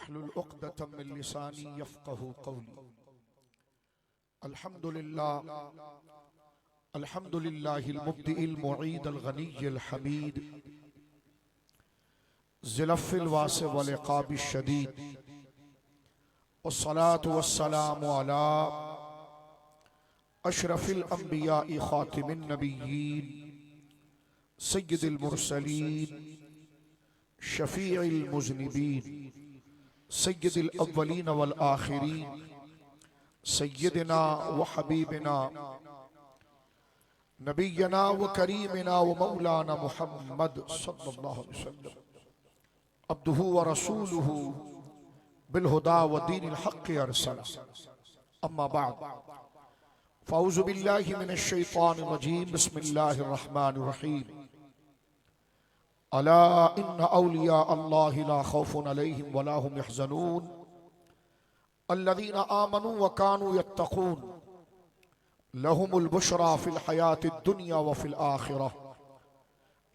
वहलुल उक़दतम मिन लिसानी यफ़क़हू क़ौली। अल्हम्दुलिल्लाहिल मुब्दिइल मुईदल गनिय्यिल हमीद ज़िलफ़िल वासिअ वल इक़ाबिश शदीद वस्सलातु वस्सलामु अला अशरफिल अंबिया'i ख़ातिमिन नबिय्यीन सय्यिदिल मुरसलीन शफ़ीइल मुज़निबीन सय्यिदिल अव्वलीन वल आखिरीन सय्यिदिना व हबीबिना नबिय्यना व करीमिना व मौलाना मुहम्मद सल्लल्लाहु अलैहि वसल्लम अब्दुहु व रसूलुहु बिल हुदा व दीनिल हक़्क़ि अरसला। अम्मा बाद फ़अऊज़ु बिल्लाहि मिनश शैतानिर रजीम। बिस्मिल्लाहिर रहमानिर रहीम। अला इन्न औलिया अल्लाहि ला खौफुन अलैहिम वला हुम यहज़नून अल्लज़ीना आमनू व कानू यत्तक़ून लहुमुल बुशरा फ़िल हयातिद दुनिया व फ़िल आखिरह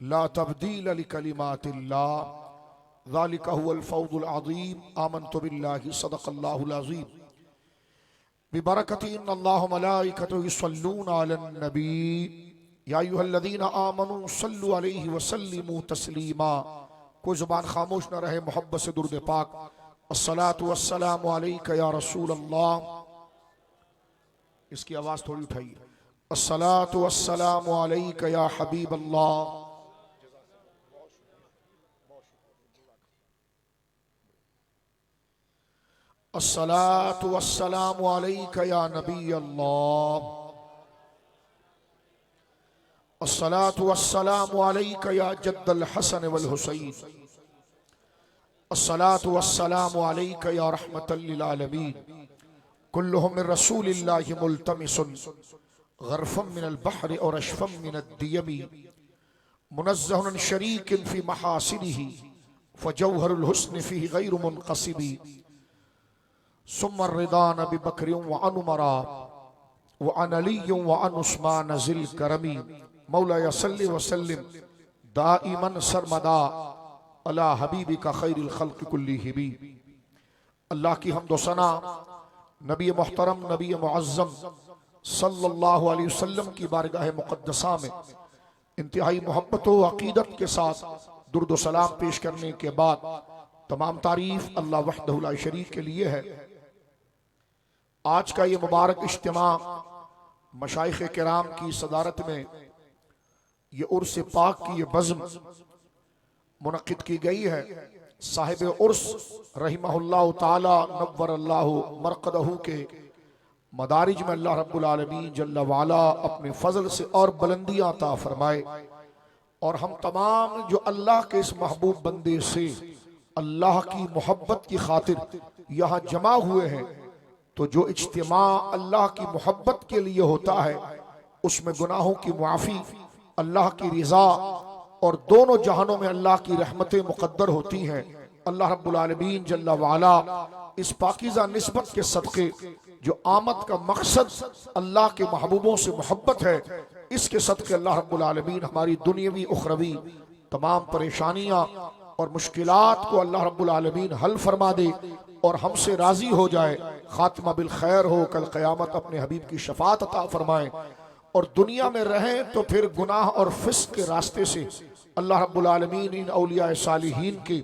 ला तब्दील लिकलिमातिल्लाह ज़ालिका हुवल फ़ौज़ुल अज़ीम। आमन्तु बिल्लाहि सदक़ल्लाहुल अज़ीम। बिबरकति इन्नल्लाह व मलाइकतहु युसल्लूना अलन नबी या अय्युहल्लज़ीना आमनू सल्लु अलैहि व सल्लिमू तस्लीमा। कोई ज़ुबान खामोश न रहे, मोहब्बत से दुरूद पाक। अस्सलातु वस्सलामु अलैका या रसूल अल्लाह। इसकी आवाज़ थोड़ी उठाइए। अस्सलातु वस्सलामु अलैका या हबीब अल्लाह। अस्सलातु वस्सलामु अलैका या नबी अल्लाह। अस्सलातु वस्सलामु अलैका या जद्दल हसन वल हुसैन। अस्सलातु वस्सलामु अलैका या रहमतल लिल आलमीन। कुल्लुहुम मिन रसूलिल्लाहि मुल्तमिसुन गरफम मिनल बहरि और अशफम मिनद दियमी मुनज़्ज़हुन अन शरीकिन फी महासिनिही फजौहरुल हुस्न फीहि गैरु मुनक़सिबी सुम्मा रिदान बिबकरिन व अन उमरा व अन अलिय्यिन व अन उस्मान ज़िल करमी मौलाया सल्लि व सल्लिम दाइमन सरमदा अला हबीबिका खैरिल खल्क़ि कुल्लिहिम। अल्लाह की हम्द व सना नबी मोहतरम नबी मुअज़्ज़म सल्लल्लाहु अलैहि वसल्लम की बारगाह मुक़द्दसा में इंतहाई मोहब्बत व अक़ीदत के साथ दुरूद व सलाम पेश करने के बाद तमाम तारीफ अल्लाह वहदहु ला शरीक के लिए है। आज का ये मुबारक इज्तिमा मशाइख़ किराम की सदारत में ये उर्स पाक की ये बज़्म मुनक़्क़िद की गई है। साहिब उर्स रहिमहुल्लाह ताला नव्वरल्लाहु मरक़दहु के मदारिज में अल्लाह रब्बुल आलमीन जल्ल वाला अपने फजल से और बुलंदियां अता फरमाए। और हम तमाम जो अल्लाह के इस महबूब बंदे से अल्लाह की मोहब्बत की खातिर यहाँ जमा हुए हैं, तो जो इज्तिमा अल्लाह की मोहब्बत के लिए होता है उसमें गुनाहों की मुआफ़ी, अल्लाह की रिज़ा और दोनों जहानों में अल्लाह की रहमतें मुक़द्दर होती हैं। अल्लाह रब्बुल आलमीन जल्ल वाला इस पाकीज़ा निस्बत के सदक़े जो आमद का मकसद अल्लाह के महबूबों से मोहब्बत है, इसके सदक़े अल्लाह रब्बुल आलमीन हमारी दुनियावी उखरवी तमाम परेशानियाँ और मुश्किलात को अल्लाह रब्बुल आलमीन हल फरमा दे और हमसे राज़ी हो जाए। खात्मा बिल खैर हो, कल क़यामत अपने हबीब की शफ़ाअत अता फरमाए और दुनिया में रहें तो फिर गुनाह और फिस्क के रास्ते से अल्लाह रब्बुल आलमीन इन औलिया सालिहीन के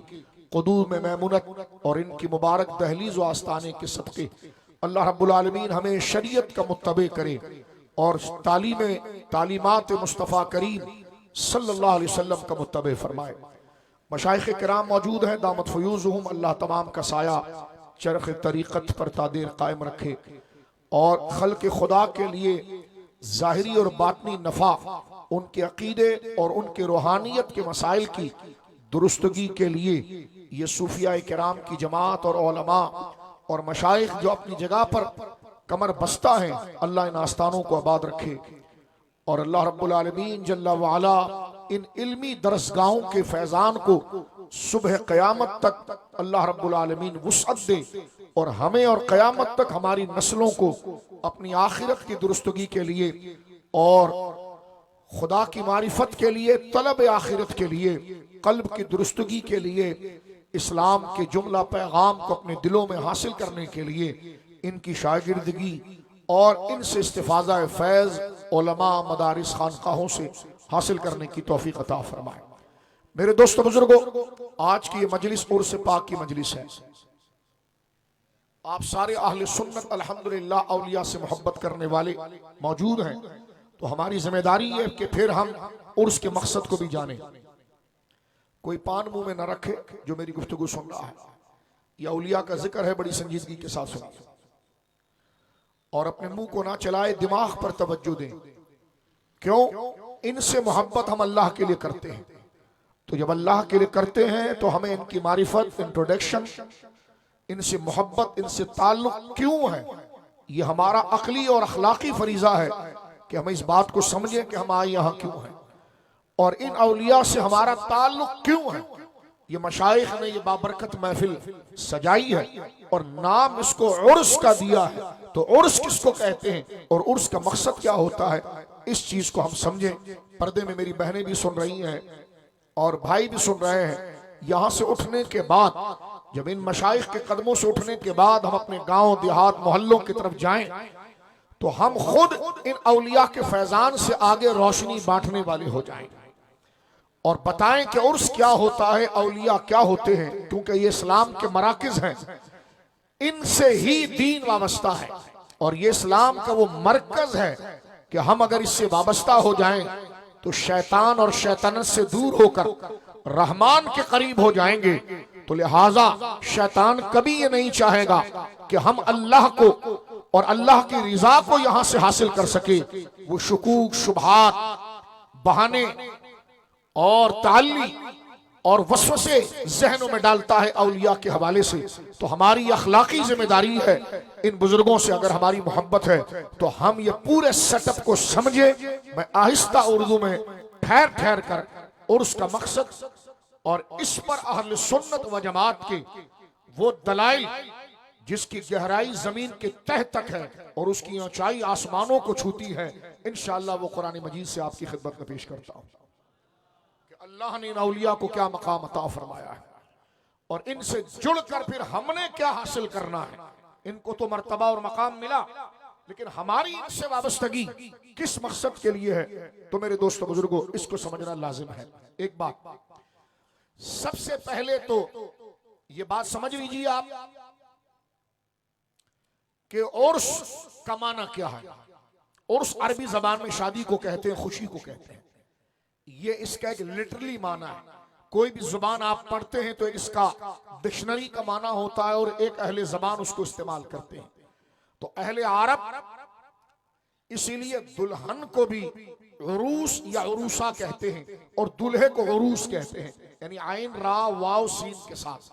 क़ुदूम मैमुनत और इनकी मुबारक दहलीज़ व आस्ताने के सदक़े अल्लाह रब्बुल आलमीन हमें शरीयत का मुत्तबे करे और तालीमात मुस्तफ़ा करीम सल्लल्लाहु अलैहि वसल्लम का मुत्तबे फरमाए। मशाइख़ किराम मौजूद हैं, दामत फ़यूज़ुहुम। अल्लाह तमाम का साया चरख़ तरीक़त पर तादेर कायम रखे और खल्क़ खुदा के लिए ज़ाहिरी और बातनी नफ़ा, उनके अक़ीदे और उनके रूहानियत के मसाइल की दुरुस्तगी के लिए ये सूफिया किराम की जमात और उलमा और मशाइख जो अपनी जगह पर कमर बस्ता हैं, अल्लाह इन आस्थानों को आबाद रखे और अल्लाह रब्बुल आलमीन जल्ला वाला इन इल्मी दरसगाहों के फैज़ान को सुबह क़यामत तक अल्लाह रब्बुल आलमीन वुसअत दे और हमें और क़यामत तक हमारी नस्लों को अपनी आखिरत की दुरुस्तगी के लिए और खुदा की मारिफत के लिए, तलब आखिरत के लिए, कल्ब की दुरुस्तगी के लिए इस्लाम के जुमला पैगाम को अपने दिलों में हासिल करने के लिए इनकी शागिर्दगी और इनसे इस्तिफादा फैज़ उलमा मदारिस खानकाहों से हासिल करने की तौफीक अता फरमाए। मेरे दोस्तों बुजुर्गों, आज की ये मजलिस उर्स पाक की मजलिस है। आप सारे अहले सुन्नत अल्हम्दुलिल्लाह औलिया से मोहब्बत करने वाले मौजूद हैं, तो हमारी जिम्मेदारी है कि फिर हम उर्स के मकसद को भी जाने। कोई पान मुंह में न रखे जो मेरी गुफ्तगू सुन रहा है। यह औलिया का जिक्र है, बड़ी संजीदगी के साथ सुनिए और अपने मुंह को ना चलाए, दिमाग पर तवज्जो दें। क्यों? इनसे मोहब्बत हम अल्लाह के लिए करते हैं, तो जब अल्लाह के लिए करते हैं तो हमें इनकी मारिफत, इंट्रोडक्शन, इनसे मोहब्बत, इनसे ताल्लुक क्यों है, ये हमारा अकली और अखलाकी फरीजा है कि हम इस बात को समझें कि हम आए यहाँ क्यों हैं और इन औलिया से हमारा ताल्लुक क्यों है। ये मशाइख ने ये बाबरकत महफिल सजाई है और नाम इसको उर्स का दिया है, तो उर्स किसको कहते हैं और उर्स का मकसद क्या होता है, इस चीज को हम समझें। पर्दे में मेरी बहनें भी सुन रही हैं और भाई भी सुन रहे हैं। यहां से उठने के बाद, जब इन मशाइख के कदमों से उठने के बाद हम अपने गांव देहात मोहल्लों की तरफ जाएं, तो हम खुद इन औलिया के फैजान से आगे रोशनी बांटने वाले हो जाएं और बताएं कि उर्स क्या होता है, औलिया क्या होते हैं, क्योंकि ये इस्लाम के मराकिज हैं, इनसे ही दीन वाबस्ता है और ये इस्लाम का वो मरकज है कि हम अगर इससे वाबस्ता हो जाएं तो शैतान और शैतानत से दूर होकर रहमान के करीब हो जाएंगे। तो लिहाजा शैतान कभी ये नहीं चाहेगा कि हम अल्लाह को और अल्लाह की रिजा को यहां से हासिल कर सके। वो शुकूक, शुबहात, बहाने और ताल्ली और वसवसे जहनों में डालता है औलिया के हवाले से। तो हमारी अखलाकी जिम्मेदारी है, इन बुजुर्गों से अगर हमारी मोहब्बत है तो हम ये पूरे सेटअप को समझे। मैं आहिस्ता उर्दू में ठहर ठहर कर और उसका मकसद और इस पर अहले सुन्नत व जमात के वो दलाइल जिसकी गहराई जमीन के तह तक है और उसकी ऊंचाई आसमानों को छूती है, इंशाअल्लाह वो कुरान मजीद से आपकी खिदमत में पेश करता हूं कि अल्लाह ने इन औलिया को क्या मकाम अता फरमाया है और इनसे जुड़कर फिर हमने क्या हासिल करना है। इनको तो मर्तबा और मकाम मिला, लेकिन हमारी इनसे वाबस्तगी किस मकसद के लिए है, तो मेरे दोस्तों बुजुर्गों इसको समझना लाजिम है। एक बात सबसे पहले तो ये बात समझ लीजिए आप कि उर्स का माना क्या है। उर्स अरबी जबान में शादी को कहते हैं, खुशी को कहते हैं। ये इसका एक लिटरली माना है। कोई भी जुबान आप पढ़ते हैं तो इसका डिक्शनरी का माना होता है और एक अहले जबान उसको इस्तेमाल करते हैं। तो अहले अरब इसीलिए दुल्हन को भी उरूस या उरूसा कहते हैं और दूल्हे को उरूस कहते हैं, यानी आइन रा वाव सीन के साथ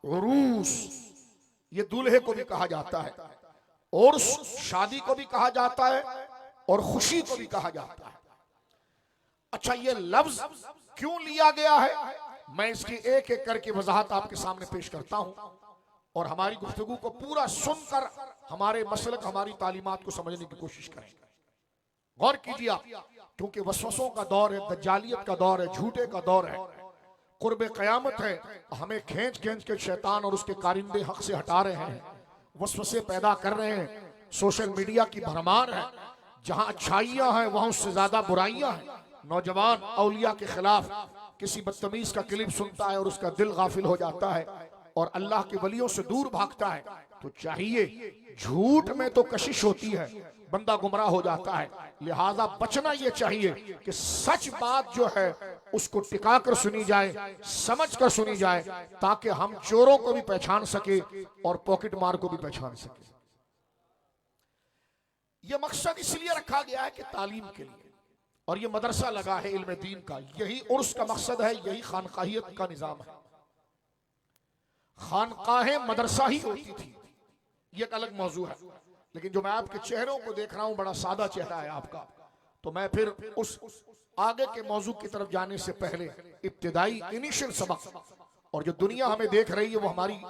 उरूस। ये दूल्हे को भी कहा जाता है और शादी को भी कहा जाता है और खुशी को भी कहा जाता है। अच्छा, ये लफ्ज क्यों लिया गया है, मैं इसकी एक एक करके वजाहत आपके सामने पेश करता हूं और हमारी गुफ्तगू को पूरा सुनकर हमारे मसलक, हमारी तालीमात को समझने की कोशिश करें। गौर कीजिए आप, क्योंकि वसवसों का दौर है, दज्जालियत का दौर है, झूठे का दौर है, कुर्बे क़यामत है। हमें खींच खींच के शैतान और उसके कारिंदे हक से हटा रहे हैं, वसवसे पैदा कर रहे हैं। सोशल मीडिया की भरमार है, जहां अच्छाइयां हैं वहां उससे ज्यादा बुराइयां हैं। नौजवान औलिया के खिलाफ किसी बदतमीज का क्लिप सुनता है और उसका दिल गाफिल हो जाता है और अल्लाह के वलियों से दूर भागता है। तो चाहिए, झूठ में तो कशिश होती है, बंदा गुमराह हो जाता है। लिहाजा बचना ये चाहिए कि सच बात जो है उसको टिका कर सुनी जाए, समझ कर सुनी जाए, ताकि हम चोरों को भी पहचान सके और पॉकेट मार को भी पहचान सके। यह मकसद इसलिए रखा गया है कि तालीम के लिए, और ये मदरसा लगा है इल्म दीन का, यही उर्स का मकसद है, यही खानकाहियत का निजाम है। खानकाहें मदरसा ही होती थी, ये एक अलग मौजू है। लेकिन जो मैं आपके चेहरों को देख रहा हूं, बड़ा सादा चेहरा है आपका, तो मैं फिर उस आगे के मौजू की तरफ जाने से पहले इब्तिदाई इनिशियल सबक और जो दुनिया हमें देख रही है वो हमारी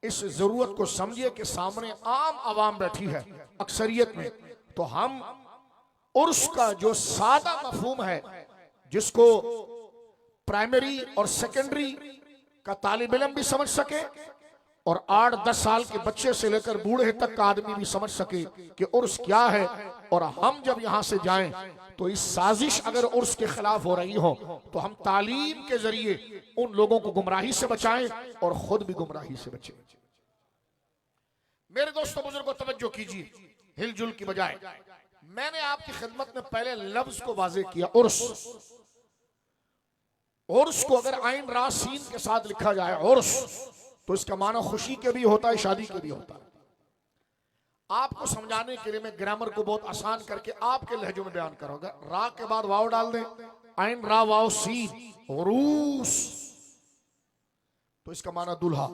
इस जरूरत को समझिए कि सामने आम आवाम बैठी है अक्सरियत में, तो हम उर्स का जो सादा मफहूम है, जिसको प्राइमरी और सेकेंडरी का तालिब इल्म भी समझ सके और 8-10 साल के बच्चे से लेकर बूढ़े तक का आदमी भी समझ सके कि उर्स क्या है। और हम जब यहां से जाएं तो इस साजिश अगर उर्स के खिलाफ हो रही हो तो हम तालीम के जरिए उन लोगों को गुमराही से बचाएं और खुद भी गुमराही से बचें। मेरे दोस्तों बुजुर्गों, तवज्जो कीजिए, हिलजुल की बजाय मैंने आपकी खिदमत में पहले लफ्ज को वाज़ेह किया, उर्स। उर्स को अगर आइन रा सीन के साथ लिखा जाए उर्स, तो इसका माना खुशी के भी होता है, शादी के भी होता है। आपको समझाने के लिए मैं ग्रामर को बहुत आसान करके आपके लहजों में बयान करूंगा। रा के बाद वाव डाल दें, आइन रा वाव सीन, उरूस, तो इसका माना दुल्हा।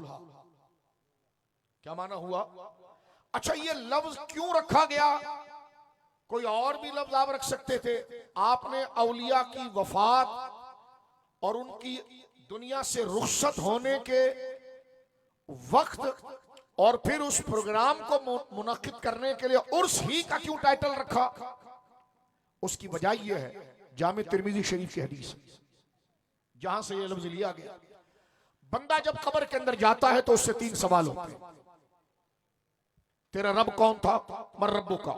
क्या माना हुआ? अच्छा, ये लफ्ज क्यों रखा गया? कोई और भी लफ्ज आप रख सकते थे। आपने औलिया की वफात और उनकी दुनिया से रुखसत होने के वक्त और फिर उस प्रोग्राम को मुनक्किद करने के लिए उर्स ही का क्यों टाइटल रखा? उसकी वजह यह है, जामे तिरमिजी शरीफ की हदीस जहां से यह लफ्ज लिया गया। बंदा जब कब्र के अंदर जाता है तो उससे 3 सवाल होते हैं। तेरा रब कौन था? मर रब्बु का।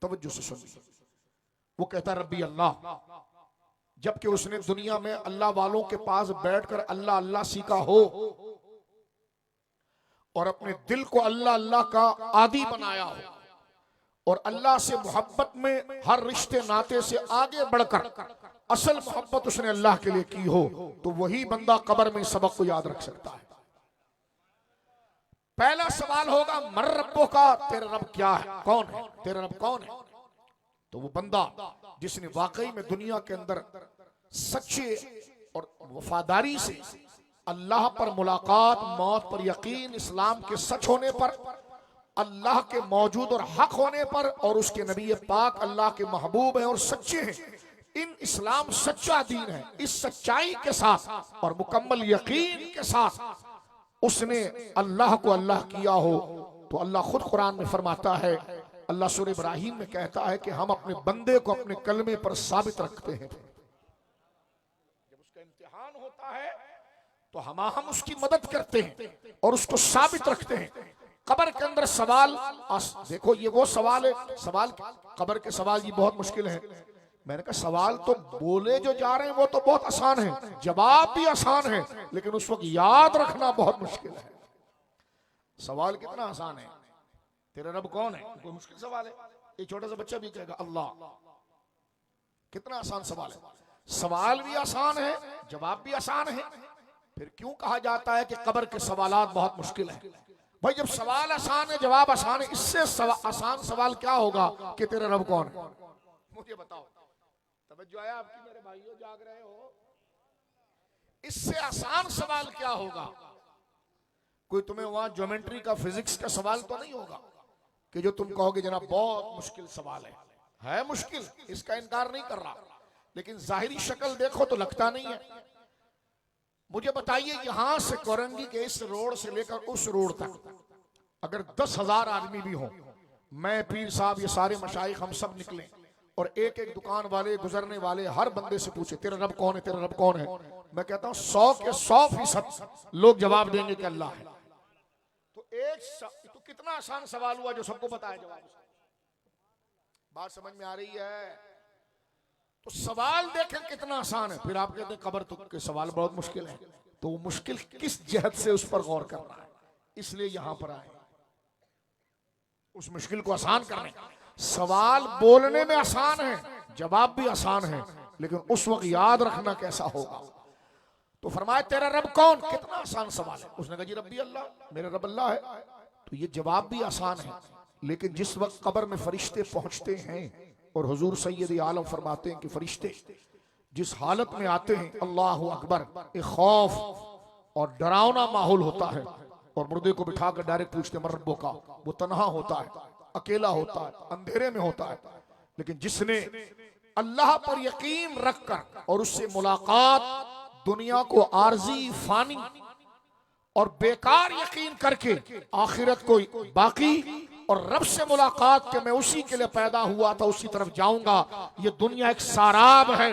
तवज्जो से सुनिए। वो कहता रब्बी अल्लाह, जबकि उसने दुनिया में अल्लाह वालों के पास बैठकर अल्लाह अल्लाह सीखा हो और अपने दिल को अल्लाह अल्लाह का आदी बनाया हो और अल्लाह से मोहब्बत में हर रिश्ते नाते से आगे बढ़कर असल मोहब्बत उसने अल्लाह के लिए की हो, तो वही बंदा कब्र में सबक को याद रख सकता है। पहला सवाल होगा मर रब्बो का, तेरा रब क्या है, कौन है, तेरा रब कौन है? तो वो बंदा जिसने वाकई में दुनिया के अंदर सच्चे और वफादारी से अल्लाह पर मुलाकात, मौत पर यकीन, इस्लाम के सच होने पर, अल्लाह के मौजूद और हक होने पर और उसके नबी पाक अल्लाह के महबूब हैं और सच्चे हैं, इन इस्लाम सच्चा दीन है, इस सच्चाई के साथ और मुकम्मल यकीन के साथ उसने अल्लाह को अल्लाह किया हो, तो अल्लाह खुद कुरान में फरमाता है, अल्लाह सूरह इब्राहिम में कहता है कि हम अपने बंदे को अपने कलमे पर साबित रखते हैं। जब उसका इम्तिहान होता है तो हम उसकी मदद करते हैं और उसको साबित रखते हैं। कब्र के अंदर सवाल, देखो ये वो सवाल है, सवाल कब्र के सवाल ये बहुत मुश्किल है। मैंने कहा सवाल तो बोले जो जा रहे हैं वो तो बहुत आसान है, जवाब भी आसान है, लेकिन उस वक्त याद रखना बहुत मुश्किल है। सवाल कितना आसान है, तेरा रब कौन है, कोई मुश्किल सवाल है? एक छोटा सा बच्चा भी कहेगा अल्लाह। कितना आसान सवाल है। सवाल भी आसान है, जवाब भी आसान है। फिर क्यों कहा जाता है कि कब्र के सवालात बहुत मुश्किल है? भाई जब सवाल आसान है, जवाब आसान है, इससे आसान सवाल क्या होगा कि तेरा रब कौन है? मुझे बताओ। तवज्जो आया आपकी मेरे भाइयों, जाग रहे हो? इससे आसान सवाल क्या होगा? कोई तुम्हें वहां ज्योमेट्री का, फिजिक्स का सवाल तो नहीं होगा कि जो तुम कहोगे जनाब बहुत मुश्किल सवाल है मुश्किल, इसका इनकार नहीं कर रहा, लेकिन जाहिरी शक्ल देखो तो लगता नहीं है। मुझे बताइए, यहां से कोरंगी के इस रोड से लेकर उस रोड तक अगर 10,000 आदमी भी हो, मैं, पीर साहब, ये सारे मशाइख, हम सब निकले और एक एक दुकान वाले, गुजरने वाले हर बंदे से पूछे तेरा रब कौन है, तेरा रब कौन है, मैं कहता हूं 100 के 100% लोग जवाब देंगे कि अल्लाह है। तो कितना आसान सवाल हुआ जो सबको पता है जवाब। बात समझ में आ रही है? तो सवाल देखें कितना आसान है, फिर आप कहते हैं कब्र तो के सवाल बहुत मुश्किल है। तो वो मुश्किल किस जहत से, उस पर गौर करना है, इसलिए यहां पर आए उस मुश्किल को आसान करने। सवाल बोलने में आसान है, जवाब भी आसान है, लेकिन उस वक्त याद रखना कैसा होगा। तो फरमाया तेरा रब कौन, कितना आसान सवाल है। उसने कहा जी रब्बी अल्लाह, मेरा रब अल्लाह है। तो ये जवाब भी आसान है, लेकिन जिस वक्त कब्र में फरिश्ते पहुंचते हैं और हुजूर सैयद आलम फरमाते हैं कि फरिश्ते जिस हालत में आते हैं, अल्लाह अकबर, एक खौफ और डरावना माहौल होता है और मुर्दे को बिठाकर डायरेक्ट पूछते हैं मर रब्बो का। वो तन्हा होता है, अकेला होता है, अंधेरे में होता है, लेकिन जिसने अल्लाह पर यकीन रखकर और उससे मुलाकात, दुनिया को आरजी, फानी और बेकार यकीन करके आखिरत को बाकी और रब से मुलाकात के मैं उसी के लिए पैदा हुआ था, उसी तरफ जाऊंगा, ये दुनिया एक साराब है,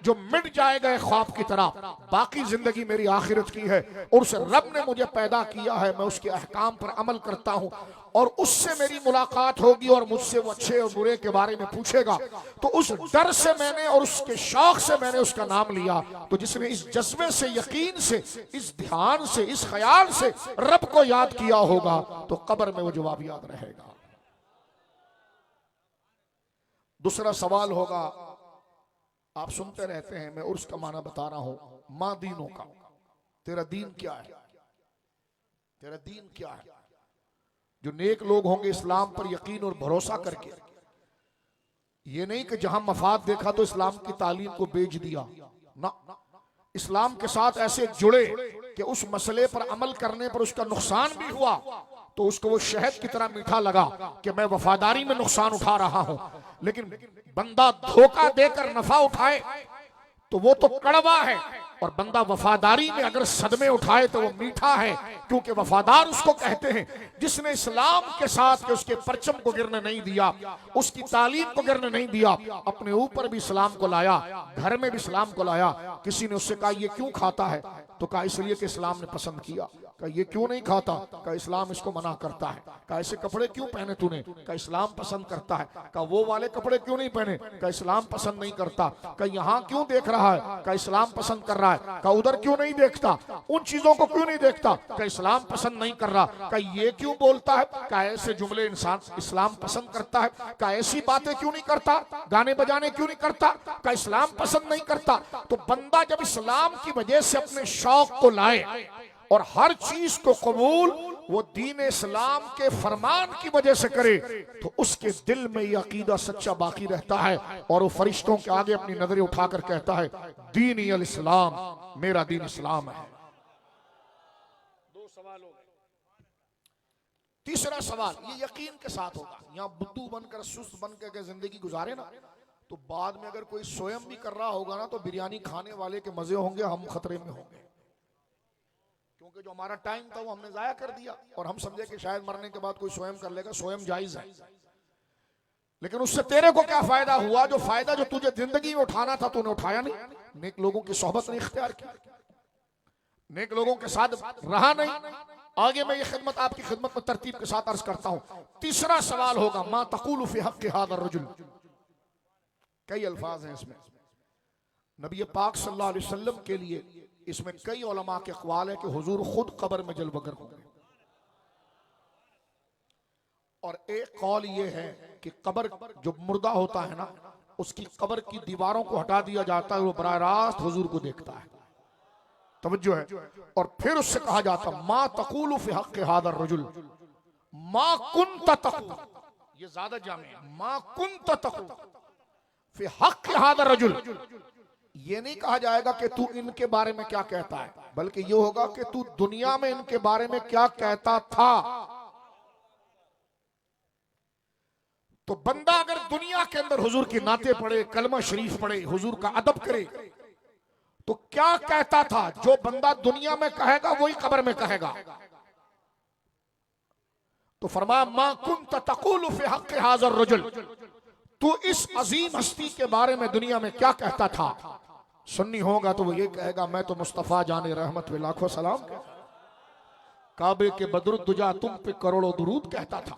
जो मिट जाएगा ख्वाब की तरह, बाकी जिंदगी मेरी आखिरत की है और उस रब ने मुझे पैदा किया है, मैं उसके अहकाम पर अमल करता हूं और उससे मेरी मुलाकात होगी और मुझसे वो अच्छे और बुरे के बारे में पूछेगा। तो उस डर से मैंने और उसके शौक से मैंने उसका नाम लिया। तो जिसने इस जज्बे से, यकीन से, इस ध्यान से, इस ख्याल से रब को याद किया होगा तो कब्र में वो जवाब याद रहेगा। दूसरा सवाल होगा, आप सुनते रहते हैं, मैं उर्स का माना बता रहा हूं, मां दीनों का, तेरा दीन क्या है, तेरा दीन क्या है। जो नेक लोग होंगे इस्लाम पर यकीन और भरोसा करके, ये नहीं कि जहां मफाद देखा तो इस्लाम की तालीम को बेच दिया ना, इस्लाम के साथ ऐसे जुड़े कि उस मसले पर अमल करने पर उसका नुकसान भी हुआ तो उसको वो शहद की तरह मीठा लगा कि मैं वफादारी में नुकसान उठा रहा हूं। लेकिन बंदा धोखा देकर नफा उठाए तो वो तो कड़वा है, और बंदा वफादारी में अगर सदमे उठाए तो वो मीठा है, क्योंकि वफादार उसको कहते हैं जिसने इस्लाम के साथ के उसके परचम को गिरने नहीं दिया, उसकी तालीम को गिरने नहीं दिया, अपने ऊपर भी इस्लाम को लाया, घर में भी इस्लाम को लाया। किसी ने उससे कहा ये क्यों खाता है, तो कहा इसलिए कि इस्लाम ने पसंद किया। कहा ये क्यों नहीं खाता, कहा इस्लाम इसको मना करता है। कहा ऐसे कपड़े क्यों पहने तूने, कहा इस्लाम पसंद करता है। कहा वो वाले कपड़े क्यों नहीं पहने, कहा इस्लाम पसंद नहीं करता। कहा यहाँ क्यों देख रहा है, कहा इस्लाम पसंद कर रहा है। कहा उधर क्यों नहीं देखता, उन चीजों को क्यों नहीं देखता, कहा इस्लाम पसंद नहीं कर रहा। कहा ये क्यों बोलता है, कहा ऐसे जुमले इंसान इस्लाम पसंद करता है। कहा ऐसी बातें क्यों नहीं करता, गाने बजाने क्यों नहीं करता, कहा इस्लाम पसंद नहीं करता। तो बंदा जब इस्लाम की वजह से अपने शौक को लाए और हर चीज को कबूल वो दीन इस्लाम के फरमान की वजह से करे, तो उसके दिल में ये अकीदा सच्चा बाकी रहता है और वो फरिश्तों के आगे अपनी नजरें उठाकर कहता है दीन अल इस्लाम, मेरा दीन इस्लाम है। दो सवाल हो गए। तीसरा सवाल ये यकीन के साथ होगा। यहाँ बुद्धू बनकर, सुस्त बनकर जिंदगी गुजारे ना, तो बाद में अगर कोई स्वयं भी कर रहा होगा ना, तो बिरयानी खाने वाले के मजे होंगे, हम खतरे में होंगे, क्योंकि जो हमारा टाइम था वो हमने जाया कर दिया और हम समझे कि शायद मरने के बाद कोई स्वयं कर लेगा। स्वयं जायज है, लेकिन उससे तेरे को क्या फायदा हुआ? जो फायदा जो तुझे जिंदगी में उठाना था तूने उठाया नहीं, नेक लोगों की सोहबत नहीं इख्तियार की, नेक लोगों के साथ रहा नहीं। आगे मैं ये खिदमत आपकी खिदमत में तरतीब के साथ अर्ज करता हूं। तीसरा सवाल होगा मा तक़ूलु फी हक़्क़ि हाज़ा रजुल। कई अल्फाज हैं इसमें, नबी पाक सल्लल्लाहु अलैहि वसल्लम के लिए इसमें कई उलमा के अक़वाल है कि हुजूर खुद कब्र में जलवगर होंगे, और एक कौल ये है कि कब्र जो मुर्दा होता है ना, उसकी कब्र की दीवारों को हटा दिया जाता है, वो बराह रास्त हुजूर को देखता है। तवज्जो है। और फिर उससे कहा जाता मा तक़ूलु फी हक़्क़ि हाज़ा रजुल मा कुन्त तक़ूल, ये ज्यादा जामे है, मा कुन्त तक़ूल फी हक़्क़ि हाज़ा रजुल। ये नहीं कहा जाएगा कि तू इनके बारे में क्या कहता है, बल्कि ये होगा कि तू दुनिया में इनके बारे में क्या कहता था। तो बंदा अगर दुनिया के अंदर हुजूर की नाते पढ़े, कलमा शरीफ पढ़े, हुजूर का अदब करे, तो क्या कहता था? जो बंदा दुनिया में कहेगा वही कब्र में कहेगा। तो फरमाया मा कुन्त तक़ूलु फी हक़्क़ि हाज़ा रजुल, तू इस अजीम हस्ती के बारे में दुनिया में क्या कहता था? सुन्नी होगा तो वो ये कहेगा मैं तो मुस्तफ़ा जाने रहमत वे लाखों सलाम, काबे के बदरुद्दुजा तुम पे करोड़ों दुरूद कहता था।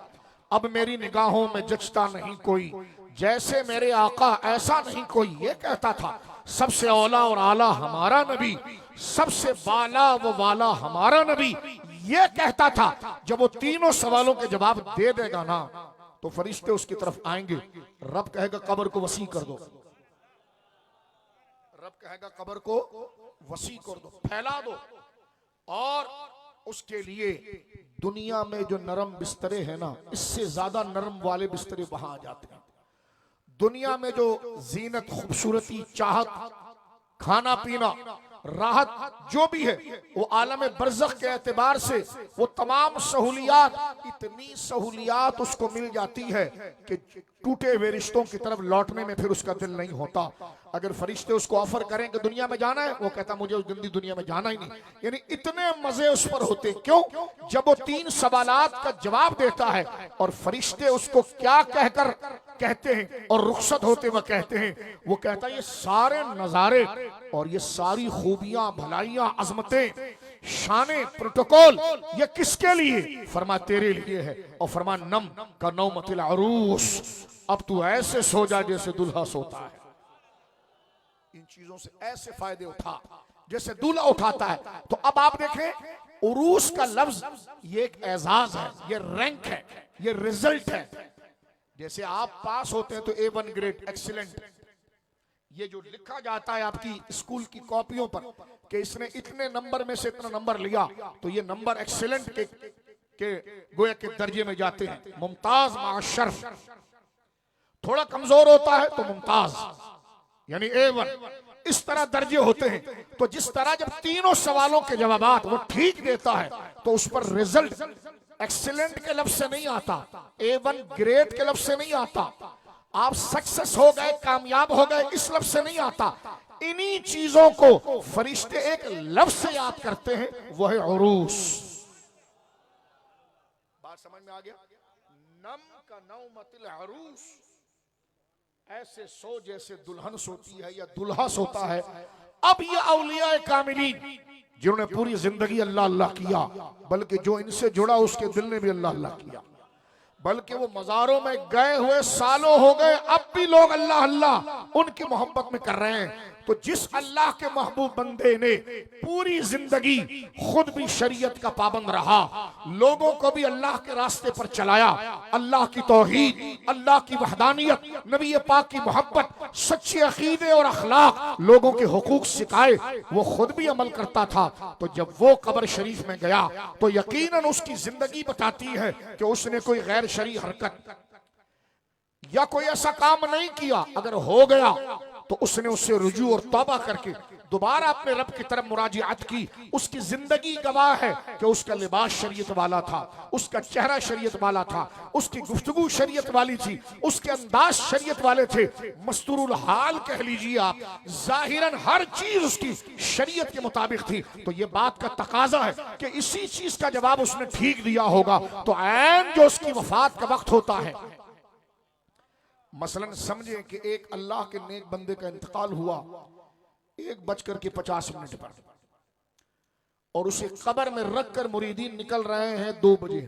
अब मेरी निगाहों में जचता नहीं कोई, जैसे मेरे आका ऐसा नहीं कोई, ये कहता था। सबसे औला और आला हमारा नबी, सबसे बाला व वाला हमारा नबी, ये कहता था। जब वो तीनों सवालों के जवाब दे देगा ना, तो फरिश्ते उसकी तरफ आएंगे, रब कहेगा कब्र को वसी कर दो, रब कहेगा कब्र को वसी कर दो, फैला दो। और उसके लिए दुनिया में जो नरम बिस्तरे हैं ना, इससे ज्यादा नरम वाले बिस्तरे वहां आ जाते हैं। दुनिया में जो जीनत, खूबसूरती, चाहत, खाना पीना, राहत जो भी है, वो आलम बरज़ख के एतबार से वो तमाम सहूलियात, इतनी सहूलियात उसको मिल जाती है कि टूटे हुए रिश्तों की तरफ लौटने में फिर उसका दिल नहीं होता। अगर फरिश्ते उसको ऑफर करें कि दुनिया में जाना है, वो कहता मुझे उस गंदी दुनिया में जाना ही नहीं। यानी इतने मजे उस पर होते। क्यों? जब वो तीन सवालात का जवाब देता है और फरिश्ते उसको क्या कहकर कहते हैं और रुखसत होते वह कहते हैं, वो कहता है ये सारे नजारे और ये सारी खूबियां, भलाइयां, अजमतें, शाने, प्रोटोकॉल ये किसके लिए? फरमा तेरे लिए है। और फरमा नम का नौमतिल अरूस, अब तू ऐसे सो जा जैसे दुल्हा सोता है। इन चीजों से ऐसे फायदे उठा जैसे दूल्हा उठाता है। तो अब आप देखें उरूस का लफ्ज ये एक एजाज है, ये रैंक है, ये रिजल्ट है। जैसे आप पास होते हैं तो A1 ग्रेड, एक्सीलेंट, ये जो लिखा जाता है आपकी स्कूल की कॉपियों पर कि इसने इतने नंबर में से इतना नंबर लिया, तो ये नंबर एक्सीलेंट के गोया के दर्जे में जाते हैं। मुमताज माशरफ, थोड़ा कमजोर होता है तो मुमताज यानी A1, इस तरह दर्जे होते हैं। तो जिस तरह जब तीनों सवालों के जवाबात वो ठीक देता है तो उस पर रिजल्ट एक्सीलेंट के लफ्ज से नहीं आता, A1 ग्रेड के लफ्ज से नहीं आता, आप सक्सेस हो गए, कामयाब हो गए, इस लफ्ज से नहीं आता। इन्हीं चीजों को फरिश्ते एक लफ्ज से याद करते हैं, वो है उरूस। बात समझ में आ गया? नम का नौमतिल अरूस, ऐसे सो जैसे दुल्हन सोती है या दुल्हा सोता है। अब ये औलिया कामिलीन जिन्होंने पूरी जिंदगी अल्लाह अल्लाह किया, बल्कि जो इनसे जुड़ा उसके दिल ने भी अल्लाह अल्लाह किया, बल्कि वो मज़ारों में गए हुए सालों हो गए, अब भी लोग अल्लाह अल्लाह उनकी मोहब्बत में कर रहे हैं। तो जिस अल्लाह के महबूब बंदे ने पूरी जिंदगी खुद भी शरीयत का पाबंद रहा, लोगों को भी अल्लाह के रास्ते पर चलाया, अल्लाह की तौहीद, अल्लाह की वहदानियत, नबी पाक की मोहब्बत, सच्चे अकीदे और अखलाक, लोगों के हुकूक सिखाए, वो खुद भी अमल करता था। तो जब वो कब्र शरीफ में गया तो यकीनन उसकी जिंदगी बताती है कि उसने कोई गैर शरई हरकत या कोई ऐसा काम नहीं किया। अगर हो गया तो उसने उससे रुजू और तौबा करके दोबारा अपने रब की तरफ मुराजियात की। उसकी जिंदगी गवाह है कि उसका लिबास शरीयत वाला था, उसका चेहरा शरीयत वाला था, उसकी गुफ्तगू शरीयत वाली थी, उसके अंदाज शरीयत वाले थे, मस्तूरुल हाल कह लीजिए आप, जाहिरन हर चीज उसकी शरीयत के मुताबिक थी। तो ये बात का तकाजा है कि इसी चीज का जवाब उसने ठीक दिया होगा। तो ऐन जो उसकी वफात का वक्त होता है, मसलन समझे कि एक अल्लाह के नेक बंदे का इंतकाल हुआ 1:50 पर, और उसे कब्र में रखकर मुरीदीन निकल रहे हैं 2 बजे,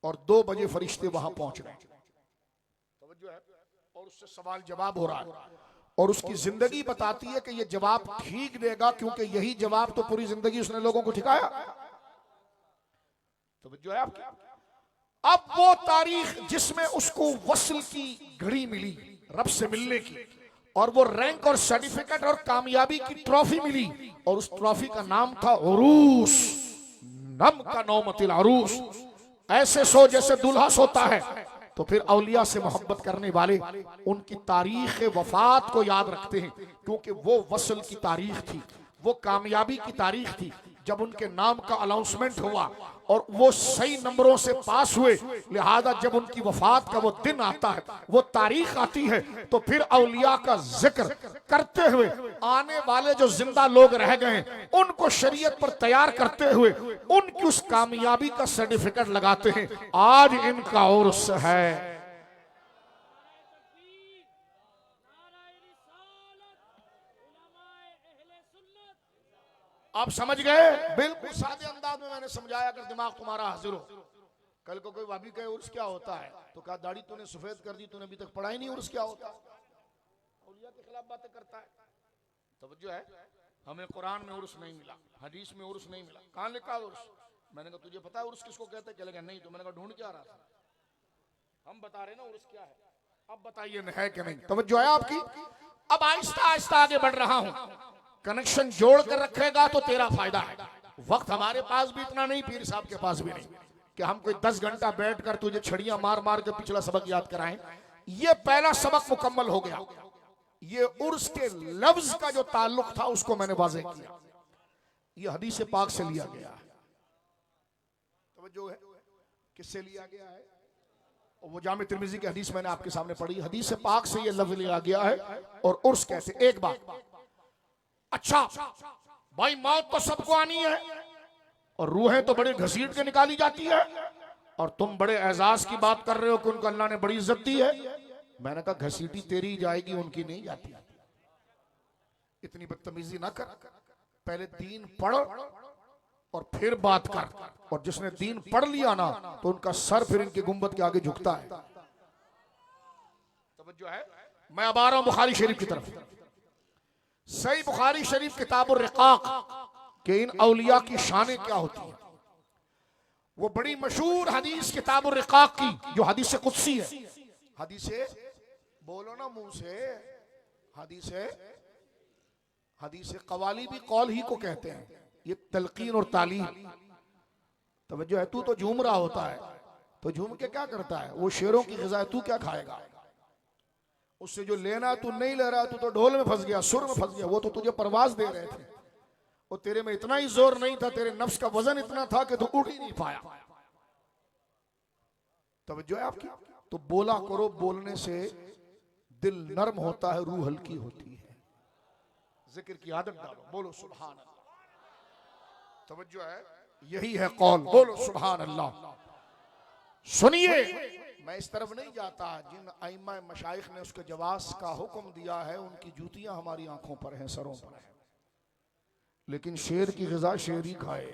और 2 बजे फरिश्ते वहां पहुंच रहे हैं, और उससे सवाल जवाब हो रहा है, और उसकी जिंदगी बताती है कि ये जवाब ठीक देगा, क्योंकि यही जवाब तो पूरी जिंदगी उसने लोगों को ठिकाया। तो जो है आपकी अब वो तारीख जिसमें उसको वसल की घड़ी मिली, रब से मिलने की, और वो रैंक और सर्टिफिकेट और कामयाबी की ट्रॉफी मिली, और उस ट्रॉफी का नाम था उरूस। नम का नौमतिल अरूस, ऐसे सो जैसे दुल्हा सोता है। तो फिर औलिया से मोहब्बत करने वाले उनकी तारीख वफात को याद रखते हैं, क्योंकि वो वसल की तारीख थी, वो कामयाबी की तारीख थी। जब उनके नाम का अनाउंसमेंट हुआ और वो सही नंबरों से पास हुए, लिहाजा जब उनकी वफात का वो दिन आता है, वो तारीख आती है, तो फिर औलिया का जिक्र करते हुए आने वाले जो जिंदा लोग रह गए उनको शरीयत पर तैयार करते हुए उनकी उस कामयाबी का सर्टिफिकेट लगाते हैं। आज इनका उर्स है। आप समझ गए? बिल्कुल सादे अंदाज में मैंने समझाया, अगर दिमाग तुम्हारा हाजिर हो। कल को कोई भाभी कहे उर्स क्या होता है, तो कहा दाढ़ी तूने सफेद कर दी, तूने अभी तक पढ़ा ही नहीं उर्स क्या होता है। औलिया के खिलाफ बातें करता है। तवज्जो है? हमें कुरान में उर्स नहीं मिला, हदीस में उर्स नहीं मिला। कहाँ लिखा उर्स? मैंने कहा तुझे पता है उर्स किसको कहते हैं? कहलेगा नहीं। तो मैंने कहा ढूंढ क्या रहा था? हम बता रहे ना उर्स क्या है, अब बताइए है कि नहीं। तवज्जो है आपकी? अब आहिस्ता आहिस्ता आगे बढ़ रहा हूं। कनेक्शन जोड़ कर रखेगा तो तेरा फायदा है। वक्त हमारे पास भी इतना नहीं, पीर साहब के पास भी नहीं कि हम कोई 10 घंटा बैठकर तुझे छड़ियां मार मार के पिछला सबक याद कराएं। ये पहला सबक मुकम्मल हो गया। ये उर्स के लफ्ज का जो ताल्लुक था उसको मैंने वाज़ेह किया। ये हदीस पाक से लिया गया है। तो जो है किससे लिया गया है? वो जामे तिर्मिज़ी की हदीस मैंने आपके सामने पढ़ी। हदीस पाक से ये लफ्ज लिया गया है। और उर्स कैसे? एक बात, अच्छा भाई मौत तो सबको आनी है, और रूहें तो बड़े घसीट के निकाली जाती है। और तुम बड़े एजाज की बात कर रहे हो कि उनको अल्लाह ने बड़ी इज्जत दी है। मैंने कहा घसीटी तेरी जाएगी, उनकी नहीं जाती। इतनी बदतमीजी ना कर, पहले दीन पढ़ और फिर बात कर। और जिसने दीन पढ़ लिया ना तो उनका सर फिर इनके गुंबद के आगे झुकता है। तवज्जो है। मैं अब आ रहा हूं बुखारी शरीफ की तरफ। सही बुखारी शरीफ किताबुर रिकाक के इन औलिया की शानें क्या होती हैं। वो बड़ी मशहूर हदीस किताबुर रिकाक की जो हदीस कुदसी है। हदीस बोलो ना मुंह से, हदीस कवाली भी कौल ही को कहते हैं। ये तलकीन और तालीम। तवज्जो है। तू तो झूम रहा होता है तो झूम के क्या करता है? वो शेरों की ग़िज़ा तू क्या खाएगा? उससे जो लेना तू नहीं ले रहा, तू तो ढोल में फंस गया, सुर में फंस गया। वो तो तुझे परवाज दे रहे थे, और तेरे में इतना ही जोर नहीं था, तेरे नफ्स का वजन इतना था कि तू उठ ही नहीं पाया। तवज्जो है आपकी। तो बोला करो, बोलने से दिल नरम होता है, रूह हल्की होती है। जिक्र की आदत डालो, बोलो सुभान अल्लाह। तवज्जो है। यही है कौल, बोलो सुभान अल्लाह। सुनिए, मैं इस तरफ नहीं जाता। जिन आइम्मा मशाइख ने उसके जवाज का हुक्म दिया है उनकी जूतियां हमारी आंखों पर हैं, सरों पर हैं। लेकिन शेर की ग़िज़ा शेर ही खाए,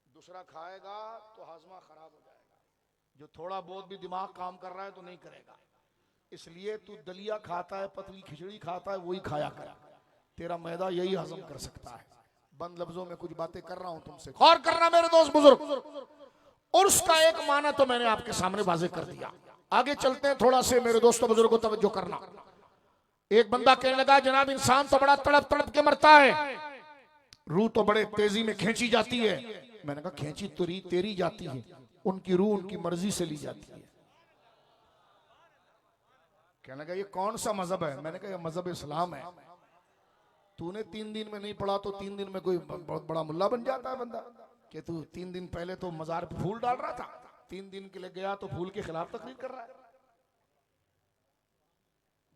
दूसरा खाएगा तो हाजमा खराब हो जाएगा। जो थोड़ा बहुत भी दिमाग काम कर रहा है तो नहीं करेगा। इसलिए तू दलिया खाता है, पतली खिचड़ी खाता है, वही खाया कर। तेरा मैदा यही हजम कर सकता है। बंद लफ्जों में कुछ बातें कर रहा हूं तुमसे, गौर करना मेरे दोस्त बुजुर्ग। और उसका एक माना तो मैंने आपके सामने वाज़ेह कर दिया। आगे चलते हैं थोड़ा से मेरे दोस्तों बुजुर्गों, तवज्जो करना। एक बंदा कहने लगा, जनाब इंसान तो बड़ा तड़प तड़प के मरता है, रूह तो बड़े तेजी में खींची जाती है। मैंने कहा खींची तो तेरी जाती है, उनकी रूह उनकी मर्जी से ली जाती है। कहने लगा ये कौन सा मजहब है? मैंने कहा ये मजहब इस्लाम है। तूने 3 दिन में नहीं पढ़ा तो 3 दिन में कोई बहुत बड़ा मुल्ला बन जाता है बंदा? कि तू 3 दिन पहले तो मजार पे फूल डाल रहा था, 3 दिन के लिए गया तो फूल के खिलाफ तकरीर कर रहा है।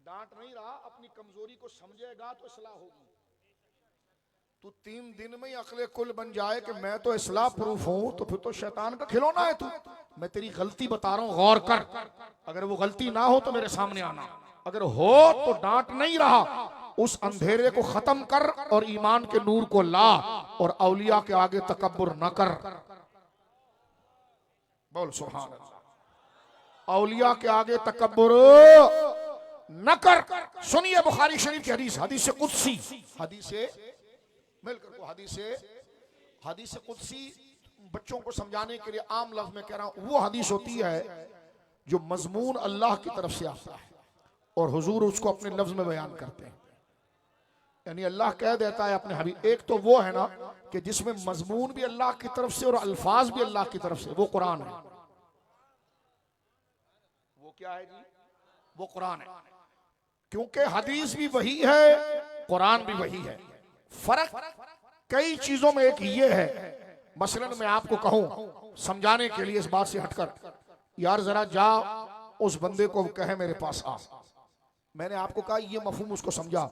डांट नहीं रहा, अपनी कमजोरी को समझेगा तो इस्लाह होगी। तू 3 दिन में ही अकले कुल बन जाए कि मैं तो इस्लाह प्रूफ हूं, तो फिर तो शैतान का खिलौना है तू। मैं तेरी गलती बता रहा हूं, गौर कर। अगर वो गलती ना हो तो मेरे सामने आना, अगर हो तो डांट नहीं रहा, उस अंधेरे को खत्म कर और ईमान के नूर को ला, और औलिया के आगे तकब्बुर न कर। बोल सुभान अल्लाह। औलिया के आगे तकब्बुर न कर। सुनिए बुखारी शरीफ की हदीस, हदीस कुदसी, हदीस मिलकर को हदीस कुदसी बच्चों को समझाने के लिए आम लफ्ज में कह रहा हूं। वो हदीस होती है जो मजमून अल्लाह की तरफ से आता है और हुजूर उसको अपने लफ्ज में बयान करते हैं। यानी अल्लाह कह देता है अपने हबीब। एक तो वो है ना कि जिसमें मजमून भी अल्लाह की तरफ से और अल्फाज भी अल्लाह की तरफ से, वो कुरान है। वो क्या है जी? वो कुरान है। क्योंकि हदीस भी वही है, कुरान भी वही है। फर्क कई चीजों में एक ये है, मसलन मैं आपको कहूं समझाने के लिए इस बात से हटकर, यार जरा जा उस बंदे को कहे मेरे पास आ। मैंने आपको कहा ये मफहूम उसको समझा।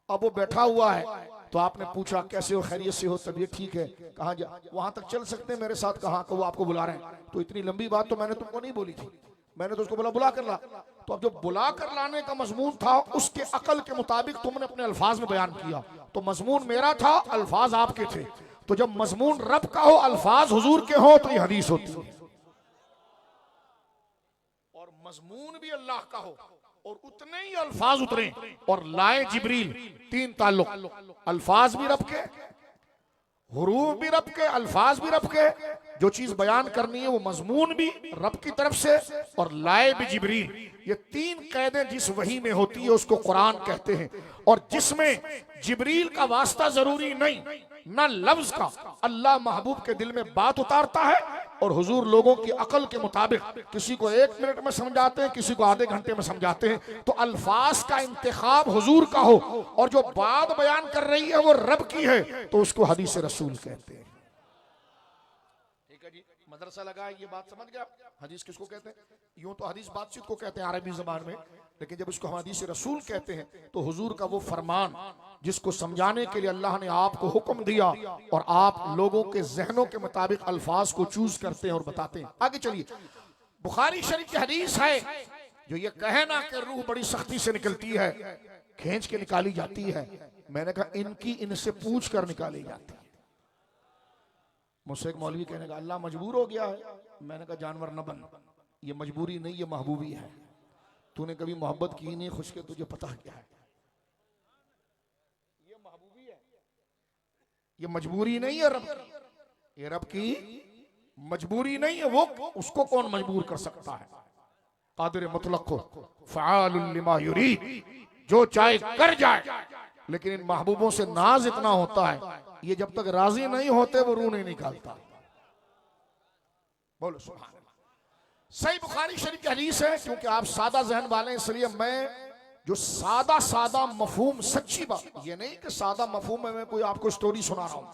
अब वो बैठा हुआ है तो आपने पूछा कैसे हो, खैरियत से हो, तबीयत ठीक है, कहाँ जा, वहां तक चल सकते हैं मेरे साथ? कहाँ को वो आपको बुला रहे हैं। तो इतनी लंबी बात तो मैंने तुमको नहीं बोली थी, मैंने तो उसको बोला बुला कर ला। तो अब जो बुला कर लाने का मजमून था उसके अकल के मुताबिक तुमने अपने अल्फाज में बयान किया, तो मजमून मेरा था, अल्फाज आपके थे। तो जब मजमून रब का हो, अल्फाज हुजूर के हो, तो ये हदीस होती है। और मजमून भी अल्लाह का हो और उतने ही अल्फाज उतरे और लाए जिब्रील, 3 ताल्लुक, अल्फाज भी रब के, हुरूफ भी रब के, अल्फाज भी रब के। जो चीज बयान करनी है वो मजमून भी रब की तरफ से और लाए भी जिब्रील। ये 3 कैदें जिस वही में होती है उसको कुरान कहते हैं। और जिसमें जिब्रील का वास्ता जरूरी नहीं, ना लफ्ज का, अल्लाह महबूब के दिल में बात उतारता है और हुजूर लोगों की अकल के मुताबिक किसी को 1 मिनट में समझाते हैं, किसी को आधे घंटे में समझाते हैं। तो अल्फाज का इंतखाब हुजूर का हो और जो बात बयान कर रही है वो रब की है, तो उसको हदीस रसूल कहते हैं। ठीक है जी। मदरसा लगा है, ये बात समझ गया। हदीस किसको कहते हैं? यूं तो हदीस बातचीत को कहते हैं अरबी जबान में, लेकिन जब उसको हम हदीस रसूल कहते हैं तो हुजूर का वो फरमान जिसको समझाने के लिए अल्लाह ने आपको हुक्म दिया और आप लोगों के जहनों के मुताबिक अल्फाज को चूज करते हैं और बताते हैं। आगे चलिए, बुखारी शरीफ की हदीस है जो ये कहे ना कि रूह बड़ी सख्ती से निकलती है, खींच के निकाली जाती है। मैंने कहा इनकी इनसे पूछ कर निकाली जाती है। मुझसे एक मौलवी कहने का अल्लाह मजबूर हो गया है। मैंने कहा जानवर न बन, ये मजबूरी नहीं, ये महबूबी है। तूने कभी मोहब्बत की नहीं, खुश के तुझे पता क्या है। ये महबूबी है, ये मजबूरी नहीं है रब की, ये रब की मजबूरी नहीं है। वो उसको कौन मजबूर कर सकता है? कादिर मुतलक को, फ़आलुल लिमा युरीद, जो चाहे कर जाए। लेकिन इन महबूबों से नाज इतना होता है, ये जब तक राजी नहीं होते वो रूह नहीं निकालता। बोलो सुभान अल्लाह। सही बुखारी शरीफ की हदीस है। क्योंकि आप सादा जहन वाले हैं, इसलिए मैं जो सादा सादा मफहूम, सच्ची बात, ये नहीं कि सादा मफहूम है मैं कोई आपको स्टोरी सुना रहा हूं।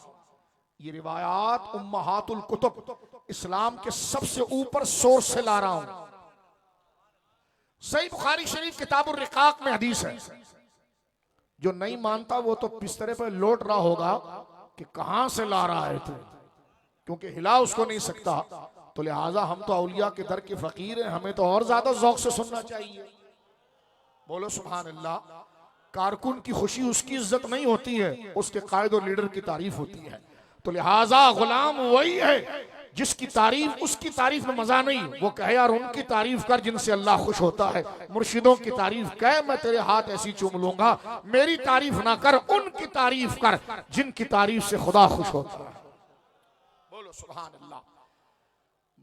ये रिवायात उम्महातुल कुतुब, इस्लाम के सबसे ऊपर सोर्स से ला रहा हूं। सही बुखारी शरीफ किताबुर रिकाक में हदीस है। जो नहीं मानता वो तो बिस्तरे पर लौट रहा होगा कि कहां से ला रहा है तू, क्योंकि हिला उसको नहीं सकता। तो लिहाजा हम तो औलिया के दर के फकीर हैं, हमें तो और ज्यादा ज़ौक़ से सुनना चाहिए। बोलो सुभान अल्लाह। कारकुन की खुशी उसकी इज्जत नहीं होती है, उसके कायद और लीडर की तारीफ होती है। तो लिहाजा गुलाम वही है जिसकी तारीफ, उसकी तारीफ में मजा नहीं, वो कहे यार उनकी तारीफ कर जिनसे अल्लाह खुश होता है। मुर्शिदों की तारीफ कहे मैं तेरे हाथ ऐसी चूम लूंगा, मेरी तारीफ ना कर, उनकी तारीफ कर जिनकी तारीफ से खुदा खुश होता है। बोलो सुभान अल्लाह।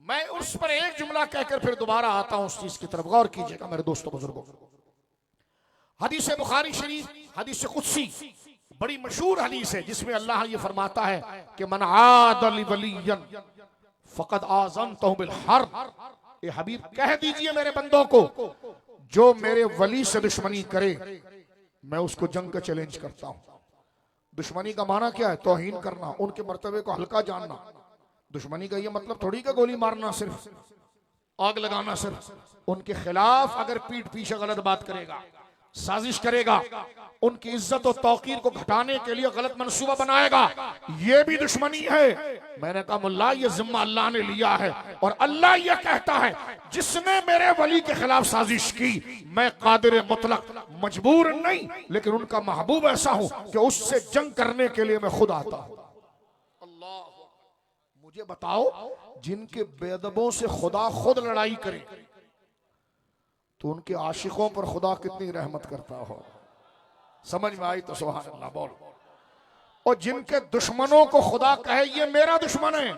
मैं उस पर एक जुमला कहकर फिर दोबारा आता हूं उस चीज की तरफ, गौर कीजिएगा मेरे दोस्तों बुजुर्गों। हदीस बुखारी शरीफ, हदीस कुदसी, बड़ी मशहूर हदीस है, जिसमें अल्लाह ये फरमाता है कि मन आदल वलियन फकद आज़नतहु बिल हर्ब। ए हबीब कह दीजिए मेरे बंदों को, जो मेरे वली से दुश्मनी करे मैं उसको जंग का चैलेंज करता हूं। दुश्मनी का माना क्या है? तौहीन करना, उनके मर्तबे को हल्का जानना। दुश्मनी का ये मतलब थोड़ी का गोली मारना, सिर्फ आग लगाना। सिर्फ उनके खिलाफ अगर पीठ पीछे गलत बात करेगा, साजिश करेगा, उनकी इज्जत और तौकीर को घटाने के लिए गलत मंसूबा बनाएगा, ये भी दुश्मनी है। मैंने कहा मुल्ला ये जिम्मा अल्लाह ने लिया है, और अल्लाह ये कहता है जिसने मेरे वली के खिलाफ साजिश की, मैं कादिर मुतलक, मजबूर नहीं, लेकिन उनका महबूब ऐसा हूं कि उससे जंग करने के लिए मैं खुद आता हूं। अल्लाह, मुझे बताओ जिनके बेदबों से खुदा खुद लड़ाई करे तो उनके आशिकों पर खुदा कितनी रहमत करता हो। समझ में आई तो सुभान अल्लाह बोल। और जिनके दुश्मनों को खुदा कहे ये मेरा दुश्मन है,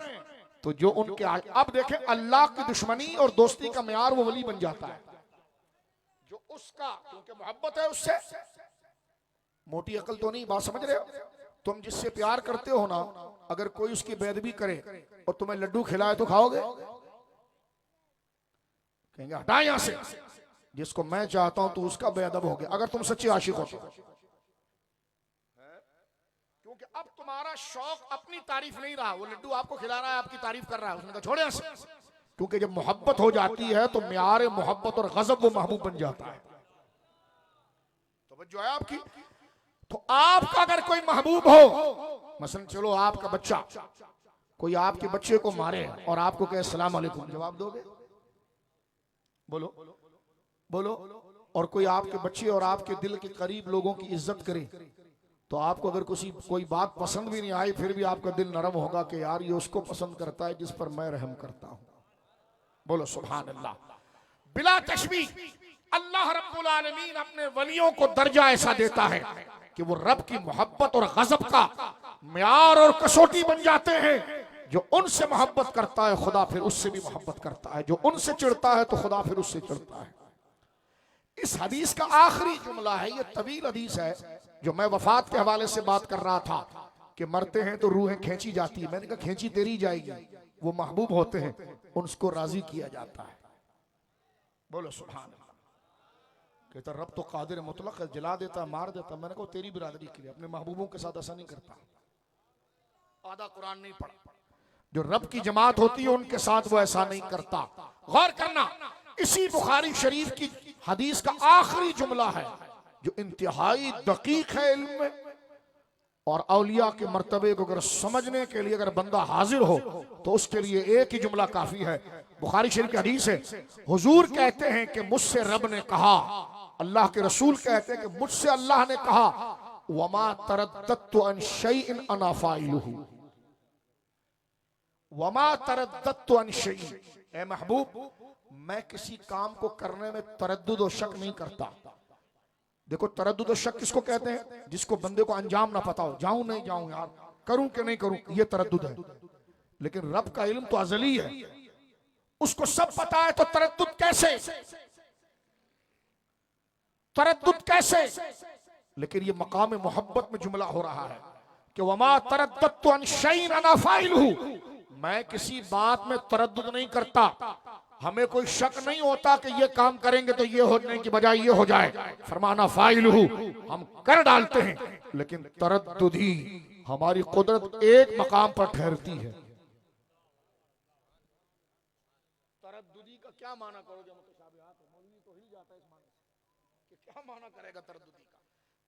तो जो उनके अब देखें अल्लाह की दुश्मनी और दोस्ती का मेयार वो वली बन जाता है जो उसका, क्योंकि मोहब्बत है उससे। मोटी अकल तो नहीं, बात समझ रहे हो? तुम जिससे प्यार करते हो ना, अगर कोई उसकी बेअदबी करे और तुम्हें लड्डू खिलाए तो खाओगे? कहेंगे हटा यहां से, जिसको मैं चाहता हूं तो उसका बेअदब हो गया, अगर तुम सच्चे आशिक हो तो। क्योंकि अब तुम्हारा शौक अपनी तारीफ नहीं रहा, वो लड्डू आपको खिला रहा है, आपकी तारीफ कर रहा है, उसने कहा छोड़े ऐसे। क्योंकि जब मोहब्बत हो जाती है तो म्यार मोहब्बत और गजब वो महबूब बन जाता है। तो जो है आपकी, तो आपका अगर कोई महबूब हो, मसलन चलो आपका बच्चा, कोई आपके बच्चे को मारे और आपको कहे अस्सलाम वालेकुम, जवाब दोगे? बोलो बोलो। और कोई आपके बच्चे और आपके दिल के करीब लोगों की इज्जत करे, तो आपको अगर कोई बात पसंद भी नहीं आई, फिर भी आपका दिल नरम होगा कि यार ये उसको पसंद करता है जिस पर मैं रहम करता हूं। बोलो सुभान अल्लाह। बिला तशबीह अल्लाह रब्बुल आलमीन अपने वलियों को दर्जा ऐसा देता है कि वो रब की मोहब्बत और गजब का म्यार और कसौटी बन जाते हैं। जो उनसे मोहब्बत करता है खुदा फिर उससे भी मोहब्बत करता है, जो उनसे चिढ़ता है तो खुदा फिर उससे चिढ़ता है। इस हदीस का आखिरी जुमला है, ये तवील हदीस है जो मैं वफात के हवाले से बात कर रहा था कि मरते हैं तो रूहें खींची जाती है। मैंने कहा खींची तेरी जाएगी, वो महबूब होते हैं, उनको राजी किया जाता है। बोलो सुभान अल्लाह। कहता रब तो कादिर मुतलक है, जला देता मार देता। मैंने कहा तेरी बिरादरी के लिए, अपने महबूबों के साथ ऐसा नहीं करता। आधा कुरान नहीं पढ़ा, जो रब की जमात होती है उनके साथ वो ऐसा नहीं करता। गौर करना, इसी बुखारी शरीफ की हदीस का आखिरी जुमला है जो इंतहाई दकीक है इल्म में, और औलिया के मर्तबे को अगर समझने के लिए अगर बंदा हाजिर हो तो उसके लिए एक ही जुमला काफी है। बुखारी शरीफ की हदीस है, हुजूर कहते हैं कि मुझसे रब ने कहा, अल्लाह के रसूल कहते हैं कि मुझसे अल्लाह ने कहा, वमा तरद्दतु अन शैइन अना फाइलुहु, वमा तरद्दतु अन शैइन, ए महबूब मैं किसी काम को करने में तरद्दुद और शक नहीं करता। देखो तरद्दुद और शक किसको कहते हैं? जिसको बंदे को अंजाम ना पता हो, जाऊं नहीं जाऊं यार, करूं कि नहीं करूं, ये तरद्दुद है। लेकिन रब का इल्म तो अजली है, उसको सब पता है, तो तरद्दुद कैसे? तरद्दुद कैसे? लेकिन ये मकाम मोहब्बत में जुमला हो रहा है कि वमा तरद्दतु अन शैइन अना फाइलुहु, मैं किसी बात में तरद्दुद नहीं करता, हमें कोई शक नहीं होता कि ये काम करेंगे तो ये होने की बजाय ये हो जाए, फरमाना फाइलुहु, हम कर डालते हैं, लेकिन तरद्दुदी हमारी कुदरत एक मकाम पर ठहरती है। तरद्दुदी का क्या माना करो, जो मुतशाबिहात है, मौलवी तो हिल जाता है इस माने से कि क्या माना करेगा तरद्दुदी का।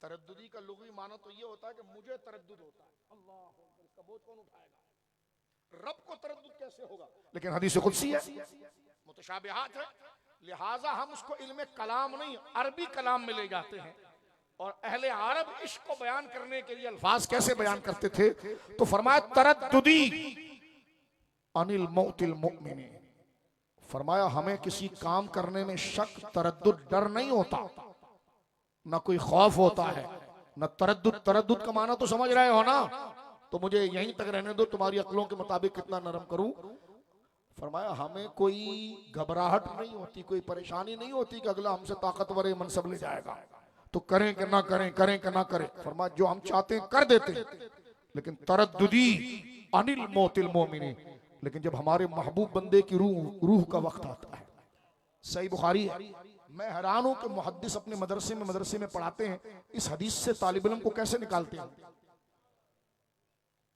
तरद्दुदी का लुग़वी माना तो ये होता है कि मुझे तरद्दुद होता है, अल्लाह इसका बोझ कौन उठाएगा, रब को तरद्दुद कैसे होगा? लेकिन हदीस कुदसी है, मुतशाबिहात है, लिहाजा हम उसको इल्म कलाम नहीं अरबी कलाम में ले जाते हैं। और अहले अरब इश्क को बयान करने के लिए अल्फाज कैसे बयान करते थे? तो फरमाया तरद्दुदी अनिल मौतिल मुमिनी, फरमाया हमें किसी काम करने में शक, तरद्दुद, डर नहीं होता, ना कोई खौफ होता है, ना तरद्दुद। तरद्दुद का माना तो समझ रहे हो ना, तो मुझे यहीं तक रहने दो, तुम्हारी अक्लों के मुताबिक कितना नरम करूं। फरमाया हमें कोई घबराहट नहीं होती, कोई परेशानी नहीं होती कि अगला हमसे ताकतवर मनसब ले जाएगा, तो करें कि ना करें, करें कि ना करें। फरमाया जो हम चाहते हैं कर देते हैं, लेकिन तरद्दुदी अनिल मौतिल मोमिनी, लेकिन जब हमारे महबूब बंदे की रूह का वक्त आता है। सही बुखारी है। मैं हैरान हूं कि मुहद्दिस अपने मदरसे में पढ़ाते हैं, इस हदीस से तालिब इल्म को कैसे निकालते हैं,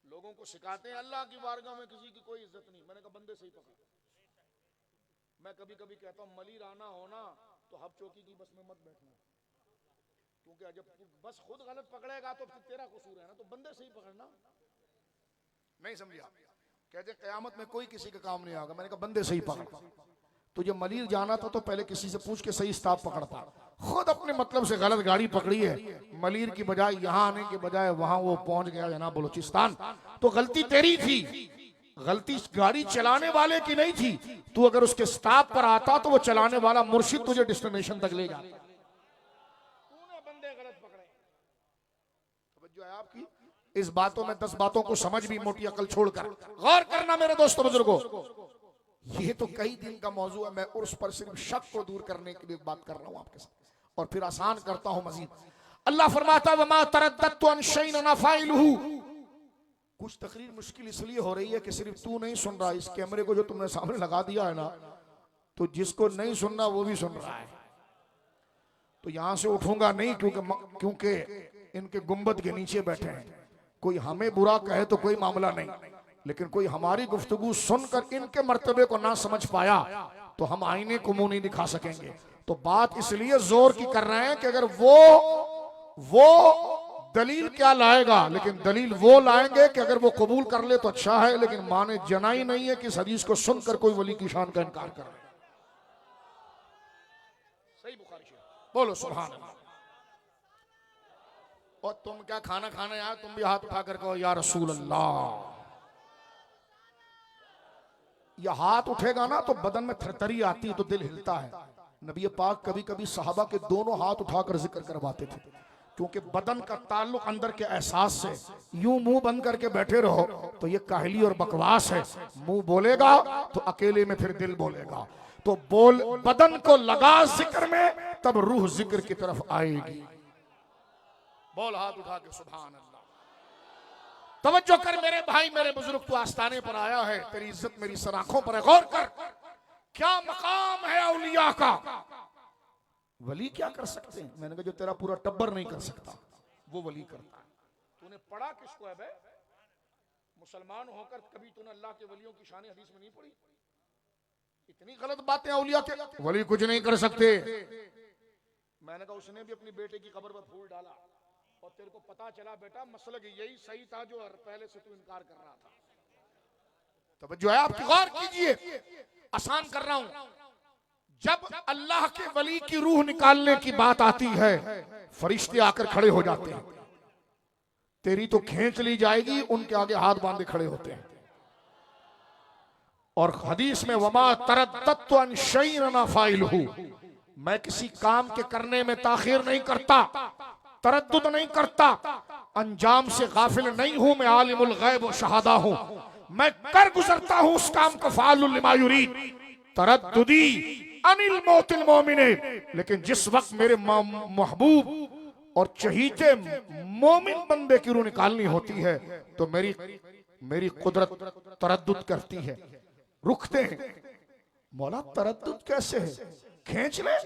लोगों को सिखाते हैं अल्लाह की बारगाह में किसी की कोई इज्जत नहीं। मैंने कहा बंदे से ही पकड़। मैं कभी कभी कहता हूं मलिर आना होना तो हब चौकी की बस में मत बैठना, क्योंकि जब बस खुद गलत पकड़ेगा तो फिर तेरा कसूर है ना, तो बंदे से ही पकड़ना। नहीं समझिए, कहते कयामत में कोई किसी का काम नहीं आएगा। मैंने कहा बंदे से ही पकड़। तुझे मलिर जाना था तो पहले किसी से पूछ के सही स्टाफ पकड़ता, खुद अपने मतलब से गलत गाड़ी पकड़ी है, मलिर की बजाय यहाँ आने के बजाय वहां वो पहुंच गया जनाब बलूचिस्तान, तो गलती तेरी थी, गलती गाड़ी चलाने वाले की नहीं थी। तू अगर उसके स्टाफ पर आता तो वो चलाने वाला मुर्शिद तुझे डेस्टिनेशन तक ले जाता। तूने बंदे गलत पकड़े। तवज्जो है आपकी? इस बातों में 10 बातों को समझ भी मोटी अकल छोड़कर गौर करना मेरे दोस्तों बुजुर्गों। ये तो कई दिन का मौजू है, मैं उर्स पर सिर्फ शक को दूर करने के लिए बात कर रहा हूं आपके साथ, और फिर आसान करता हूं मजीद। अल्लाह फरमाता है वमा तरद्दतु अन शैइन अना फाइलुहु। कुछ तकरीर मुश्किल इसलिए हो रही है कि सिर्फ तू नहीं सुन रहा, इस कैमरे को जो तुमने सामने लगा दिया है ना, तो जिसको नहीं सुनना वो भी सुन रहा है। तो यहां से उठूंगा नहीं, क्योंकि इनके गुंबद के नीचे बैठे हैं। कोई हमें बुरा कहे तो कोई मामला नहीं, लेकिन कोई हमारी गुफ्तगू सुनकर इनके मर्तबे को ना समझ पाया तो हम आईने को मुंह नहीं दिखा सकेंगे। तो बात इसलिए जोर की कर रहे हैं कि अगर वो दलील क्या लाएगा, लेकिन दलील वो लाएंगे कि अगर वो कबूल कर ले तो अच्छा है, लेकिन माने जनाई नहीं है कि इस हदीस को सुनकर कोई वली की शान का इनकार कर रहे। सही बुखारी शरीफ, बोलो सुभान अल्लाह। और तुम क्या खाना खाने आए, तुम भी हाथ उठा कर कहो या रसूल अल्लाह। या हाथ उठेगा ना तो बदन में थरथरी आती है, तो दिल हिलता है। नबी पाक कभी कभी सहाबा के दोनों हाथ उठाकर जिक्र करवाते थे, क्योंकि बदन का ताल्लुक अंदर के एहसास से। यूं मुंह बंद करके बैठे रहो तो ये काहली और बकवास है। मुंह बोलेगा तो अकेले में फिर दिल बोलेगा, तो बोल बदन को लगा जिक्र में, तब रूह जिक्र की तरफ आएगी। बोल हाथ उठा के सुभान अल्लाह। तवज्जो कर मेरे भाई, मेरे बुजुर्ग, तू आस्ताने पर आया है, तेरी इज्जत मेरी सराखों पर है। गौर कर, क्या मकाम है औलिया का। वली क्या कर सकते हैं? मैंने कहा जो तेरा पूरा टब्बर नहीं कर सकता वो वली करता है। तूने पढ़ा किसको है बे? मुसलमान होकर कभी तूने अल्लाह के वलियों की शान हदीस में नहीं पढ़ी? इतनी गलत बातें औलिया के वली कुछ नहीं कर सकते। मैंने कहा उसने भी अपनी बेटे की कब्र पर फूल डाला और तेरे को पता चला बेटा मसलक यही सही था जो पहले से तू इनकार कर रहा था। तवज्जो है आपकी, गौर कीजिए, आसान कर रहा हूं। जब अल्लाह के वली की रूह निकालने की बात आती है, फरिश्ते आकर खड़े हो जाते हैं। तेरी तो खींच ली जाएगी, उनके आगे हाथ बांधे खड़े होते हैं। और हदीस में वमा तरद्दतु अन शैइन अना फाइलहु, मैं किसी काम के करने में ताखीर नहीं करता, तरद्दुद नहीं करता, अंजाम से गाफिल नहीं हूं। मैं आलिमुल गैब व शहादा हूं, मैं कर गुजरता हूं उस काम को। फालुल लिमा युरीद तरद्दुदी अनिल मौतिल मोमिने, लेकिन जिस वक्त मेरे महबूब और चहीते मोमिन बंदे की रूह निकालनी होती है तो मेरी कुदरत तरद्दुद करती है, रुकते हैं। मौला तरद्दुद कैसे है? खींच ले,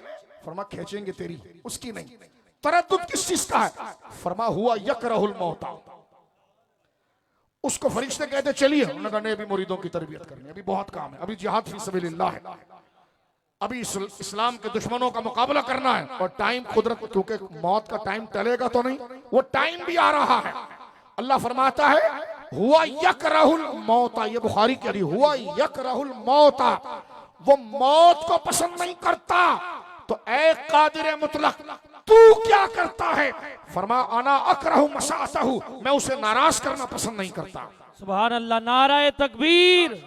फरमा खींचेंगे तेरी, उसकी नहीं। तरद्दुद किस चीज का है? फरमा हुआ यकरहुल मौता। उसको फरिश्ते कहते चलिए, उन्होंने कहा नहीं, अभी मुरीदों की तरबियत करनी है, अभी बहुत काम है, अभी जिहाद फी सबीलिल्लाह है, अभी इस्लाम के दुश्मनों का मुकाबला करना है। और टाइम कुदरत, क्योंकि मौत का टाइम टलेगा तो नहीं, वो टाइम भी आ रहा है। अल्लाह फरमाता है हुआ यकरहुल मौता, ये बुखारी कह रही, हुआ यकरहुल मौता, वो मौत को पसंद नहीं करता। तो ए कादिर मुतलक, तू क्या करता है? फरमा अना अकरहु मसातहु, मैं उसे नाराज करना पसंद नहीं करता। सुभान अल्लाह, नाराए तकबीर,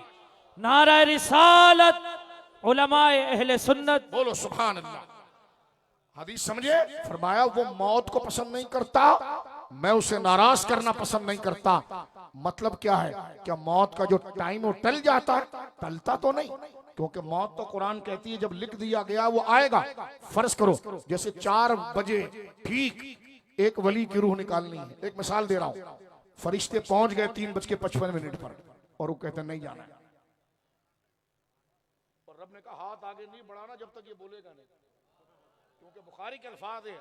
नाराए रिसालत, उलमाए अहले सुन्नत, बोलो सुभान अल्लाह। हदीस समझे? फरमाया वो मौत को पसंद नहीं करता, मैं उसे नाराज करना पसंद नहीं करता। मतलब क्या है? क्या मौत का जो टाइम वो टल जाता है? टलता तो नहीं, क्योंकि मौत तो कुरान कहती है जब लिख दिया गया वो आएगा। फर्ज करो जैसे 4 बजे ठीक एक वली की रूह निकालनी है, एक मिसाल दे रहा हूं, फरिश्ते पहुंच गए 3:55 पर और वो कहते नहीं जाना है। और रब ने कहा हाथ आगे नहीं बढ़ाना जब तक ये बोलेगा नहीं, क्योंकि बुखारी के अल्फाज है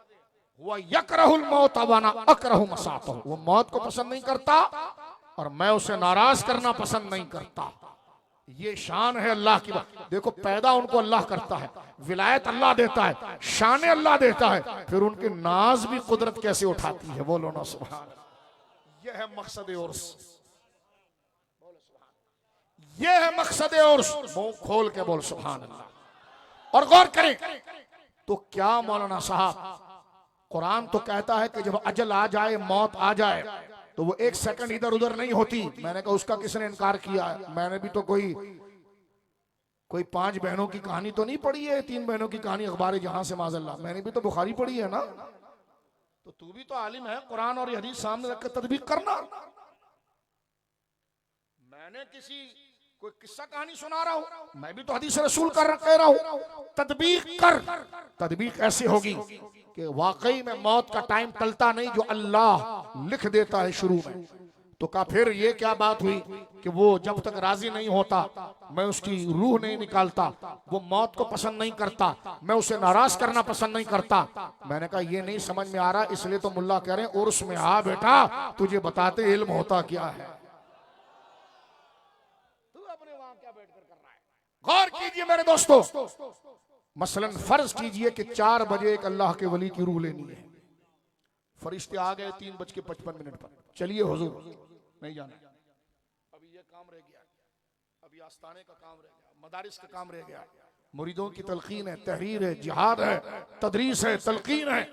हुआ यकरहुल मौत वाना अकरहु मसातहु, वो मौत को पसंद नहीं करता और मैं उसे नाराज करना पसंद नहीं करता। ये शान है अल्लाह की। देखो पैदा उनको अल्लाह करता है, विलायत अल्लाह देता है, शान अल्लाह देता है, फिर उनके नाज भी कुदरत कैसे उठाती है। बोलो ना सुभान। यह है मकसद उर्स, यह है मकसद उर्स। मुंह खोल के बोल सुभान अल्लाह। और गौर करें तो क्या मौलाना साहब, कुरान तो कहता है कि जब अजल आ जाए, मौत आ जाए, तो वो 1 सेकंड इधर उधर नहीं होती। मैंने कहा उसका किसने इनकार किया है? मैंने भी तो कोई 5 बहनों की कहानी तो नहीं पढ़ी है, 3 बहनों की कहानी अखबार जहां से माजल्ला, मैंने भी तो बुखारी पढ़ी है ना। तो तू भी तो आलिम है, कुरान और हदीस सामने रख कर तदबीक करना। मैंने कोई किस्सा कहानी सुना रहा हूं, मैं भी तो हदीस रसूल कह रहा हूं। तदबीक कर। तदबीक ऐसी होगी कि वाकई में मौत का टाइम टलता नहीं, जो अल्लाह लिख देता है शुरू में। तो कहा फिर ये क्या बात हुई कि वो जब तक राजी नहीं होता मैं उसकी रूह नहीं निकालता, वो मौत को पसंद नहीं करता, मैं उसे नाराज करना पसंद नहीं करता। मैंने कहा ये नहीं समझ में आ रहा, इसलिए तो मुल्ला कह रहे हैं उर्स में आ बेटा, तुझे बताते इल्म होता क्या है। तू अपने वहां क्या बैठ कर रहा है? गौर कीजिए मेरे दोस्तों, मसलन फर्ज कीजिए कि 4 बजे एक अल्लाह के वली की रूह लेनी है, फरिश्ते आ गए 3:55 पर, चलिए हुजूर नहीं जाना, अभी ये काम रह गया, अभी आस्ताने का काम रह गया, मदारिस का काम रह गया, मुरीदों की तलकीन है, तहरीर है, जिहाद है, तदरीस है, तलकीन है,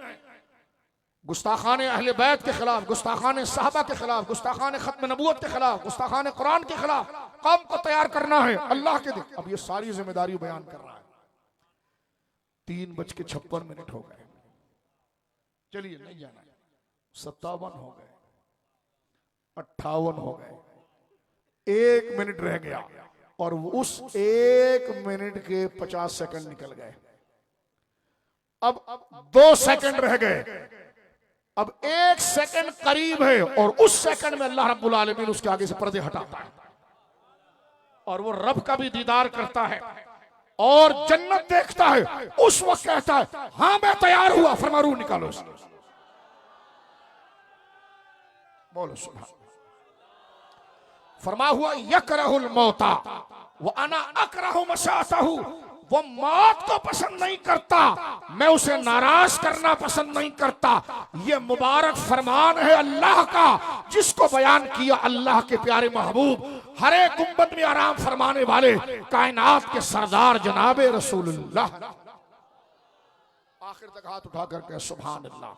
गुस्ताखाने अहले बैत के खिलाफ, गुस्ताखाने साहबा के खिलाफ, गुस्ताखाने खत्म नबूवत के खिलाफ, गुस्ताखाने कुरान के खिलाफ कौम को तैयार करना है अल्लाह के दिन। अब ये सारी जिम्मेदारी बयान कर रहा है। 3:56 हो गए, चलिए नहीं जाना, 57 हो गए, 58 हो गए, 1 मिनट रह गया और उस 1 मिनट के 50 सेकंड निकल गए। अब 2 सेकंड रह गए, अब 1 सेकंड करीब है और उस सेकंड में अल्लाह रब्बुल आलमीन उसके आगे से पर्दे हटाता है और वो रब का भी दीदार करता है और जन्नत देखता है। उस वक्त कहता है हाँ मैं तैयार हुआ, फरमा रूह निकालो। बोलो सुभान। फरमा हुआ यकरहुल मौता व अना अकरहु मशातहु, वो मौत को पसंद नहीं करता, मैं उसे नाराज करना पसंद नहीं करता। ये मुबारक फरमान है अल्लाह का, जिसको बयान किया अल्लाह के प्यारे महबूब, हर एक गुंबद में आराम फरमाने वाले कायनात के सरदार जनाबे रसूलुल्लाह। आखिर तक हाथ उठा करके सुभान अल्लाह।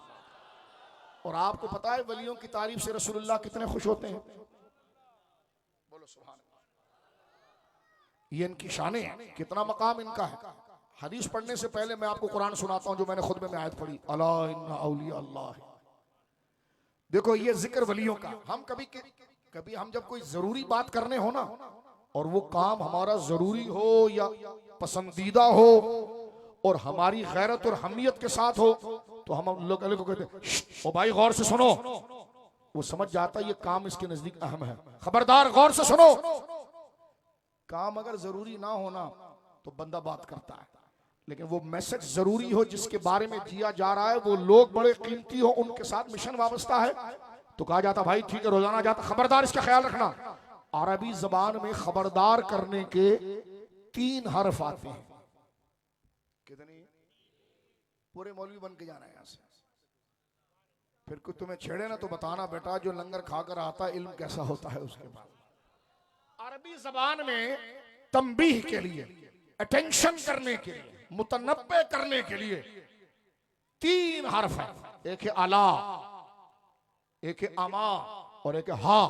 और आपको पता है वलियों की तारीफ से रसूलुल्लाह कितने खुश होते हैं? बोलो सुभान अल्लाह। ये इनकी शान है, कितना मकाम इनका है। हदीस पढ़ने से पहले मैं आपको कुरान सुनाता हूं, जो मैंने खुद में आयत पढ़ी, अला इन्ना औलिया अल्लाह। देखो ये जिक्र वलियों का। हम कभी हम जब कोई जरूरी बात करने हो ना, और वो काम हमारा जरूरी हो या पसंदीदा हो और हमारी गैरत और हमियत के साथ हो, तो हम लोग को कहते हैं ओ भाई गौर से सुनो। वो समझ जाता है ये काम इसके नजदीक अहम है, खबरदार गौर से सुनो। काम अगर जरूरी ना होना तो बंदा बात करता है, लेकिन वो मैसेज जरूरी हो जिसके बारे में जिया जा रहा है, वो लोग बड़े कीमती हो, उनके साथ मिशन वाबस्ता है, तो कहा जाता भाई ठीक है रोजाना जाता, खबरदार इसका ख्याल रखना। अरबी जबान में खबरदार करने के 3 हर्फ आते हैं। कितनी? पूरे मौलवी बन के जाना है यहां से। फिर कुछ तुम्हें छेड़े ना तो बताना बेटा, जो लंगर खाकर आता है इल्म कैसा होता है उसके बाद। अरबी जबान में तंबीह के लिए, अटेंशन करने के लिए, मुतनब्बे करने के लिए 3 हर्फ है। एक है अला, एक है अमा और एक है हा।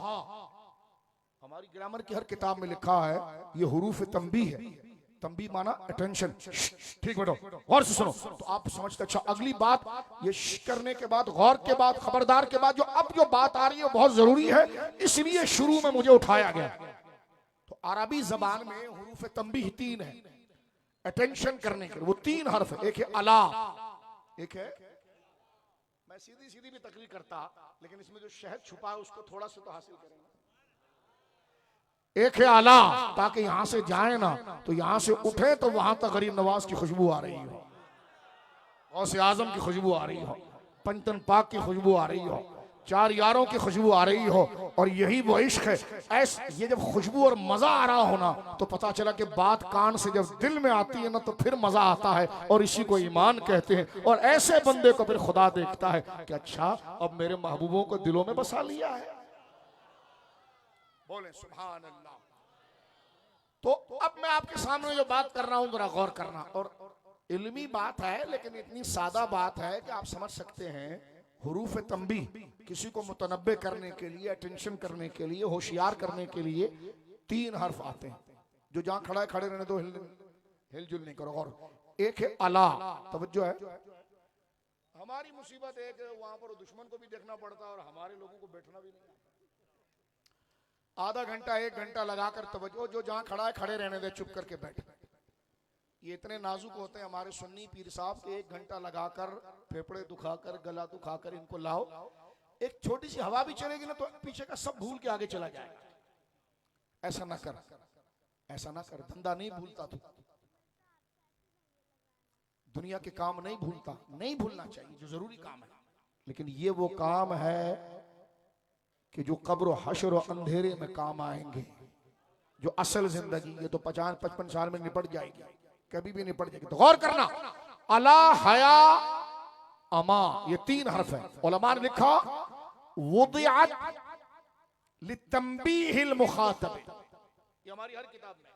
हमारी ग्रामर की हर किताब में लिखा है ये हुरूफ तंबीह है। तंबीह माना अटेंशन, ठीक बेटो गौर से सुनो। तो आप समझते अच्छा अगली बात ये करने के बाद, गौर के बाद, खबरदार के बाद, जो बात आ रही है बहुत जरूरी है, इसलिए शुरू में मुझे उठाया गया। तो अरबी जबान में हुरूफ तंबीह 3 है, अटेंशन करने के लिए वो 3 हर्फ है। एक है अला, एक है, मैं सीधी सीधी भी तकरीर करता, लेकिन इसमें जो शहद छुपा है उसको थोड़ा सा तो हासिल करेंगे। एक है अला, ताकि यहां से जाए ना तो यहां से उठे तो वहां तक गरीब नवाज की खुशबू आ रही हो, गौसे आजम की खुशबू आ रही हो, पंचतन पाक की खुशबू आ रही हो, 4 यारों की खुशबू आ रही हो। और यही वो इश्क है। ये जब खुशबू और मजा आ रहा हो ना, तो पता चला कि बात कान से जब दिल में आती है ना तो फिर मजा आता है, और इसी को ईमान कहते हैं। और ऐसे बंदे को फिर खुदा देखता है कि अच्छा अब मेरे महबूबों को दिलों में बसा लिया है। बोले सुभान अल्लाह। तो अब मैं आपके सामने जो बात कर रहा हूं जरा गौर करना, और इल्मी बात है लेकिन इतनी सादा बात है कि आप समझ सकते हैं। हुरूफ तंबीह किसी को मुतनब्बे करने के लिए, अटेंशन करने के लिए, होशियार करने के लिए 3 हर्फ आते हैं। जो जहां खड़ा है खड़े रहने दो, हिलजुल नहीं करो। और एक है अला, तवज्जो है। हमारी मुसीबत एक है, वहां पर दुश्मन को भी देखना पड़ता है और हमारे लोगों को बैठना भी नहीं। आधा घंटा 1 घंटा लगाकर तवज्जो, जो जहां खड़ा है खड़े रहने दे, चुप करके बैठ। ये इतने नाजुक होते हैं हमारे सुन्नी पीर साहब के, 1 घंटा लगाकर फेफड़े दुखाकर, गला दुखाकर इनको लाओ। एक छोटी सी हवा भी चलेगी ना तो पीछे का सब भूल के आगे चला जाएगा। ऐसा ना कर, ऐसा ना कर। धंधा नहीं भूलता तू, दुनिया के काम नहीं भूलता, नहीं भूलना चाहिए जो जरूरी काम है। लेकिन ये वो काम है कि जो कब्र हश्र और अंधेरे में काम आएंगे। जो असल जिंदगी ये तो 50-55 साल में निपट जाएगी, कभी भी निपट जाएगी। तो गौर करना, अला, हया, अमा, ये 3 हर्फ है। उलमा ने लिखा वुदिअत लितंबीहिल मुखातब, ये हमारी हर किताब में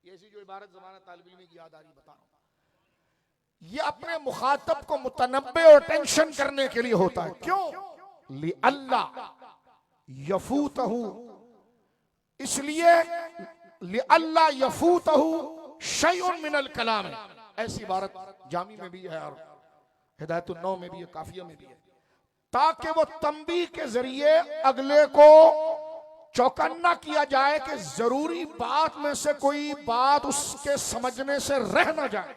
ये ऐसी जो इबारत ज़माना तालिब इल्म की याद आ रही बता रहा हूं। ये अपने मुखातब को मुतनब्बे और टेंशन करने के लिए होता है। क्यों? लि अल्लाह यफूतहु, इसलिए लि अल्लाह यफूतहु शैउन मिनल कलाम। ऐसी इबारत जामी में भी है और हिदायतुन नौ में भी है, काफिया में भी है, ताकि वो तंबीह के जरिए अगले को चौकन्ना किया जाए कि जरूरी बात में से कोई बात उसके समझने से रह ना जाए।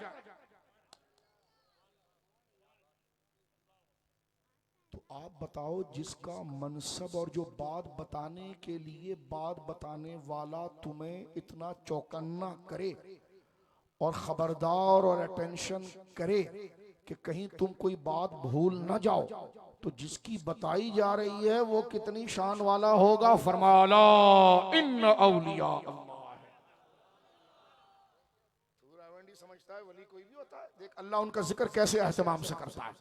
तो आप बताओ, जिसका मनसब और जो बात बताने के लिए बात बताने वाला तुम्हें इतना चौकन्ना करे और खबरदार और अटेंशन करे कि कहीं तुम कोई बात भूल ना जाओ, तो जिसकी बताई जा रही है वो कितनी शान वाला होगा। फरमाला इन औलिया अल्लाह। समझता है वली कोई भी होता है। देख अल्लाह उनका जिक्र कैसे एहतमाम से करता है।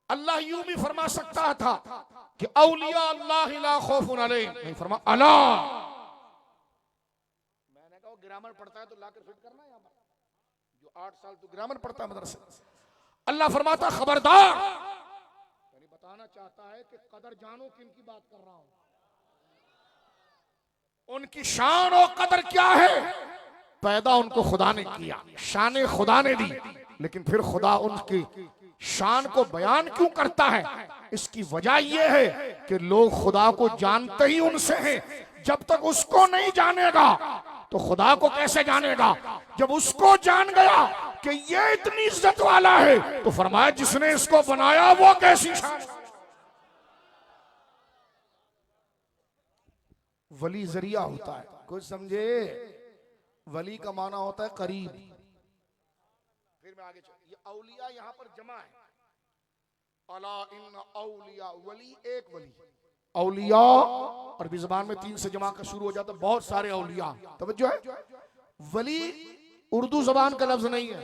अल्लाह यूं भी फरमा सकता था कि औलिया अल्लाह ला खौफुन अलैहिम, नहीं फरमा अला। मैंने कहा ग्रामर पढ़ता है तो लाकर फिट करना यहां पर, जो 8 साल तो ग्रामर पढ़ता है मदरसे। अल्लाह फरमाता खबरदार, यानी बताना चाहता है कि कदर जानो किन की बात कर रहा हूं। उनकी शान और कदर क्या है? पैदा उनको खुदा ने किया, शान खुदा ने दी, लेकिन फिर खुदा उनकी शान को बयान क्यों करता है? इसकी वजह यह है कि लोग खुदा को जानते ही उनसे हैं। जब तक उसको नहीं जानेगा तो खुदा को कैसे जानेगा? जब उसको जान गया कि ये इतनी इज्जत वाला है तो फरमाया जिसने इसको बनाया वो कैसी शान। वली जरिया होता है, कुछ समझे? वली का माना होता है करीब। फिर मैं आगे चल, ये औलिया यहां पर जमा है। अला इन औलिया, वली एक वली। औलिया अरबी ज़बान में 3 से जमा का शुरू हो जाता है, बहुत सारे औलिया। तवज्जो है, वली उर्दू ज़बान का लफ्ज नहीं है।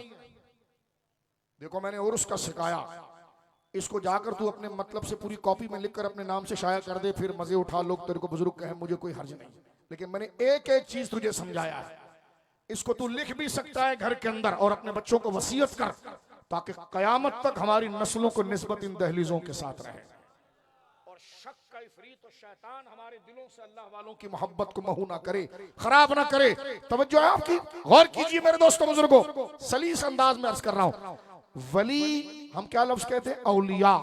देखो मैंने उर्स का सिखाया, इसको जाकर तू अपने मतलब से पूरी कॉपी में लिखकर अपने नाम से शाया कर दे, फिर मजे उठा, लोग तेरे को बुजुर्ग कहें, मुझे कोई हर्ज नहीं। लेकिन मैंने एक एक चीज तुझे समझाया है। इसको तू लिख भी सकता है घर के अंदर और अपने बच्चों को वसीयत कर, ताकि कयामत तक हमारी नस्लों को निस्बत इन दहलीजों के साथ रहे। और शक का इफरीत और शैतान हमारे दिलों से अल्लाह वालों की मोहब्बत को महू ना करे, खराब ना करे। तवज्जो है आपकी? गौर कीजिए मेरे दोस्तों बुजुर्गों, सलीस अंदाज में अर्ज कर रहा हूं। वली हम क्या लफ्ज कहते हैं? औलिया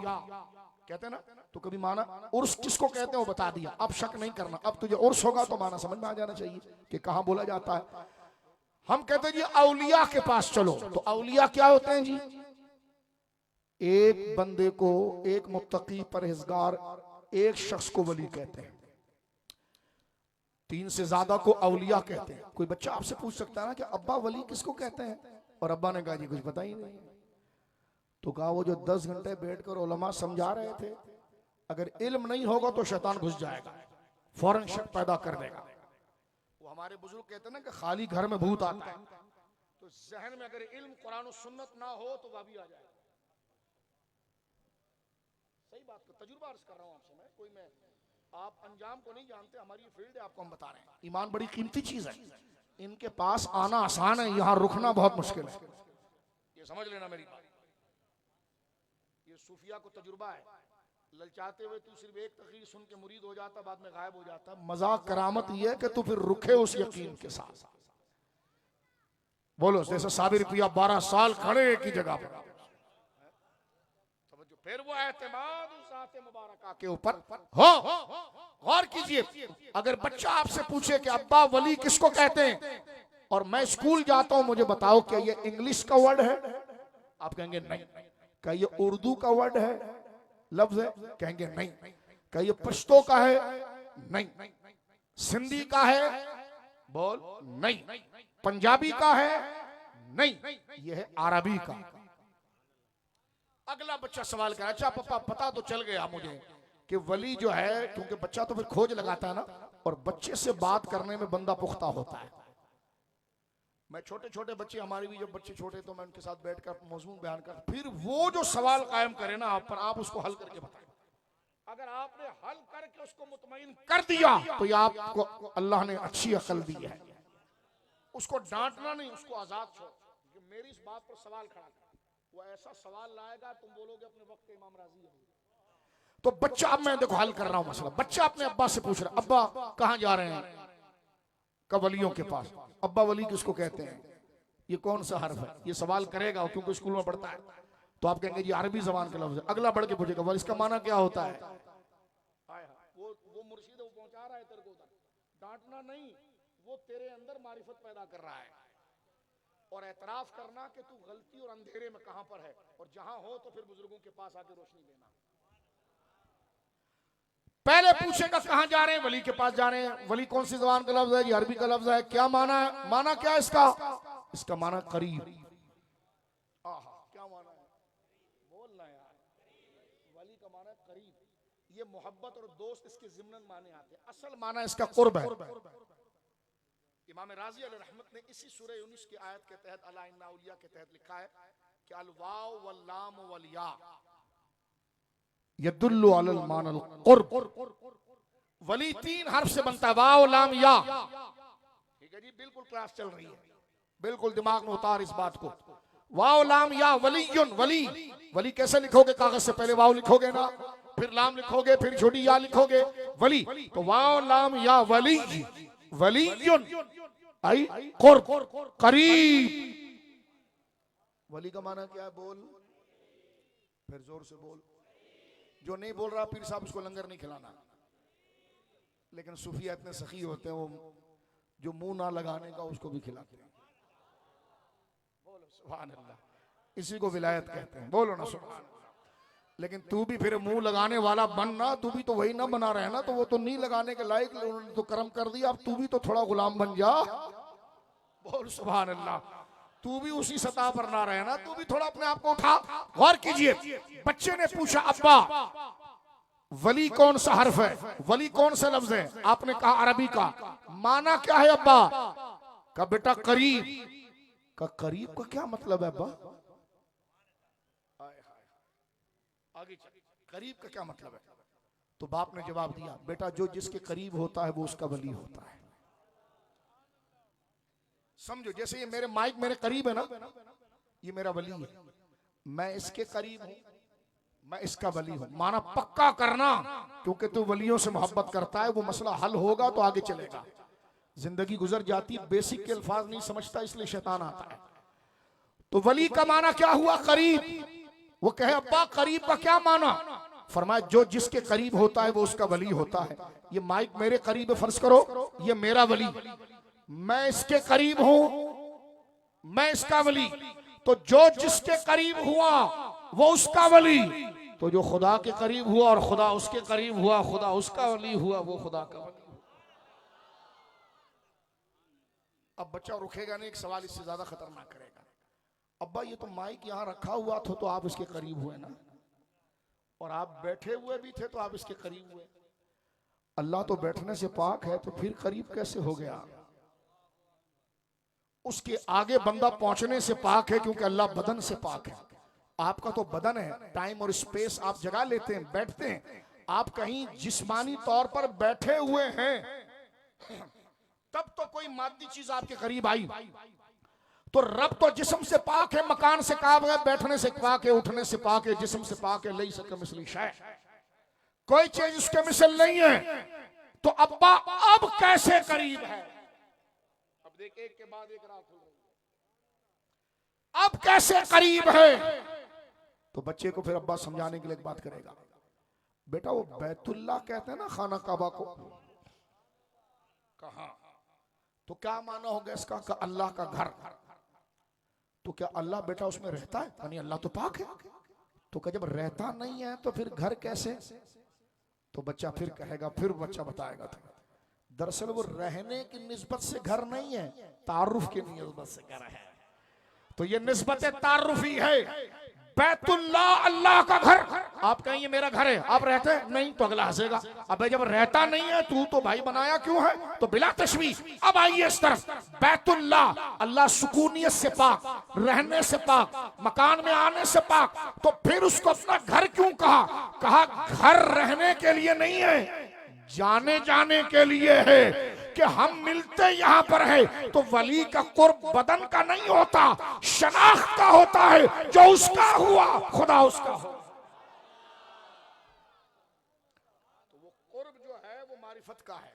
कहते हैं ना। तो कभी माना उर्स किसको कहते हैं वो बता दिया, अब शक नहीं करना। अब तुझे उर्स होगा तो माना समझ में आ जाना चाहिए कि कहां बोला जाता है। हम कहते हैं जी औलिया के पास चलो, तो औलिया क्या होते हैं जी? एक बंदे को, एक मुत्तकी परहेजगार एक शख्स को वली कहते हैं। 3 से ज्यादा को औलिया कहते हैं। कोई बच्चा आपसे पूछ सकता है ना कि अब्बा वली किसको कहते हैं? और अब्बा ने कहा जी कुछ पता ही नहीं। तो कहा वो जो 10 घंटे बैठकर उलमा समझा रहे थे, अगर इल्म नहीं होगा तो शैतान घुस जाएगा, फौरन शक पैदा कर देगा। वो हमारे बुजुर्ग कहते हैं ना कि खाली घर में भूत आता है, तो जहन में अगर इल्म कुरान और सुन्नत ना हो तो वह भी आ जाएगा। सही बात का तजुर्बा अर्ज कर रहा हूं आपसे मैं, कोई मैं आप अंजाम को नहीं जानते, हमारी ये फील्ड है, आपको हम बता रहे हैं। ईमान बड़ी कीमती चीज है, इनके पास आना आसान है, यहां रुकना बहुत मुश्किल है। ये समझ लेना मेरी बात। ये सूफिया को तजुर्बा है, ललचाते हुए तू सिर्फ एक तकरीर सुन के मुरीद हो जाता, बाद में गायब हो जाता। मजाक करामत ये है कि तू फिर रुके उस यकीन के साथ। बोलो जैसे साबिर पिया 12 साल खड़े एक ही जगह पर, फिर वो एतमाद उस आते मुबारका के ऊपर हो। गौर कीजिए, अगर बच्चा आपसे पूछे कि अब्बा वली किसको कहते हैं, और मैं स्कूल जाता हूं, मुझे बताओ क्या ये इंग्लिश का वर्ड है? आप कहेंगे नहीं। क्या ये उर्दू का वर्ड है, लफ्ज है? कहेंगे नहीं। क्या ये पश्तो का है? नहीं। सिंधी का है? बोल नहीं। पंजाबी का है? नहीं, ये है अरबी का। अगला बच्चा सवाल करा, अच्छा पापा पता तो चल गया मुझे कि वली जो है, क्योंकि बच्चा तो फिर खोज लगाता है ना, और बच्चे से बात करने में बंदा पुख्ता होता है। मैं छोटे छोटे बच्चे, हमारे भी जब बच्चे छोटे, तो मैं उनके साथ बैठकर मौजूद बयान कर, फिर वो जो सवाल कायम करे ना आप पर, आप उसको हल करके बताएं। अगर आपने हल करके उसको मुतमईन कर दिया तो ये आपको अल्लाह ने अच्छी अकल दी है। उसको डांटना नहीं, उसको आजाद छोड़। मेरी इस बात पर सवाल खड़ा कर, वो ऐसा सवाल लाएगा तुम बोलोगे अपने वक्त इमाम राजी है। तो बच्चा, अब मैं देखो हल कर रहा हूं मसला। बच्चा अपने अब्बा से पूछ रहा, अब्बा कहां जा रहे हैं? कब? वलियों के पास। अब्बा वली किसको कहते हैं? ये कौन सा हर्फ है? ये सवाल करेगा क्योंकि स्कूल में पढ़ता है, तो आप कहेंगे जी अरबी जबान का लफ्ज है। अगला बढ़ के पूछेगा वह इसका माना क्या होता है? वो मुर्शिद वो पहुंचा रहा है तेरे को उधर, डांटना नहीं, वो तेरे अंदर मारिफत पैदा कर रहा है। और एतराफ करना कि तू गलती और अंधेरे में कहां पर है, और जहां हो तो फिर बुजुर्गों के पास आके रोशनी देना। पहले पूछेगा कहां जा रहे हैं? वली के पास जा रहे हैं। वली कौन सी जबान का लफ्ज है? ये अरबी का लफ्ज है। क्या माना है? माना क्या है इसका? इसका माना करीब। क्या माना है? बोलना यार, वली का मोहब्बत और दोस्त इसके ज़िम्नन माने आते हैं, असल माना इसका कुर्ब है। इमाम राजी अलैहि रहमत ने इसी सूरह यूनुस की आयत के तहत अला इन्ना औलिया के तहत लिखा है कि अल वाव वल लाम वल या यदुल्लु अलल मानल कुर्ब। वली 3 हर्फ से बनता है, वाव लाम या। ठीक है जी, बिल्कुल क्लास चल रही है, बिल्कुल दिमाग में उतार इस बात को। वाव लाम या वलीयुन, वली। वली कैसे लिखोगे? कागज से पहले वाव लिखोगे ना, फिर लाम लिखोगे, फिर छोटी या लिखोगे, वली। तो वाव लाम या वली, वलीयुन आई कुर्ब, करीब। वली का माना क्या है? बोल, फिर जोर से बोल। जो नहीं बोल रहा पीर साहब उसको लंगर नहीं खिलाना। लेकिन सूफिया इतने सखी होते हैं, वो जो मुंह ना लगाने का उसको भी खिलाते हैं। बोलो सुभान अल्लाह, इसी को विलायत कहते हैं। बोलो ना सुभान अल्लाह। लेकिन तू भी फिर मुंह लगाने वाला बनना, तू भी तो वही ना बना रहे ना, तो वो तो नहीं लगाने के लायक, उन्होंने तो कर्म कर दिया, अब तू भी तो थोड़ा गुलाम बन जा। बोल सुभान अल्लाह। तू भी उसी सतह पर ना रहे ना, तू भी थोड़ा अपने आप को उठा। गौर कीजिए, बच्चे ने पूछा अब्बा वली कौन सा हर्फ है, वली कौन सा लफ्ज है? आपने कहा अरबी का। माना क्या है अब्बा? का बेटा करीब। का करीब का क्या मतलब है अब्बा? आगे करीब का क्या मतलब है? तो बाप ने जवाब दिया, बेटा जो जिसके करीब होता है वो उसका वली होता है। समझो, जैसे ये मेरे माइक मेरे करीब है ना, ये मेरा वली है, मैं इसके करीब हूं, मैं इसका वली हूं। माना पक्का करना, क्योंकि तू वलियों से मोहब्बत करता है, वो मसला हल होगा तो आगे चलेगा। जिंदगी गुजर जाती, बेसिक के अल्फाज नहीं समझता, इसलिए शैतान आता है। तो वली का माना क्या हुआ? करीब। वो कहे अब्बा करीब का क्या माना? फरमाया जो जिसके करीब होता है वो उसका वली होता है। ये माइक मेरे करीब है, फर्ज करो ये मेरा वली, मैं इसके करीब हूं, मैं इसका वली। तो जो जिसके करीब हुआ वो उसका वली। तो जो खुदा के करीब हुआ और खुदा उसके करीब हुआ, खुदा उसका वली हुआ, वो खुदा का वली। अब बच्चा रुकेगा नहीं, एक सवाल इससे ज्यादा खतरनाक करेगा। अब्बा ये तो माइक यहां रखा हुआ था तो आप इसके करीब हुए ना, और आप बैठे हुए भी थे तो आप इसके करीब हुए। अल्लाह तो बैठने से पाक है, तो फिर करीब कैसे हो गया? उसके आगे बंदा पहुंचने से पाक है, क्योंकि अल्लाह बदन से पाक है। आपका तो बदन है, टाइम और स्पेस आप जगह लेते हैं, बैठते हैं, आप कहीं जिस्मानी तौर पर बैठे हुए हैं, तब तो कोई मादी चीज आपके करीब आई। तो रब तो जिस्म से पाक है, मकान से पाक है, बैठने से पाक है, उठने से पाक है, जिस्म से पाक है। लई सके मिसली शै, कोई चीज उसके मिसल नहीं है। तो अब्बा अब कैसे करीब है? अब देख, एक के बाद एक रात हो रही है, अब कैसे करीब है? तो बच्चे को फिर अब्बा समझाने के लिए एक बात करेगा, बेटा वो बैतुल्लाह कहते हैं ना खाना काबा को, कहा तो क्या माना होगा इसका? का अल्लाह का घर। तो क्या अल्लाह बेटा उसमें रहता है? यानी अल्लाह तो पाक है। तो क्या जब रहता नहीं है तो फिर घर कैसे? तो बच्चा फिर कहेगा, फिर बच्चा बताएगा, दरअसल वो रहने की निस्बत से घर नहीं है, तारुफ की निस्बत से घर है। तो ये निस्बत तारुफी है। बैतुल्लाह अल्लाह का घर। आप कहें ये मेरा घर है, आप रहते हैं? नहीं, तो अगला हंसेगा, अबे जब रहता नहीं है तू तो भाई बनाया क्यों है? तो बिला तशवीश। अब आइए इस तरफ, बैतुल्लाह अल्लाह सुकूनियत से पाक, रहने से पाक, मकान में आने से पाक। तो फिर उसको अपना घर क्यों कहा? कहा घर रहने के लिए नहीं है, जाने जाने के लिए है, कि हम मिलते यहां पर है। तो वली का कुर्ब बदन का नहीं होता, शनाख्त का होता है। जो उसका हुआ खुदा उसका हो। तो वो कुर्ब जो है वो मारिफत का है।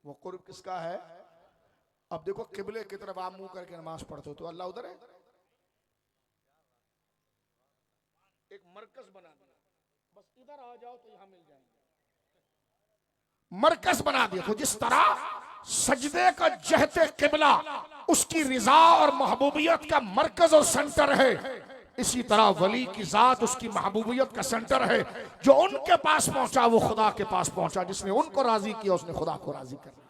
वो कुर्ब किसका है? अब देखो, किबले की तरफ आप मुंह करके नमाज पढ़ते हो तो अल्लाह उधर है। एक मरकज बना दिया, बस इधर आ जाओ तो यहां मिल जाएंगे। मरकज बना दिया। तो जिस तरह सजदे का जहते किबला उसकी रिजा और महबूबियत का मरकज और सेंटर है, इसी तरह वली की जात उसकी महबूबियत का सेंटर है। जो उनके पास पहुंचा वो खुदा के पास पहुंचा, जिसने उनको राजी किया उसने खुदा को राजी कर दिया।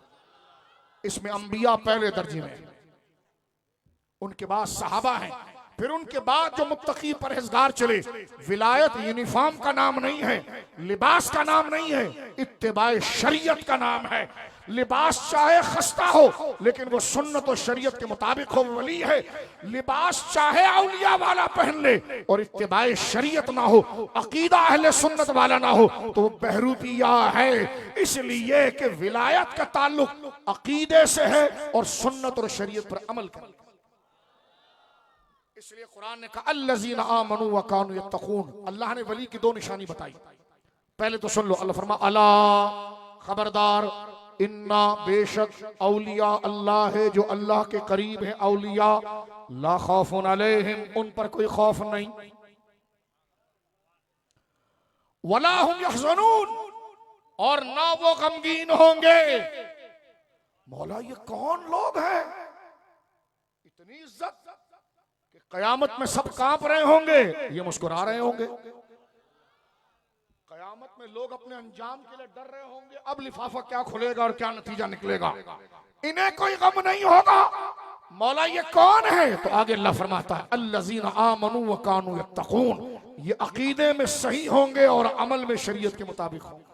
इसमें अंबिया पहले दर्जे में, उनके बाद सहाबा हैं, फिर उनके बाद जो मुत्तकी परहेजगार चले, विलायत यूनिफॉर्म का नाम नहीं है, लिबास का नाम नहीं है, इत्तिबाए शरीयत का नाम है। लिबास चाहे खस्ता हो लेकिन वो सुन्नत और शरीयत के मुताबिक हो, वली है। लिबास चाहे औलिया वाला पहन ले और इत्तिबाए शरीयत ना हो, अकीदा अहले सुन्नत वाला ना हो, तो वो बहरूपिया है। इसलिए कि विलायत का ताल्लुक अकीदे से है और सुन्नत और शरीयत पर अमल करना। इसलिए कुरान ने कहा अल्लज़ीना आमनू व कानू यत्तकून। अल्लाह ने वली की दो निशानी बताई। पहले तो सुन लो, अल्लाह फरमा अला, खबरदार, इन्ना, बेशक, औलिया अल्लाह है जो अल्लाह के करीब है, औलिया, ला खौफुन अलैहिम, उन पर कोई खौफ नहीं, वला हुम यहज़नून, और ना वो गमगीन होंगे। मौला ये कौन लोग हैं? इतनी इज्जत कि कयामत में सब कांप रहे होंगे, ये मुस्कुरा रहे होंगे। कयामत में लोग अपने अंजाम के लिए डर रहे होंगे, अब लिफाफा क्या खुलेगा और क्या नतीजा निकलेगा, इन्हें कोई गम नहीं होगा। मौला ये कौन है? तो आगे अल्लाह फरमाता है अल्लज़ीना आमनू व कानू यत्तकून, ये अकीदे में सही होंगे और अमल में शरीयत के मुताबिक होंगे।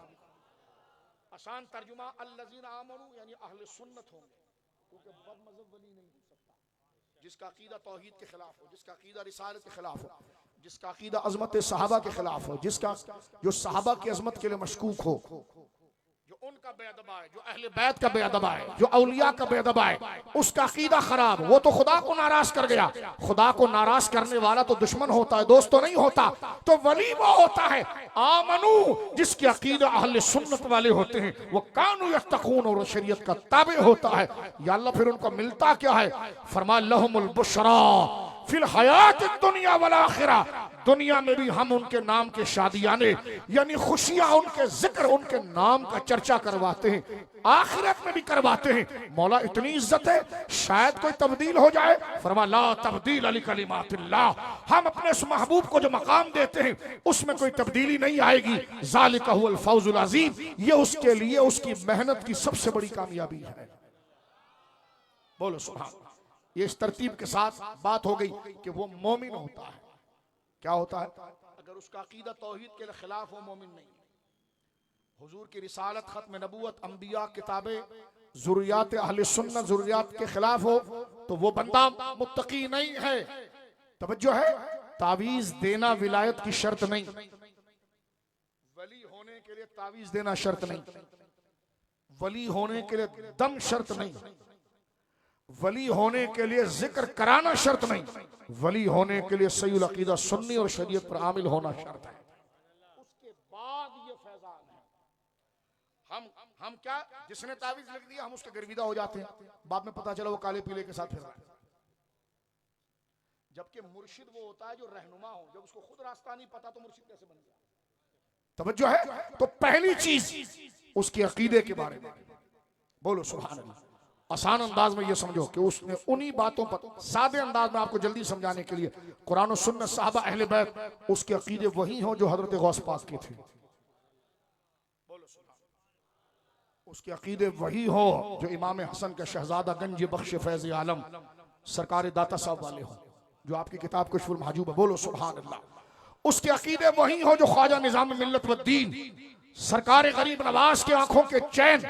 आसान तर्जुमा अल्लज़ीना आमनू यानी अहले सुन्नत होंगे, क्योंकि बदमज़हब वली नहीं हो सकता। जिसका अकीदा तौहीद के खिलाफ हो, जिसका अकीदा रिसालत के खिलाफ हो, जिसका अकीदा अज़मत सहाबा के खिलाफ हो, जिसका जो सहाबा की अज़मत के लिए मशकूक हो, जो उनका बेअदबा है, जो अहले बैत का बेअदबा है, जो औलिया का बेअदबा है, उसका अकीदा खराब, वो तो खुदा को नाराज कर गया। खुदा को नाराज करने वाला तो दुश्मन होता है, दोस्त तो नहीं होता। तो वली वो होता है आमनू जिसके अकीदा अहले सुन्नत वाले होते हैं, वो कानू यत्तकून और शरीयत का ताबे होता है। या अल्लाह फिर उनको मिलता क्या है? फरमा लहुमुल बुशरा फिल हयात दुनिया वल आखिरा, दुनिया में भी हम उनके नाम के शादियाने यानी खुशियां, उनके जिक्र, उनके नाम का चर्चा करवाते हैं, आखिरत में भी करवाते हैं। मौला इतनी इज्जत है शायद कोई तब्दील हो जाए। फरमा ला तब्दील अली कलिमातिल्लाह, हम अपने उस महबूब को जो मकाम देते हैं उसमें कोई तब्दीली नहीं आएगी। ज़ालिका हुवल फौजुल अज़ीम, ये उसके लिए उसकी मेहनत की सबसे बड़ी कामयाबी है। बोलो सुभान। ये इस तरतीब के साथ बात हो गई कि वो मोमिन होता है। क्या होता है? अगर उसका अकीदा तौहीद के खिलाफ हो, मोमिन नहीं। हुजूर की रिसालत, खत्म नबूवत, अंबिया, किताबें, ज़ुर्रियात अहले सुन्नत, ज़ुर्रियात के खिलाफ हो तो वो बंदा मुत्तकी नहीं है। तवज्जो है, तावीज़ देना विलायत की शर्त नहीं, वली होने के लिए तावीज़ देना शर्त नहीं, वली होने के लिए दम शर्त नहीं, वली होने के लिए जिक्र कराना शर्त नहीं, वली होने के लिए सही अकीदा सुन्नी और शरीयत पर आमिल होना शर्त है। उसके बाद ये फैजान है। हम क्या, जिसने तावीज़ लिख दिया हम उसके गर्विदा हो जाते हैं, बाद में पता चला वो काले पीले के साथ फिर रहा है। जबकि मुर्शिद वो होता है जो रहनुमा हो, जब उसको खुद रास्ता नहीं पता तो मुर्शिद कैसे बन गया? तवज्जो है। तो पहली चीज उसके अकीदे के बारे में बोलो सुभान अल्लाह। आसान अंदाज में ये समझो कि उसने उन्हीं बातों पर, सादे अंदाज में आपको जल्दी समझाने के लिए, कुरान और सुन्नत, सहाबा, अहले बैत, उसके अकीदे वही हो जो हजरत गौस पाक के थे। बोलो सुभान। उसके अकीदे वही हो जो इमाम हसन के शहजादा गंज बख्श फैज़ आलम सरकार दाता साहब वाले हो, जो आपकी किताब कश्फुल महजूब है। बोलो सुभान अल्लाह। उसके अकीदे वही हो जो ख्वाजा निजाम मिल्लत व दीन सरकार गरीब नवाज के आंखों के चैन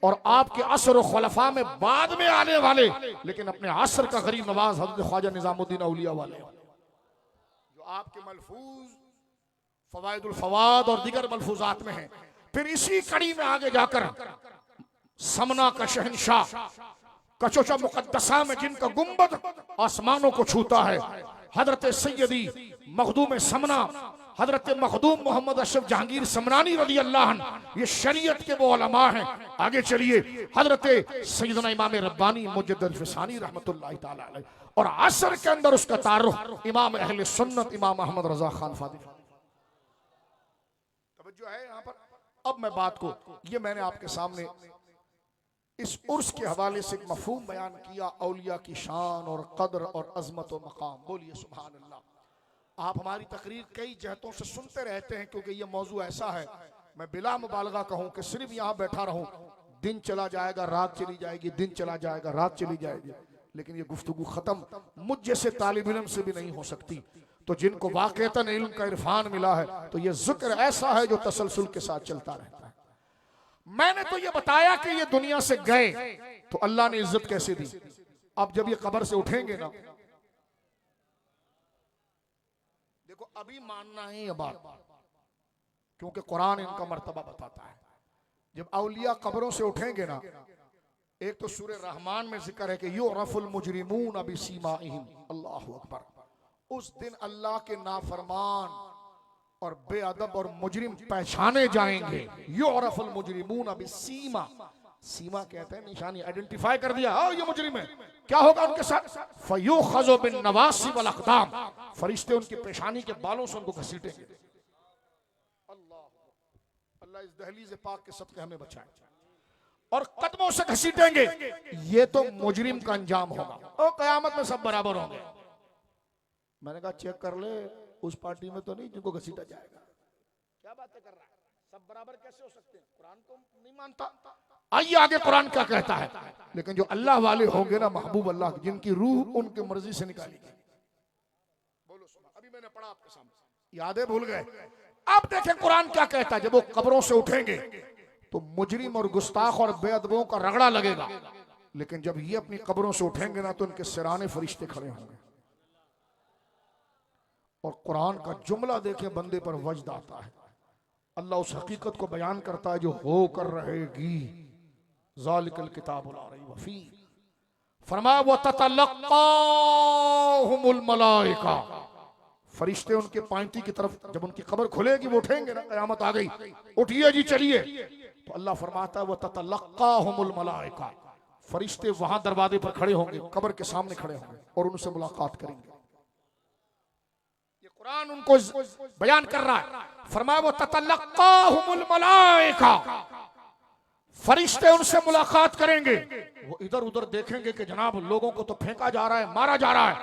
और आपके असर और खुलफा में बाद में आने वाले, लेकिन अपने असर का गरीब नवाज हज़रत ख्वाजा निजामुद्दीन औलिया वाले, जो आपके मलफूज फवाइदुल फवाद और दीगर मलफूजात में हैं। फिर इसी कड़ी में आगे जाकर समना का शहनशाह, कचोचा मुकद्दसा में जिनका गुंबद आसमानों को छूता है, हजरत सैयदी मखदूम समना, हजरत मखदूम मोहम्मद अशरफ जहांगीर समनानी रज़ी अल्लाह अन्हु, ये शरीयत के वो उलमा हैं। आगे चलिए, हजरत सैयदना इमाम रब्बानी मुजद्दिद फिसानी रहमतुल्लाहि ताला अलैह, और असर के अंदर उसका तारुफ इमाम अहले सुन्नत इमाम अहमद रजा खान फादी। तवज्जो है यहाँ पर। अब मैं बात को, ये मैंने आपके सामने इस उर्स के हवाले से एक मफहूम बयान किया, औलिया की शान और कदर और अजमत और मकाम। बोलिए सुभान अल्लाह। आप हमारी तकरीर कई जहतों से सुनते रहते हैं, क्योंकि ये मौजू ऐसा है, मैं बिला मुबालगा कहूँ कि सिर्फ यहाँ बैठा रहूँ, दिन चला जाएगा रात चली जाएगी, दिन चला जाएगा रात चली जाएगी, लेकिन ये गुफ्तगू खत्म मुझ जैसे तालिब इल्म से भी नहीं हो सकती। तो जिनको वाक़तन इल्म का इरफान मिला है, तो ये जिक्र ऐसा है जो तसलसल के साथ चलता रहता है। मैंने तो ये बताया कि ये दुनिया से गए तो अल्लाह ने इज्जत कैसे दी। अब जब ये कब्र से उठेंगे ना, देखो अभी मानना है ये बात, क्योंकि कुरान इनका मर्तबा बताता है। जब औलिया कब्रों से उठेंगे ना, एक तो सूरह रहमान में जिक्र है कि युरफुल मुजरिमून बिसीमाइहिम, अल्लाहु अकबर। उस दिन अल्लाह के नाफरमान और बेअदब और मुजरिम पहचाने जाएंगे। युरफुल मुजरिमून बिसीमा, सीमा कहते हैं निशानी, आइडेंटिफाई कर दिया, हाँ ये मुजरिम है। क्या होगा उनके साथ? फयुखज़ु बिन नवासी वल अक़दाम, फरिश्ते उनकी पेशानी के बालों से उनको घसीटेंगे। अल्लाह इस दहलीज़ पाक के सदक़े हमें बचाए। और कदमों से घसीटेंगे। ये तो मुजरिम का अंजाम होगा, और क़यामत में सब बराबर होंगे। मैंने कहा चेक कर ले, उस पार्टी में तो नहीं जिनको घसीटा जाएगा। क्या बातें कर रहा है, सब बराबर कैसे हो सकते हैं? कुरान तो नहीं मानता। आइए आगे कुरान क्या कहता है। लेकिन जो अल्लाह वाले होंगे ना, महबूब अल्लाह, जिनकी रूह उनकी मर्जी से निकाली गई। बोलो सुना, अभी मैंने पढ़ा आपके सामने, यादें भूल गए। अब देखें कुरान क्या कहता है। जब वो कब्रों से उठेंगे तो मुजरिम और गुस्ताख और बेअदबों का रगड़ा लगेगा, लेकिन जब ये अपनी कब्रों से उठेंगे ना, तो इनके सिराने फरिश्ते खड़े होंगे। और कुरान का जुमला देखें, बंदे पर वजद आता है। अल्लाह उस हकीकत को बयान करता है जो हो कर रहेगी। ज़ालिकल किताबु ला रैब फीह, फरमाया व ततलक़्क़ाहुमुल मलाइका, फरिश्ते उनके पांती की तरफ, जब उनकी कब्र खुलेगी वो उठेंगे ना, क़यामत आ गई, उठिए जी चलिए, तो अल्लाह फरमाता है व ततलक़्क़ाहुमुल मलाइका, फरिश्ते वहां दरवाजे पर खड़े होंगे, कब्र के सामने खड़े होंगे और उनसे मुलाकात करेंगे। ये कुरान उनको बयान कर रहा है। फरमाया व ततलक़्क़ाहुमुल मलाइका, फरिश्ते उनसे मुलाकात करेंगे। वो इधर उधर देखेंगे कि जनाब लोगों को तो फेंका जा रहा है, मारा जा रहा है,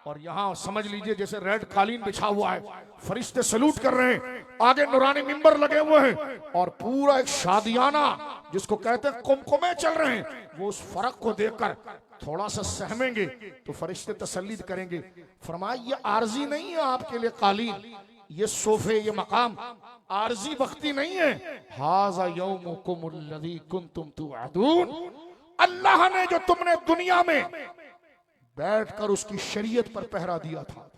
और यहाँ समझ लीजिए जैसे रेड कालीन बिछा हुआ है, फरिश्ते सलूट कर रहे हैं, आगे नूरानी मिंबर लगे हुए हैं, और पूरा एक शादियाना जिसको कहते हैं कुमकुमे चल रहे हैं। वो उस फर्क को देखकर थोड़ा सा सहमेंगे तो फरिश्ते तसल्ली करेंगे। फरमाया ये आरजी नहीं है आपके लिए कालीन, ये सोफे, ये मकाम आरजी वक्ती नहीं है। हाज़ा यौमुकुमुल्लज़ी कुंतुम तुअदून, अल्लाह ने जो तुमने दुनिया में बैठकर उसकी शरीयत पर पहरा दिया था,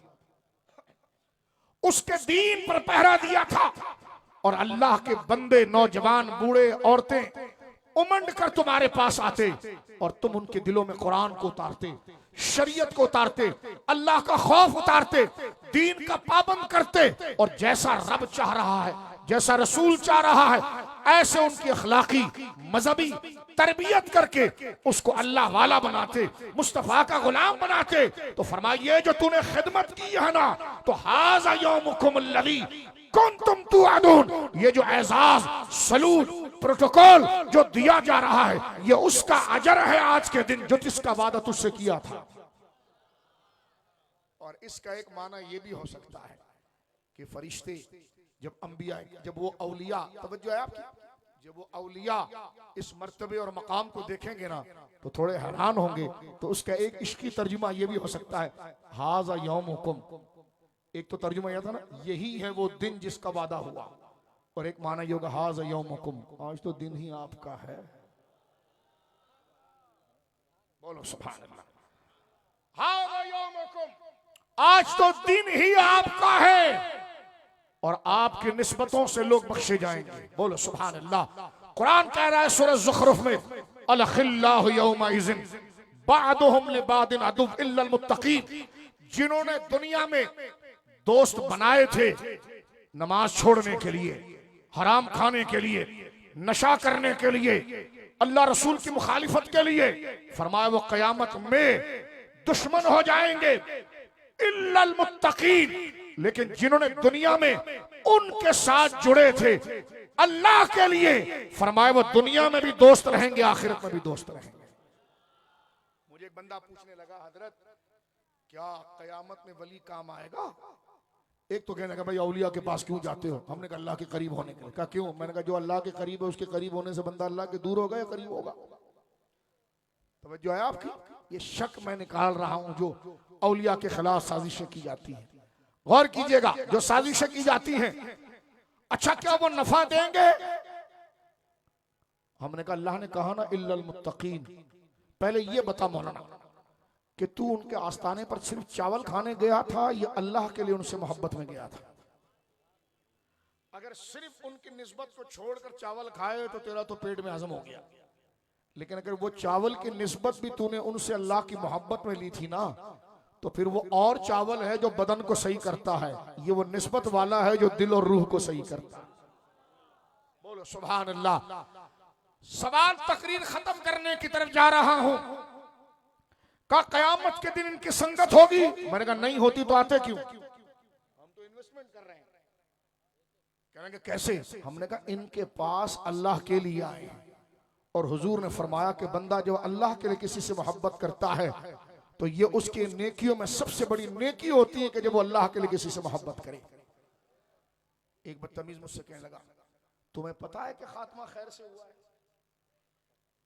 उसके दीन पर पहरा दिया था, और अल्लाह के बंदे, नौजवान, बूढ़े, औरतें उमंड कर तुम्हारे पास आते और तुम उनके दिलों में कुरान को उतारते, शरीयत को उतारते, अल्लाह का खौफ उतारते, दीन का पाबंद करते, और जैसा रब चाह रहा है, जैसा रसूल चाह रहा है, ऐसे उनकी अखलाकी मजहबी तरबियत करके उसको अल्लाह वाला बनाते, मुस्तफा का गुलाम बनाते। तो फरमाइए जो तूने खिदमत की है ना, तो हाज़ा यौमुकुमुल्लज़ी कुंतुम तुअदून, ये जो एजाज, सलूट, प्रोटोकॉल जो दिया जा रहा है, ये उसका अजर है आज के दिन जो जिसका वादा तुझसे किया था। और इसका एक माना ये भी हो सकता है कि फरिश्ते जब अंबिया, जब वो औलिया, तवज्जो है आपकी, जब वो औलिया इस मर्तबे और मकाम को देखेंगे ना, तो थोड़े हैरान होंगे। तो उसका एक इश्की तर्जुमा ये भी हो सकता है, हाज़ा यौमुकुम। एक तो तर्जुमा यह था ना, यही है वो दिन जिसका वादा हुआ, और एक माना ये होगा हाज़ा यौमुकुम, आज तो दिन ही आपका है। बोलो सुभान अल्लाह, हाज़ा यौमुकुम, आज तो दिन ही आपका है, और आपकी निस्बतों से लोग बख्शे जाएंगे। बोलो सुभान अल्लाह। कुरान कह रहा है सूरह ज़ुख़रुफ़ में, अलखिल्लाहु यौमइज़िन बादुहुम लिबादिन अदुव्व इल्लल मुत्तक़ीन, जिन्होंने दुनिया में दोस्त बनाए थे नमाज छोड़ने के लिए, हराम खाने के लिए, नशा करने के लिए, अल्लाह रसूल की मुखालिफत के लिए, फरमाया वो क़यामत में दुश्मन हो जाएंगे इल्लल मुत्तक़ीन, लेकिन जिन्होंने दुनिया में उनके साथ जुड़े थे अल्लाह के लिए, फरमाया वो दुनिया में भी दोस्त रहेंगे, आखिरत में भी दोस्त रहेंगे। मुझे एक बंदा पूछने लगा, हजरत क्या क़यामत में वली काम आएगा? एक तो कहने लगा भाई औलिया के पास क्यों जाते हो? हमने कहा अल्लाह के करीब होने के लिए। कहा क्यों? मैंने कहा जो अल्लाह के करीब है उसके करीब होने से बंदा अल्लाह के दूर होगा या करीब होगा? तवज्जो है आपकी? ये शक मैं निकाल रहा हूं जो औलिया के खिलाफ साजिशें की जाती हैं। गौर कीजिएगा, जो साजिशें की जाती हैं, अच्छा क्या वो नफा देंगे? हमने कहा अल्लाह ने कहा ना इल्लल मुत्तकीन। पहले ये बता मौलाना कि तू उनके आस्थाने पर सिर्फ चावल खाने गया था या अल्लाह के लिए उनसे मोहब्बत में गया था? अगर सिर्फ उनकी निस्बत को छोड़कर चावल खाए तो तेरा तो पेट में हजम हो गया, लेकिन अगर वो चावल की निस्बत भी तूने उनसे अल्लाह की मोहब्बत में ली थी ना, तो फिर वो और चावल है जो बदन को सही करता है, ये वो निस्बत वाला है जो दिल और रूह को सही करता है। बोलो सुभान अल्लाह। सवाल तकरीर खत्म करने की तरफ जा रहा हूं। का कयामत के दिन इनकी संगत होगी? मैंने कहा नहीं होती तो आते क्यों? हम तो इन्वेस्टमेंट कर रहे हैं। कहेंगे कैसे? हमने कहा इनके पास अल्लाह के लिए आए, और हुजूर ने फरमाया कि बंदा जो अल्लाह के लिए किसी से मोहब्बत करता है तो ये उसकी नेकियों में सबसे बड़ी नेकी होती है कि जब वो अल्लाह के लिए किसी से मोहब्बत करे। एक बदतमीज मुझसे कहने लगा, तुम्हें पता है कि खात्मा खैर से हुआ है?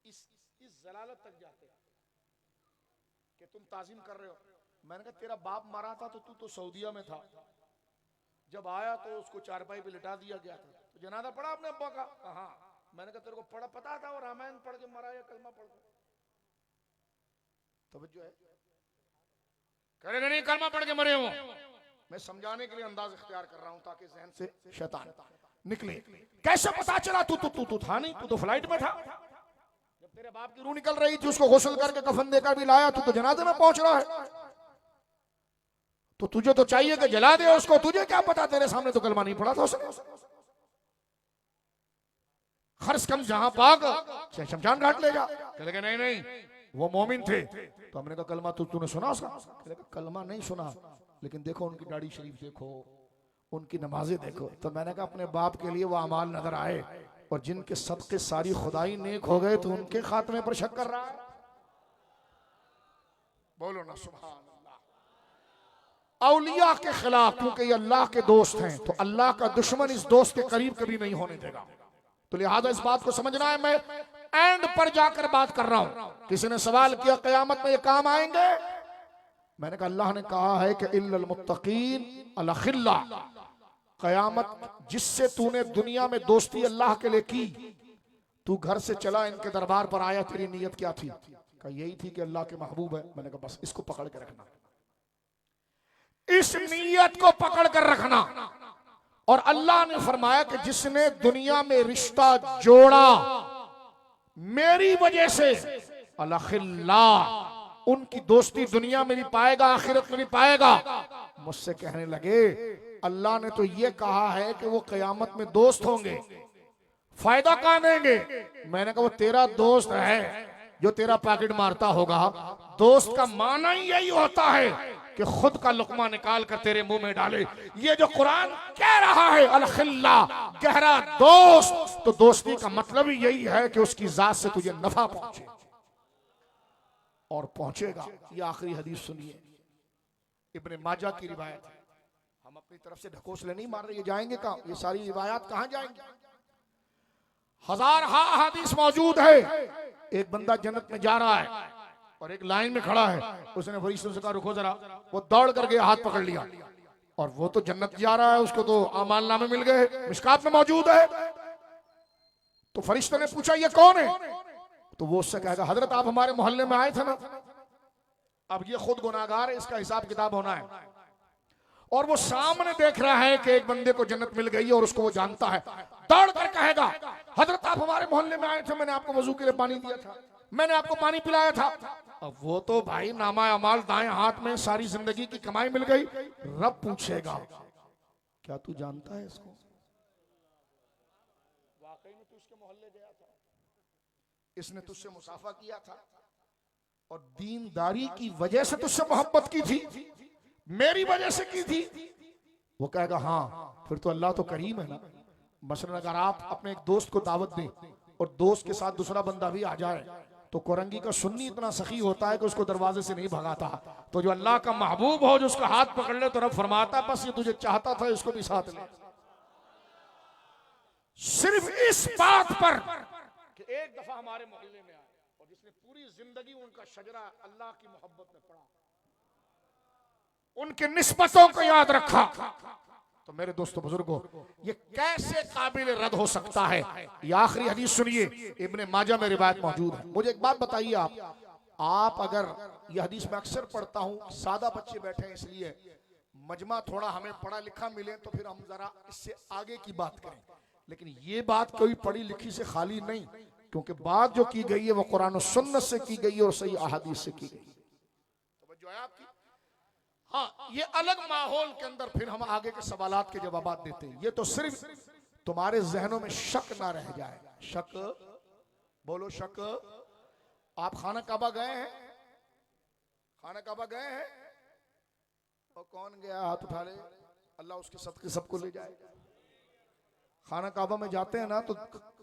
इस जलालत तक जाते हैं कि तुम ताजीम कर रहे हो। मैंने कहा तेरा बाप मरा था तो तू तो सऊदीया में था, जब आया तो उसको चारपाई पे लिटा दिया गया था, तो जनाजा पढ़ा अपने अब्बा का? कहा। मैंने कहा तेरे को पढ़ा पता था वो रामायण पढ़ के मरा या कलमा पढ़ के? तवज्जो है? करेगा नहीं, कलमा पढ़ के मरे हो। मैं समझाने के लिए अंदाज इख्तियार कर रहा हूं ताकि जहन से शैतान निकले। कैसे पता चला? तू था नहीं, तू तो फ्लाइट में था। जब तेरे बाप की रूह निकल रही थी उसको गुस्ल करके कफन देकर भी लाया, तू तो जनाजे में पहुंच रहा है, तो तुझे तो चाहिए कि जला दे उसको। तुझे क्या पता, तेरे सामने तो कलमा नहीं पढ़ा था उसने। खर्च कम जहां पाक शमशान घाट ले जा। कहेगा नहीं नहीं वो मोमिन थे। तो हमने कहा कलमा तूने सुना उसका? कहेगा कलमा नहीं सुना, लेकिन देखो उनकी दाढ़ी शरीफ देखो, उनकी नमाजें देखो। तो मैंने कहा अपने बाप के लिए वो अमाल नजर आए और जिनके सदके सारी खुदाई नेक हो गए तो उनके खात्मे पर शक कर रहा है। बोलो ना सुभान अल्लाह। औलिया के खिलाफ, क्योंकि ये अल्लाह के दोस्त हैं, तो अल्लाह का दुश्मन इस दोस्त के करीब कभी नहीं होने देगा। तो लिहाजा इस बात को समझना है। मैं एंड पर जाकर बात कर रहा हूं। किसी ने सवाल किया कयामत में ये काम आएंगे? मैंने कहा अल्लाह ने कहा है कि इल्लल मुत्तकीन अल खिल्ला। कयामत जिससे तूने दुनिया में दोस्ती अल्लाह के लिए की, तू घर से चला इनके दरबार पर आया, तेरी नीयत क्या थी? कहा यही थी कि अल्लाह के महबूब है। मैंने कहा बस इसको पकड़ के रखना, इस नीयत को पकड़ कर रखना। और अल्लाह ने फरमाया कि जिसने दुनिया में रिश्ता जोड़ा मेरी वजह से, अलखिल्ला, उनकी दोस्ती दुनिया में भी पाएगा आखिरत में भी पाएगा। मुझसे कहने लगे अल्लाह ने तो ये कहा है कि वो कयामत में दोस्त होंगे, फायदा कहां देंगे? मैंने कहा वो तेरा दोस्त है जो तेरा पैकेट मारता होगा। दोस्त का माना ही यही होता है कि खुद का लुकमा निकाल कर तेरे मुंह में डाले। ये जो कुरान कह रहा है अलखिल्ला, गहरा दोस्त, तो दोस्ती का मतलब ही यही है कि उसकी जात से तुझे नफा पहुंचे और पहुंचेगा। ये आखिरी हदीस सुनिए, इब्ने माजा की रिवायत है। हम अपनी तरफ से ढकोसले नहीं मार रहे, ये जाएंगे कहां? ये सारी रिवायात कहां जाएंगी? हजार हदीस मौजूद है। एक बंदा जन्नत में जा रहा है और एक लाइन में खड़ा है, उसने फरिश्तों से कहा रुको जरा, वो दौड़ कर गया, हाथ पकड़ लिया, और वो तो जन्नत जा रहा है, उसको तो अमाल नामे मिल गए, मिशकात में मौजूद है। तो फरिश्तों ने पूछा ये कौन है? तो वो उससे कहेगा हजरत आप हमारे मोहल्ले में आए थे ना। अब ये खुद गुनाहगार है, इसका हिसाब किताब होना है। और वो सामने देख रहा है कि एक बंदे को जन्नत मिल गई है और उसको वो जानता है। दौड़ कर कहेगा हजरत आप हमारे मोहल्ले में आए थे, मैंने आपको वजू के लिए पानी दिया था, मैंने आपको पानी पिलाया था। अब वो तो भाई नामा अमाल दाएं हाथ में, सारी जिंदगी की कमाई मिल गई। रब पूछेगा क्या तू जानता है इसको? वाकई में तू इसके मोहल्ले गया था, इसने तुझसे मुसाफा किया था और दीनदारी की वजह से तुझसे मोहब्बत की थी, मेरी वजह से की थी। वो कहेगा हाँ, फिर तो अल्लाह तो करीम है ना। मसलन अगर आप अपने एक दोस्त को दावत दें और दोस्त के साथ दूसरा बंदा भी आ जाए, तो कोरंगी का सुन्नी इतना सखी होता है कि उसको दरवाजे से नहीं भगाता। तो जो अल्लाह का महबूब हो, जो उसका हाथ पकड़ ले तो रब फरमाता बस ये तुझे चाहता था, इसको भी साथ ले। सिर्फ इस बात पर कि एक दफा हमारे मोहल्ले में आए और जिसने पूरी जिंदगी उनका शजरा अल्लाह की मोहब्बत में पड़ा, उनके निस्बतों को याद रखा। तो मेरे दोस्तों बुजुर्गों, ये कैसे काबिल रद्द हो सकता है? ये आखिरी हदीस सुनिए, इब्ने माजा में रिवायत मौजूद है। मुझे एक बात बताइए, आप अगर ये हदीस में अक्सर पढ़ता हूं, सादा बच्चे बैठे हैं इसलिए मजमा थोड़ा हमें पढ़ा लिखा मिले तो फिर हम जरा इससे आगे की बात करें, लेकिन ये बात कोई पढ़ी लिखी से खाली नहीं, क्योंकि बात जो की गई है वो कुरान और सुन्नत से की गई है और सही अहादीस से की गई। तो जो है आपकी, हाँ, ये अलग माहौल के अंदर फिर हम आगे के सवालात के जवाब देते हैं। ये तो सिर्फ तुम्हारे जहनों में शक ना रह जाए। शक, बोलो शक। आप खाना काबा गए हैं? खाना काबा गए हैं? और कौन गया? हाथ उठा ले, अल्लाह उसके सदके सबको ले जाए। खाना काबा में जाते हैं ना, तो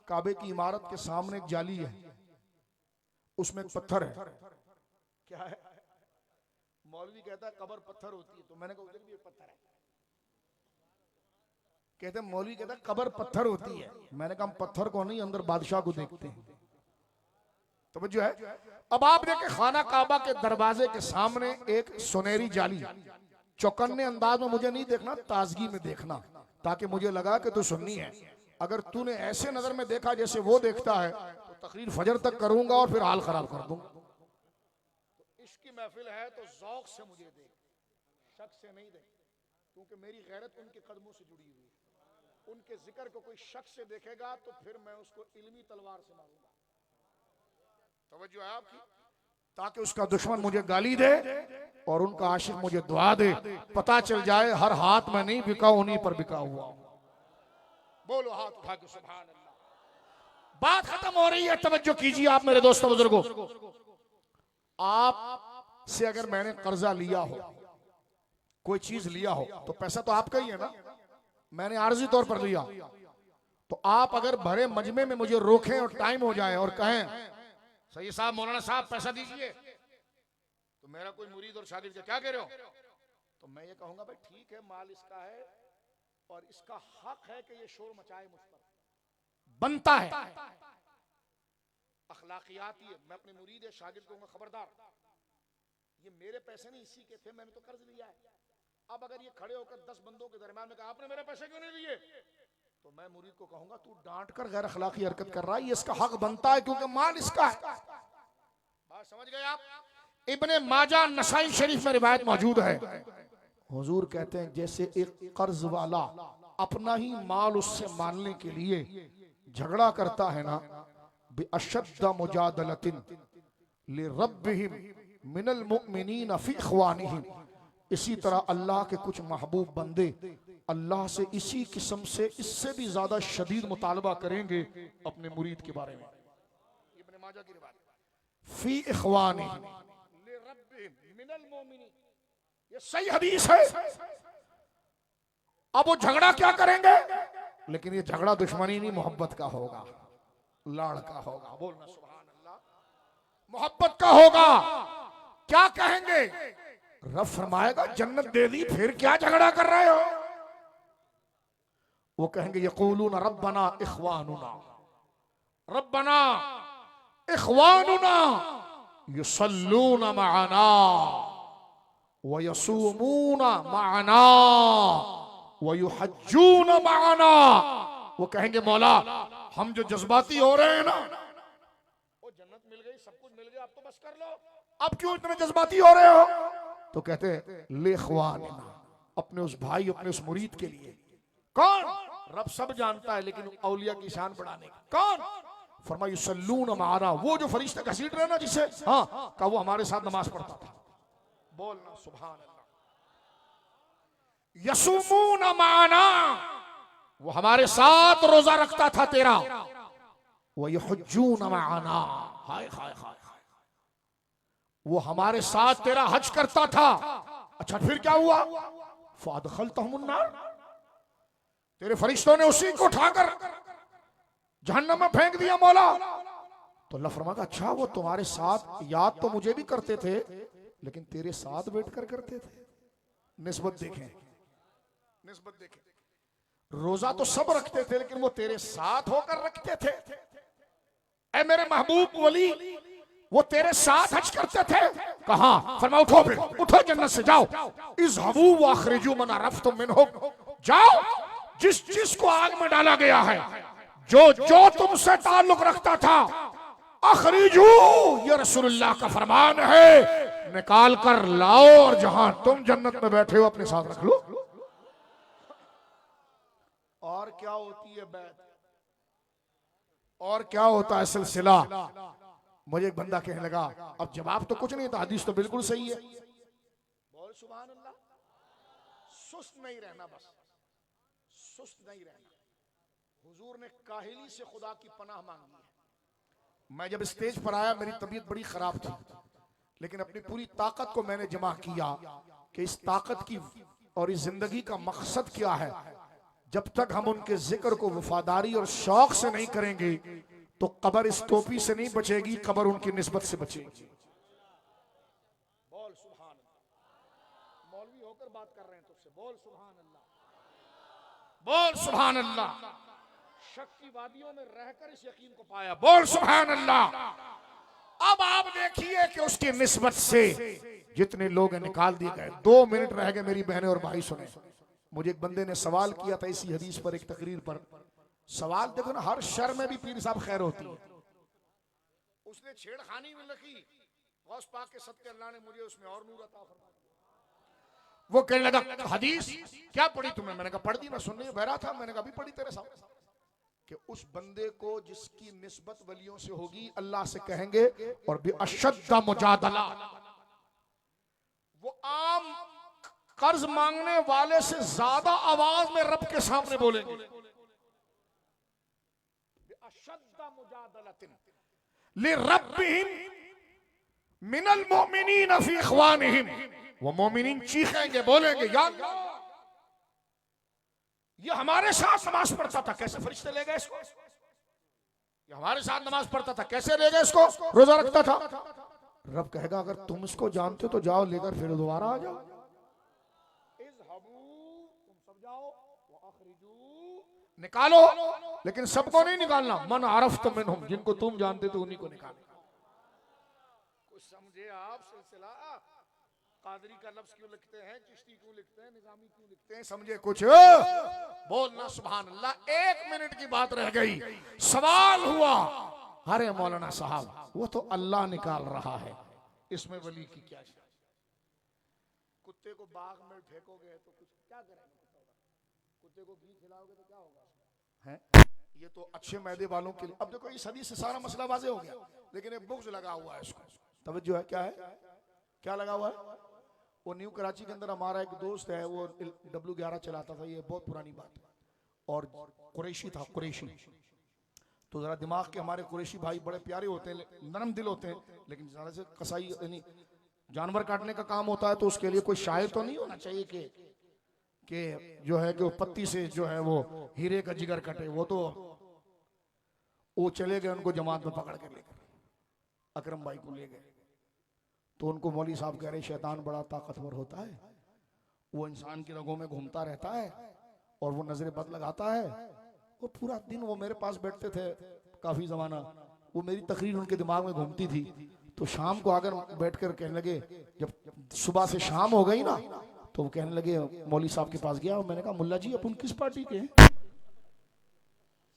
काबे की इमारत के सामने एक जाली है, उसमें एक पत्थर है। क्या है? मौलवी कहता है कब्र पत्थर होती है, तो मैंने कहा उधर भी एक पत्थर है। कहते हैं, मौलवी कहता है कब्र पत्थर होती है। मैंने कहा हम पत्थर को नहीं, अंदर बादशाह को देखते हैं। तो जो है, अब आप देखें, खाना काबा के दरवाजे के सामने एक सुनहरी जाली। चौकन्ने अंदाज में मुझे नहीं देखना, ताजगी में देखना, ताकि मुझे लगा कि तू सुन्नी है। अगर तूने ऐसे नजर में देखा जैसे वो देखता है, तो तकरीर फजर तक करूंगा और फिर हाल खराब कर दूंगा। तो इसकी महफिल है तो ज़ौक़ से मुझे देख, शक से नहीं देख, क्योंकि मेरी गैरत उनके कदमों से जुड़ी हुई है। उनके जिक्र को कोई शक से देखेगा तो फिर मैं उसको इल्मी तलवार से मारूंगा। तवज्जो है आपकी? ताकि उसका दुश्मन मुझे गाली दे और उनका आशिक मुझे दुआ दे, पता चल जाए हर हाथ में नहीं बिका, उन्हीं पर बिका हुआ। बोलो हाथ उठा के सुभान अल्लाह। बात खत्म हो रही है, तवज्जो कीजिए आप मेरे दोस्तों बुजुर्गों। आप से अगर मैंने कर्जा लिया हो, कोई चीज लिया हो, तो पैसा तो आपका ही है ना, मैंने आर्जी तौर पर लिया। तो आप अगर भरे मजमे में मुझे रोकें और टाइम हो जाए और कहें सही साहब, मौलाना साहब पैसा दीजिए, तो मेरा कोई मुरीद और शागिर्द क्या कह रहे हो, तो मैं ये कहूंगा भाई ठीक है, माल इसका है और इसका हक है कि ये शोर मचाए, मुझ पर बनता है। अखलाकियात ही है। मैं अपने मुरीद शागिर्द कहूंगा खबरदार, ये मेरे पैसे नहीं, इसी के थे, मैंने तो कर्ज लिया है। अब अगर ये खड़े होकर 10 बंदों के दरमियान में कहा आपने मेरे पैसे क्यों नहीं लिए, तो मैं मुरीद को कहूंगा तू डांट कर गैर अखलाकी हरकत कर रहा है, ये इसका हक बनता है क्योंकि माल इसका है। बात समझ गए आप? इब्ने माजा नसाई शरीफ में रिवायत मौजूद है। हुजूर कहते हैं जैसे एक कर्ज वाला अपना ही माल उससे मानने के लिए झगड़ा करता है ना, बिअशद्द मुजादलतिन लिरब्बिहिम मिनल मुमिनीन फी इख्वानिहिम, इसी तरह अल्लाह के कुछ महबूब बंदे अल्लाह से इसी किस्म से, इससे भी ज्यादा शदीद मुतालबा करेंगे अपने मुरीद के बारे में। इब्ने माजा की रिवायत, फी इख्वानिहिम लिरब्बिहिम मिनल मुमिनीन, ये सही हदीस है। अब वो झगड़ा क्या करेंगे, लेकिन ये झगड़ा दुश्मनी नहीं, मोहब्बत का होगा, लाड़ का होगा। बोलना सुभान अल्लाह। मोहब्बत का होगा। क्या कहेंगे? रब फरमाएगा जन्नत दे दी, फिर क्या झगड़ा कर रहे हो? वो कहेंगे यक़ूलूना रब्बना इख्वानुना, रब्बना इख्वानुना युसल्लूना मअना व यसूमूना मअना व युहज्जूना मअना। वो कहेंगे मौला हम जो जज्बाती हो रहे हैं ना, वो जन्नत मिल गई, सब कुछ मिल गया, अब तो बस कर लो, अब क्यों इतने जज्बाती हो रहे हो? तो कहते हैं लेख्वानिना, अपने उस भाई, अपने उस मुरीद के लिए। कौन? रब सब जानता है, लेकिन औलिया की शान बढ़ाने की। कौन? फरमाया युसल्लूना मअना, वो जो फरिश्ता घसीट रहे ना जिसे, हाँ, का वो हमारे साथ नमाज पढ़ता था। बोलना सुभान अल्लाह। यसुमूना मअना, वो हमारे साथ रोजा रखता था तेरा। वो यहुज्जूना मअना, हाय हाय हाय, वो हमारे साथ तेरा हज करता था। अच्छा फिर क्या हुआ? फ़अदख़लतहुमुन नार, तेरे फरिश्तों ने उसी को उठाकर जहन्नम में फेंक दिया मौला। तो अल्लाह फरमाता अच्छा वो तुम्हारे साथ याद तो मुझे भी करते थे, लेकिन तेरे साथ बैठकर करते थे। निस्बत देखें, निस्बत देखें। रोजा तो सब रखते थे, लेकिन वो तेरे साथ होकर रखते थे। ऐ मेरे महबूब वली, वो तेरे साथ हज करते थे? कहा? फरमा उठो, फिर उठो, जन्नत से जाओ। इज़हबू वअखरिजू मन अरफ्तुम मिनहुम, जाओ जिस जिस को आग में डाला गया है, जो जो तुमसे ताल्लुक रखता था, अखरिजू, ये रसूलुल्लाह का फरमान है, निकाल कर लाओ और जहां तुम जन्नत में बैठे हो अपने साथ रख लो। और क्या होती है बैत, और क्या होता है सिलसिला? मुझे एक बंदा कहने लगा, अब जवाब तो कुछ नहीं था, हदीस तो बिल्कुल सही है। बोल सुभान अल्लाह। सुस्त नहीं रहना, बस सुस्त नहीं रहना। हुजूर ने काहिली से खुदा की पनाह मांगी है। मैं जब स्टेज पर आया मेरी तबीयत बड़ी खराब थी, लेकिन अपनी पूरी ताकत को मैंने जमा किया कि इस ताकत की और इस जिंदगी का मकसद क्या है। जब तक हम उनके जिक्र को वफादारी और शौक से नहीं करेंगे तो कब्र इस टोपी से नहीं बचेगी, कब्र उनकी निस्बत से बचेगी। बोल सुभान अल्लाह। मौलवी होकर बात कर रहे हैं तुझसे, बोल सुभान अल्लाह, बोल सुभान अल्लाह। शक की वादियों में रहकर इस यकीन को पाया, बोल सुभान अल्लाह। अब आप देखिए कि उसकी निस्बत से जितने लोग निकाल दिए गए। 2 मिनट रह गए मेरी बहनें और भाई, सुने। मुझे एक बंदे ने सवाल किया था इसी हदीस पर, एक तकरीर पर। सवाल देखो ना, हर शर में भी पीर साहब खैर होती है। उसने छेड़खानी में लिखी, गौस पाक के सदके अल्लाह ने मुझे उसमें और नूर अता फरमाया। वो कहने लगा, हदीस क्या पढ़ी तुमने? मैंने कहा पढ़ दी, मैं सुनने बह रहा था। मैंने कहा अभी पढ़ी तेरे सामने, कि उस बंदे को जिसकी निस्बत वलियों से होगी, अल्लाह से कहेंगे और भी अशद्दा मुजादला, वो आम कर्ज मांगने वाले से ज्यादा आवाज में रब के सामने बोलेंगे। अशद्दा मुजादलतिन लिरब्बिहिम मिनल मोमिनीन फी इख्वानिहिम, वो मोमिनीन चीखेंगे, बोलेंगे, या अल्लाह, ये हमारे साथ नमाज पढ़ता था, कैसे फरिश्ते ले गए इसको? ये हमारे साथ नमाज पढ़ता था, कैसे ले गए इसको? रोजा रखता था। रब कहेगा, अगर तुम इसको जानते हो तो जाओ लेकर फिर दोबारा आ जाओ। तुम सब जाओ, निकालो, लेकिन सबको नहीं निकालना। मन अरफ्तुम मिनहुम, जिनको तुम जानते तो उन्हीं को निकालो। कुछ समझे आप सिलसिला? कादरी का लफ्ज क्यों लिखते हैं, चिश्ती क्यों लिखते हैं, निजामी क्यों लिखते हैं? समझे कुछ? बोलना सुभान अल्लाह। 1 मिनट की बात रह गई। सवाल हुआ, अरे मौलाना साहब, वो तो अल्लाह निकाल रहा है, इसमें वली की क्या? कुत्ते को बाग में फेंकोगे तो कुछ क्या करेंगे? कुत्ते को घी खिलाओगे तो क्या होगा? है ये तो अच्छे मैदे वालों के लिए। अब देखो इस हदीस से सारा मसला वाज़ेह हो गया, लेकिन एक बुग़्ज़ लगा हुआ है इसको। तवज्जो है, क्या है, क्या लगा हुआ है? वो न्यू कराची के अंदर हमारा एक दोस्त है, वो W11 चलाता था, ये बहुत पुरानी बात है, और कुरैशी था, कुरैशी। तो जरा दिमाग के हमारे कुरैशी भाई बड़े प्यारे होते हैं, नरम दिल होते हैं, लेकिन ज़रा से कसाई यानी जानवर काटने का काम होता है, तो उसके लिए कोई शायर तो नहीं होना चाहिए कि जो है कि वो पत्ती से जो है वो हीरे का जिगर कटे। वो चले गए, उनको जमात में पकड़ के लेकर अकरम भाई को ले गए। तो उनको मौली साहब कह रहे, शैतान बड़ा ताकतवर होता है, वो इंसान की रगों में घूमता रहता है और वो नजर बद लगाता है। वो पूरा दिन वो मेरे पास बैठते थे काफी जमाना, वो मेरी तकरीर उनके दिमाग में घूमती थी। तो शाम को आकर बैठकर कहने लगे, जब सुबह से शाम हो गई ना, तो वो कहने लगे, मौली साहब के पास गया, मैंने कहा मुल्ला जी अपन किस पार्टी के हैं?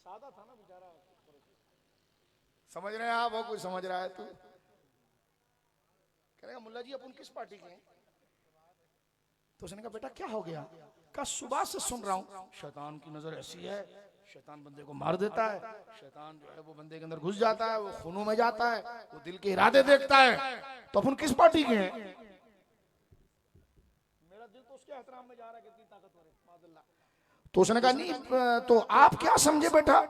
सादा था ना बेचारा, समझ रहे हैं आप? वो कुछ समझ रहा है तू? कहेगा मुल्ला जी अपन किस पार्टी के हैं? तो उसने कहा बेटा क्या हो गया? कहा सुबह से सुन रहा हूँ शैतान की नजर ऐसी है, शैतान बंदे को मार देता है, शैतान जो है वो बंदे के अंदर घुस जाता है, वो खूनों में जाता है, वो दिल के इरादे देखता है। तो अपन किस पार्टी के हैं? मेरा दिल तो उसके एहतराम में जा रहा है, कितनी ताकतवर है माज़अल्लाह। तो उसने कहा नहीं तो आप क्या समझे बेटा?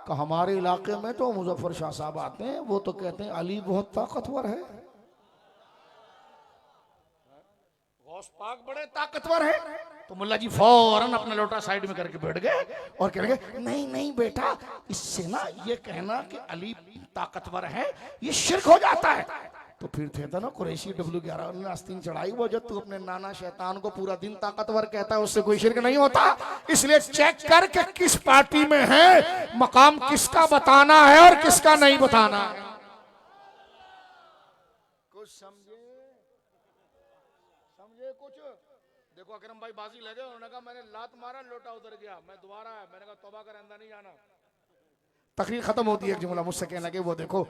कहा हमारे इलाके में तो मुजफ्फर शाह साहब आते हैं, वो तो कहते हैं अली बहुत ताकतवर है, गौस पाक बड़े ताकतवर है। तो मुल्ला जी फौरन अपना लोटा साइड में करके बैठ गए और कह रहे नहीं नहीं बेटा, इससे ना ये कहना कि अली ताकतवर है ये शिर्क हो जाता है। तो फिर थे था ना कुरैशी W11 ने आस्तीन चढ़ाई, वो जब तू अपने नाना शैतान को पूरा दिन ताकतवर कहता है उससे कोई शिर्क नहीं होता। इसलिए चेक करके किस पार्टी में है, मकाम किसका बताना है और किसका नहीं बताना है। कुछ समझे कुछ? देखो अकरम भाई बाजी लगे, उन्होंने कहा मैंने लात मारा लोटा उधर गया, मैं दोबारा आया, मैंने कहा तौबा कर, अंदर नहीं जाना। तकरीर खत्म होती है, एक जुमला मुझसे कहने लगे वो देखो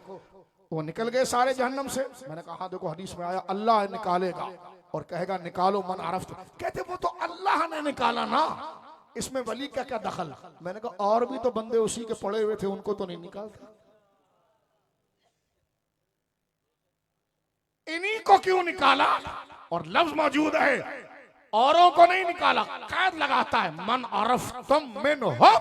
वो निकल गए सारे जहन्नम से। मैंने कहा हाँ देखो हदीस में आया अल्लाह निकालेगा और कहेगा निकालो मन अरफ्त। कहते वो तो अल्लाह ने निकाला ना, इसमें वली का क्या दखल? मैंने कहा और भी तो बंदे उसी के पड़े हुए थे, उनको तो नहीं निकालता, इन्हीं को क्यों निकाला? और लफ्ज मौजूद है औरों को नहीं निकाला, कैद लगाता है मन अरफ तुम मिन हो,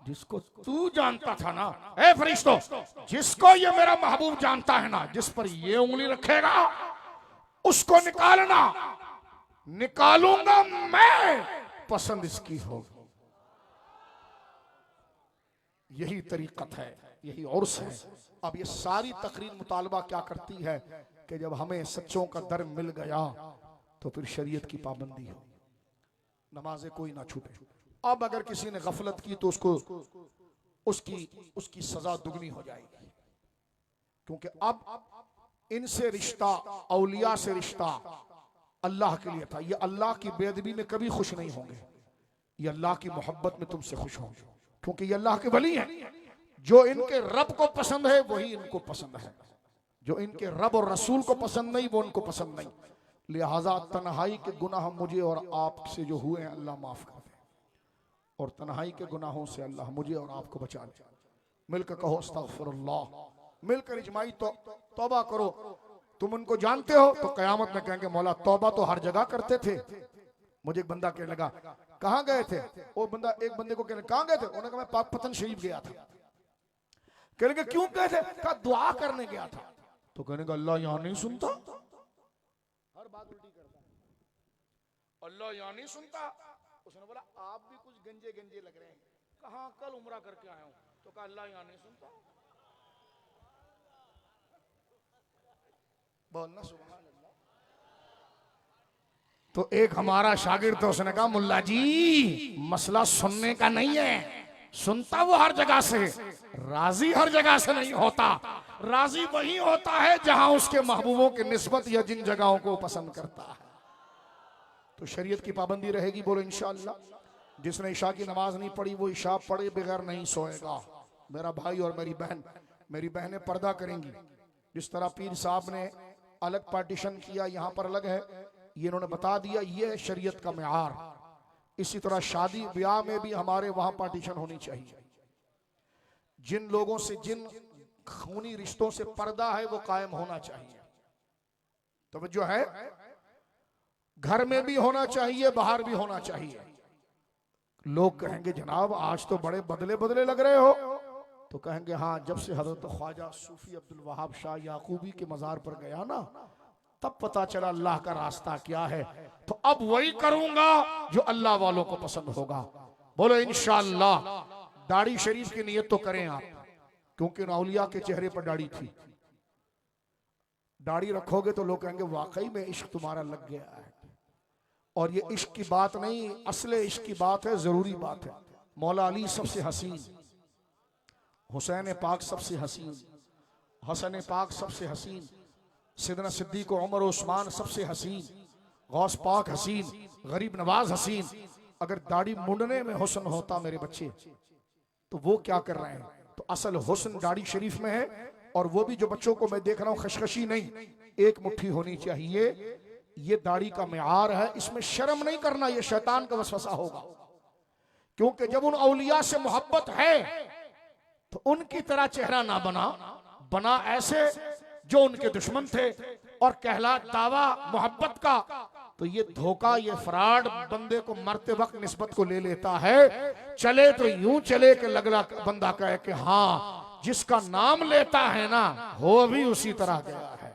जिसको तू जानता था ना। ए फरिश्तों, जिसको ये मेरा महबूब जानता है ना, जिस पर ये उंगली रखेगा उसको निकालना, निकालूंगा मैं, पसंद इसकी होगी। यही तरीकत है, यही उर्स है। अब ये सारी तकरीर मुतालबा क्या करती है कि जब हमें सच्चों का दर मिल गया तो फिर शरीयत की पाबंदी हो, नमाजें कोई ना छूटे। अब अगर किसी ने गफलत की तो उसकी सजा दुगनी हो जाएगी, क्योंकि अब इनसे रिश्ता, औलिया से रिश्ता अल्लाह के लिए था। ये अल्लाह की बेअदबी में कभी खुश नहीं होंगे, ये अल्लाह की मोहब्बत में तुमसे खुश होंगे, क्योंकि ये अल्लाह के वली हैं। जो इनके रब को पसंद है वही इनको पसंद है, जो इनके रब और रसूल को पसंद नहीं वो उनको पसंद नहीं। लिहाजा तन्हाई के गुनाह मुझे और आपसे जो हुए हैं अल्लाह माफ कर दे, और तन्हाई के गुनाहों से अल्लाह मुझे और आपको बचा ले। मिलकर कहो अस्तगफिरुल्लाह, मिलकर इजमाई तौबा करो। तुम उनको जानते हो तो कयामत में कहेंगे मौला तौबा तो हर जगह करते थे। मुझे एक बंदा कहने लगा कहाँ गए थे, वो बंदा एक बंदे को कहने कहाँ गए थे, उन्होंने कहा मैं पाकपतन शरीफ गया था। कहने का क्यों गए थे, कहा दुआ करने गया था। तो कहने का अल्लाह यहाँ नहीं सुनता, हर बात उल्टी करता है, अल्लाह यहाँ नहीं सुनता। उसने बोला आप भी कुछ गंजे गंजे लग रहे हैं। कहा कल उम्रा करके आया हूं। तो कहा अल्लाह यहाँ नहीं सुनता। बोलना सुभान अल्लाह। तो एक हमारा शागिर्द तो उसने कहा मुल्ला जी मसला सुनने का नहीं है, सुनता वो हर जगह से, राजी हर जगह से नहीं होता। राजी वही होता है जहां उसके महबूबों की निस्बत या जिन जगहों को पसंद करता है। तो शरीयत की पाबंदी रहेगी, बोलो इंशाअल्लाह। जिसने इशा की नमाज नहीं पढ़ी वो इशा पढ़े बगैर नहीं सोएगा। मेरा भाई और मेरी बहनें पर्दा करेंगी। जिस तरह पीर साहब ने अलग पार्टीशन किया, यहाँ पर अलग है, ये इन्होंने बता दिया, ये है शरीयत का मेयार। इसी तरह शादी ब्याह में भी हमारे वहां पार्टीशन होनी चाहिए। जिन लोगों से, जिन खूनी रिश्तों से पर्दा है वो कायम होना चाहिए। तो जो है घर में भी होना चाहिए, बाहर भी होना चाहिए। लोग कहेंगे जनाब आज तो बड़े बदले बदले लग रहे हो, तो कहेंगे हाँ जब से हजरत ख्वाजा सूफी अब्दुल वहाब शाह याकूबी के मजार पर गया ना तब पता चला अल्लाह का रास्ता क्या है। तो अब वही करूंगा जो अल्लाह वालों को पसंद होगा। बोलो इंशाअल्लाह। दाढ़ी शरीफ की नियत तो करें आप, क्योंकि औलिया के चेहरे पर दाढ़ी थी। दाढ़ी रखोगे तो लोग कहेंगे वाकई में इश्क तुम्हारा लग गया है। और ये इश्क की बात नहीं, असले इश्क की बात है, जरूरी बात है। मौला अली सबसे हसीन, हुसैन पाक सबसे हसीन, हसन पाक सबसे हसीन, सिदना सिद्दीक उमर उस्मान सबसे हसीन, गौस पाक हसीन, गरीब नवाज हसीन। अगर दाढ़ी मुंडने में हुस्न होता मेरे बच्चे तो वो क्या कर रहे हैं? तो असल हुस्न दाढ़ी शरीफ में है। और वो भी जो बच्चों को मैं देख रहा हूं खशखशी नहीं, एक मुट्ठी होनी चाहिए। ये दाढ़ी का मेयार है, इसमें शर्म नहीं करना, ये शैतान का वसवसा होगा। क्योंकि जब उन औलिया से मोहब्बत है तो उनकी तरह चेहरा ना बना ऐसे जो उनके दुश्मन थे और कहला दावा मोहब्बत का। तो ये धोखा, ये फ्रॉड बंदे को मरते वक्त निस्बत को ले लेता है। चले तो यूं चले कि लगला बंदा कहे कि हाँ जिसका नाम लेता है ना हो भी उसी तरह गया है।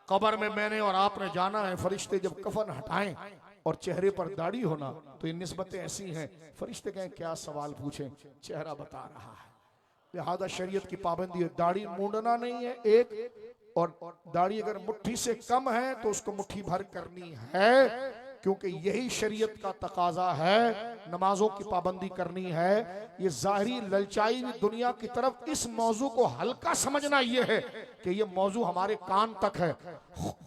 कब्र में मैंने और आपने जाना है, फरिश्ते जब कफन हटाएं और चेहरे पर दाढ़ी होना तो ये निस्बतें ऐसी हैं, फरिश्ते कहें क्या सवाल पूछें, चेहरा बता रहा है। लिहाजा शरीयत की पाबंदी है, दाढ़ी मूंडना नहीं है एक, और दाढ़ी अगर मुट्ठी से कम है तो उसको मुट्ठी भर करनी है। क्योंकि यही शरीयत का तकाजा है, नमाजों की पाबंदी करनी है। ये जाहिरी ललचाई हुई दुनिया की तरफ इस मौजू को हल्का समझना यह है कि ये मौजू हमारे कान तक है,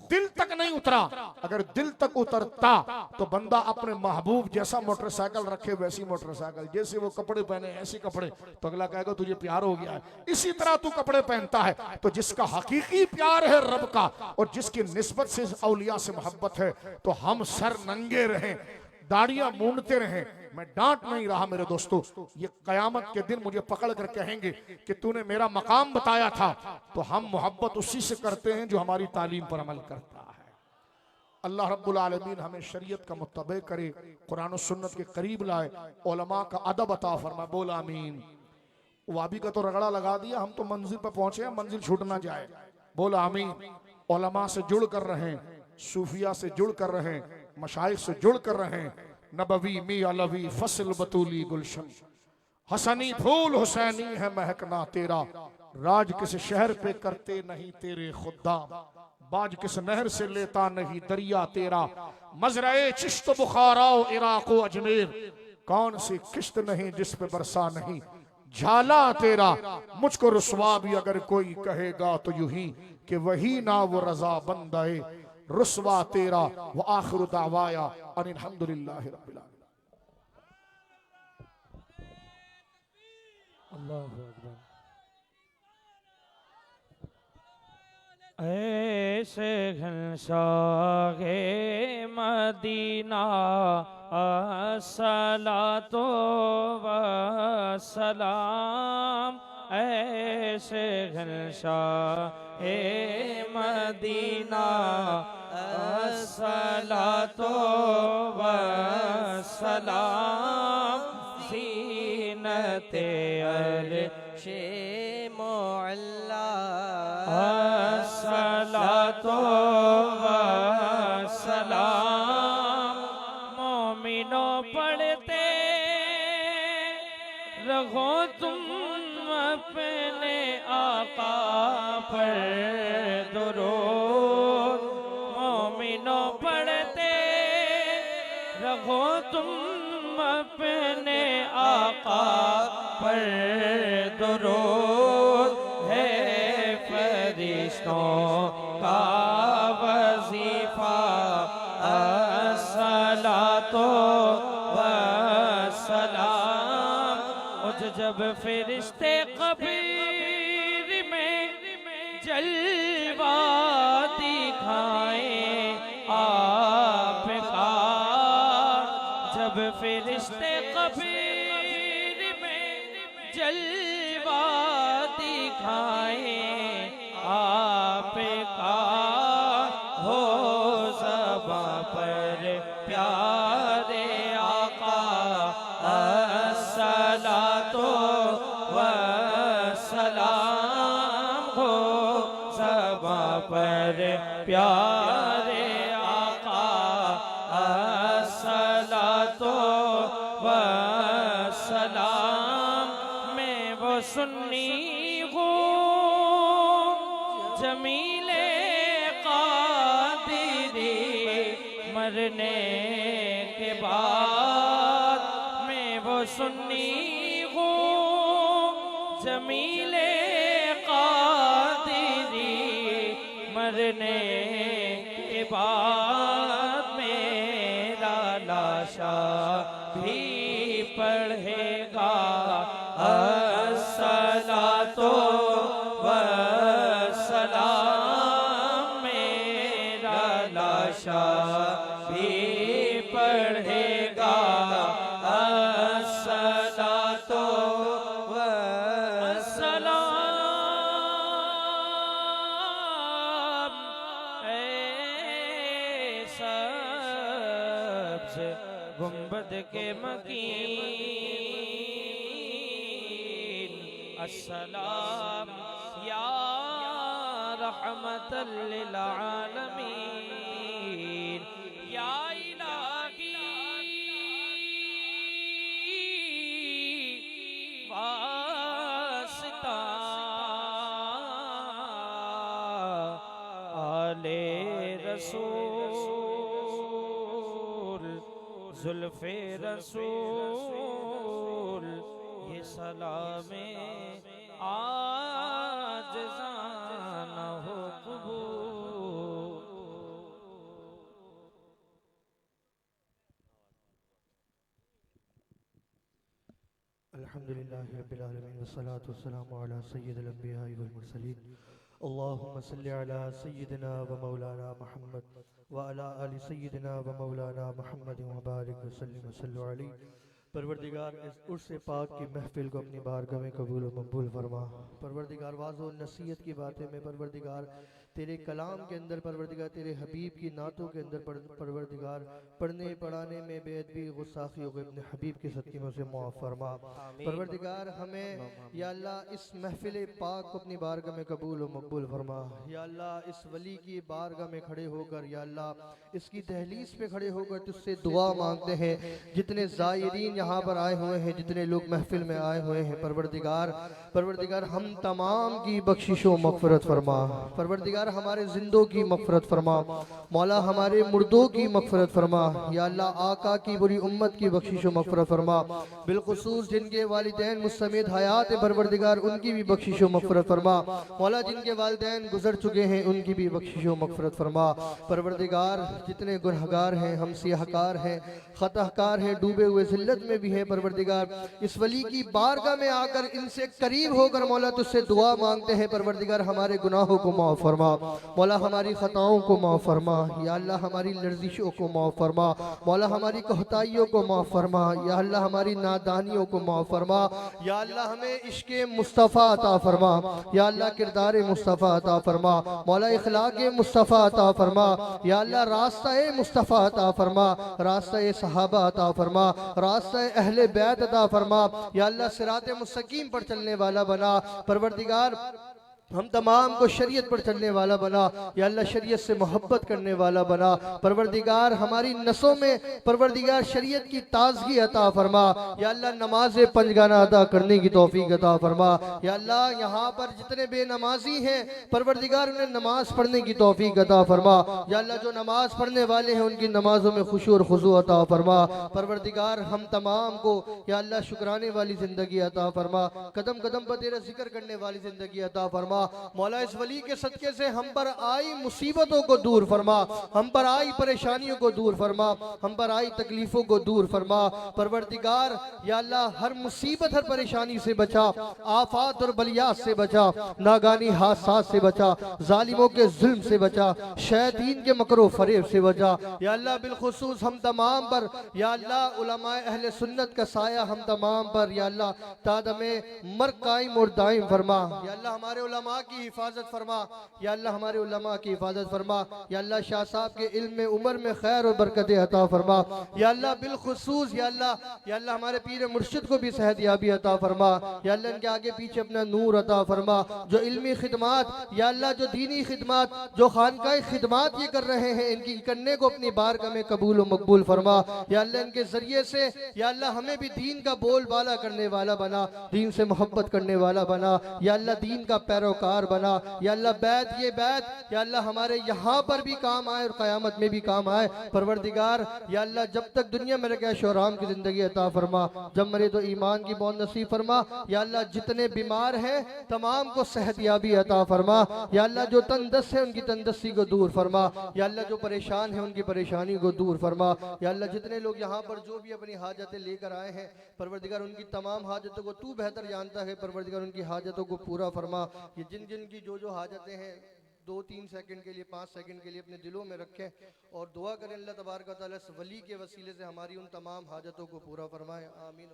दिल तक नहीं उतरा। अगर दिल तक उतरता तो बंदा अपने महबूब जैसा मोटरसाइकिल रखे वैसी मोटरसाइकिल, जैसे वो कपड़े पहने ऐसे कपड़े, तो अगला कहेगा तुझे प्यार हो गया है, इसी तरह तू कपड़े पहनता है। तो जिसका हकीकी प्यार है रब का और जिसकी निस्बत से औलिया से मोहब्बत है, तो हम सर नंगे रहें, दाढ़ियां मूंदते रहें। मैं डांट नहीं रहा मेरे दोस्तों, ये कयामत के दिन मुझे पकड़ कर कहेंगे कि तूने मेरा मकाम बताया था, तो हम मोहब्बत उसी से करते हैं जो हमारी तालीम पर अमल करता है। अल्लाह रब्बुल आलमीन हमें शरीयत का मुत्तबे करे, कुरान और सुन्नत के करीब लाए, उलमा का अदब अता फरमाए। बोल आमीन। वाबी का तो रगड़ा लगा दिया, हम तो मंजिल पर पहुंचे हैं, मंजिल छूट ना जाए। बोल आमीन। उलमा से जुड़ कर रहें, सूफिया से जुड़ कर रहें, मशाइख से जुड़ कर रहें। नबवी मी अलवी फसल बतूली गुलशन, हसनी फूल हुसैनी है महकना तेरा, राज किस शहर पे करते नहीं तेरे खुदा, बाज किस नहर से लेता नहीं दरिया तेरा, मजराए चिश्त बुखारा इराक अजमेर, कौन सी किश्त नहीं जिस पे बरसा नहीं झाला तेरा, मुझको रुसवा भी अगर कोई कहेगा तो यूं ही कि वही ना वो रजा बंदाए रुसवा तेरा। व आखिर दावाया अनिल हम्दुलिल्लाहि रब्बिल आलमीन। अल्लाहु अकबर। ऐसे घनशागे मदीना अस्सलातो वस्सलाम, ऐसे घनशागे मदीना अस्सलातो वस्सलाम, ज़ीनते अर्शे मुअल्ला अस्सलातो वस्सलाम, मोमिनो पढ़ते रहो तुम अपने आका पर दुरूद, मोमिनो पढ़ते रहो तुम अपने आका पर दुरूद, है फरिश्तों का वजीफा अस्सलातो वस्सलाम। उठ जब फरिश्ते कब्र में जलवा दिखाएं आपका, जब फरिश्ते कब्र में जलवा दिखाएं आपका, हो ज़बां पर प्यारे आका अस्सलातो वस्सलाम, हो ज़बां पर प्यारे आका अस्सलातो वस्सलाम। मैं वो सुन्नी हूँ जमीले कादिरी, मरने के बाद मैं वो सुन्नी हूँ जमीले कादिरी, मरने के बाद मेरा लाशा भी पढ़ेगा अस्सलातो वस्सलाम, मेरा लाशा भी पढ़ेगा अस्सलातो वस्सलाम। ऐ सब्ज़ गुंबद के मकीन, अस्सलाम या रहमतल लिल आलमीन, या इलाही वास्ता आले रसूल जुल्फे रसूल ये सलामे आज जाना हो कबूल। अल्हम्दुलिल्लाहि रब्बिल आलमीन वस्सलातु वस्सलामु अला सय्यिदिल अंबिया वल मुरसलीन अल्लाहुम्मा सल्लि अला सय्यिदिना व मौलाना मुहम्मद व अला आलि सय्यिदिना व मौलाना मुहम्मद व बारिक व सल्लिम व सल्लु अलैहि। परवरदिगार इस उर्स पाक की महफिल को अपनी बारगाह में कबूल व मकबूल फरमा। परवरदिगार वाज़ो नसीहत की बातें में परवरदिगार तेरे कलाम के अंदर परवरदिगार तेरे हबीब की नातों के अंदर परवरदिगार पढ़ने पढ़ाने में बेअदबी गुस्ताखी हो गए अपने हबीब के सदक़े में उसे मुआफ़ फरमा। परवरदिगार हमें या अल्लाह इस महफिल पाक को अपनी बारगाह में कबूल व मकबूल फरमा। या अल्लाह इस वली की बारगाह में खड़े होकर या अल्लाह इसकी दहलीज पे खड़े होकर तुझसे दुआ मांगते हैं। जितने ज़ायरीन यहाँ पर आए हुए हैं, जितने लोग महफिल में आए हुए हैं, परवरदिगार हम तमाम की बख्शिशो मग़फ़िरत फरमा। परवरदिगार हमारे जिंदों की मग़फ़िरत फरमा। मौला हमारे मुर्दों की मग़फ़िरत फरमा। या अल्लाह आका की बुरी उम्मत की बख्शिशो मग़फ़िरत फरमा। बिलखुसूस जिनके वालिदैन मुस्तमिद हयात है परवरदिगार उनकी भी बख्शिशो मग़फ़िरत फरमा। मौला जिनके वालिदैन गुजर चुके हैं उनकी भी बख्शिशो मग़फ़िरत फरमा। परवरदिगार जितने गुनहगार हैं, हम सियाहकार हैं, खताकार हैं, डूबे हुए ज़िल्लत में भी हैं, परवरदिगार इस वली की बारगाह में आकर इनसे करीब होकर मौला तुझसे दुआ मांगते हैं। परवरदिगार हमारे गुनाहों को माफ़ फरमा। मौला हमारी खताओं को माफ़ फरमा। या अल्लाह हमारी लर्जिशों को माफ़ फरमा। मौला हमारी कोहताइयों को माफ़ फरमा। या अल्लाह हमारी नादानियों को माफ़ फरमा। या अल्लाह हमें इश्क़े मुस्तफ़ा अता फरमा। या अल्लाह किरदार मुस्तफ़ा अता फरमा। मौला इखलाक़ मुस्तफ़ा अता फरमा। या अल्लाह रास्ता मुस्तफ़ा अता फरमा, रास्ता सहाबा अता फरमा, रास्ता अहले बैत अता फरमा। या अल्लाह सिरात मुस्तकीम पर चलने वाला बना। परवरदिगार हम तमाम को शरीयत पर चलने वाला बना। या अल्लाह शरीयत से मोहब्बत करने वाला बना। परवरदिगार हमारी नसों में परवरदिगार शरीयत की ताजगी अता फरमा। या अल्लाह नमाज पंजगाना अदा करने की तौफीक अता फरमा। या अल्लाह यहाँ पर जितने बेनमाजी हैं परवरदिगार उन्हें नमाज पढ़ने की तौफीक अता फरमा। या अल्लाह जो नमाज पढ़ने वाले हैं उनकी नमाजों में खुशू और खुजू अता फरमा। परवरदिगार हम तमाम को या अल्लाह शुक्राने वाली जिंदगी अता फरमा। कदम कदम पर तेरा जिक्र करने वाली जिंदगी अता फरमा। मौला इस वली के सदके से हम पर आई मुसीबतों को दूर फरमा, हम पर आई परेशानियों को दूर फरमा, हम पर आई तकलीफों को दूर फरमा। परवरदिगार या अल्लाह हर मुसीबत हर परेशानी से बचा, आफात और बलियात से बचा, नागानी हादसात से बचा, जालिमों के जुल्म से बचा, शैतान के मकरो फरेब से बचा। या अल्लाह बिलखुसूस हम तमाम पर या अल्लाह उलमाए अहले सुन्नत का साया हम तमाम पर या अल्लाह तादमे मर कायम और दायम फरमा। या अल्लाह हमारे उलमा की हिफाजत फरमा। या अल्लाह हमारे उलमा की हिफाजत फरमा। या अल्लाह शाह साहब के इल्म में उम्र में खैर और बरकत अता फरमा। या अल्लाह बिलखुसूस या अल्लाह हमारे पीर मुर्शिद को भी सेहतयाबी अता फरमा। या अल्लाह इनके आगे पीछे अपना नूर अता फरमा। जो इल्मी खिदमात या अल्लाह जो दीनी खिदमात जो खानकाई खिदमात ये कर रहे हैं इनकी करने को अपनी बारगाह में कबूल और मकबूल फरमा। या अल्लाह इनके जरिए से या अल्लाह हमें भी दीन का बोलबाला करने वाला बना, दीन से मोहब्बत करने वाला बना। या अल्लाह दीन का पैरोकार बना। या अल्लाह ये बैत या अल्लाह हमारे यहाँ पर भी काम आए और क़यामत में भी काम आए। परवरदिगार या अल्लाह जब तक दुनिया में रखे शोराम की ज़िंदगी अता फरमा, जब मरे तो ईमान की बहुत नसीब फरमा। या अल्लाह जितने बीमार हैं तमाम को सेहतयाबी अता फरमा। या अल्लाह जो तंदस्त है उनकी तंदस्ती को दूर फरमा। या अल्लाह जो परेशान है उनकी परेशानी को दूर फरमा। या अल्लाह जितने लोग यहाँ पर जो भी अपनी हाजतें लेकर आए हैं परवरदिगार उनकी तमाम हाजतों को तू बेहतर जानता है। परवरदिगार उनकी हाजतों को पूरा फरमा। ये जिन जिन की जो हाजतें हैं 2-3 सेकंड के लिए 5 सेकंड के लिए अपने दिलों में रखें और दुआ करें अल्लाह तबारक व तआला इस वली के वसीले से हमारी उन तमाम हाजतों को पूरा फरमाए। आमीन।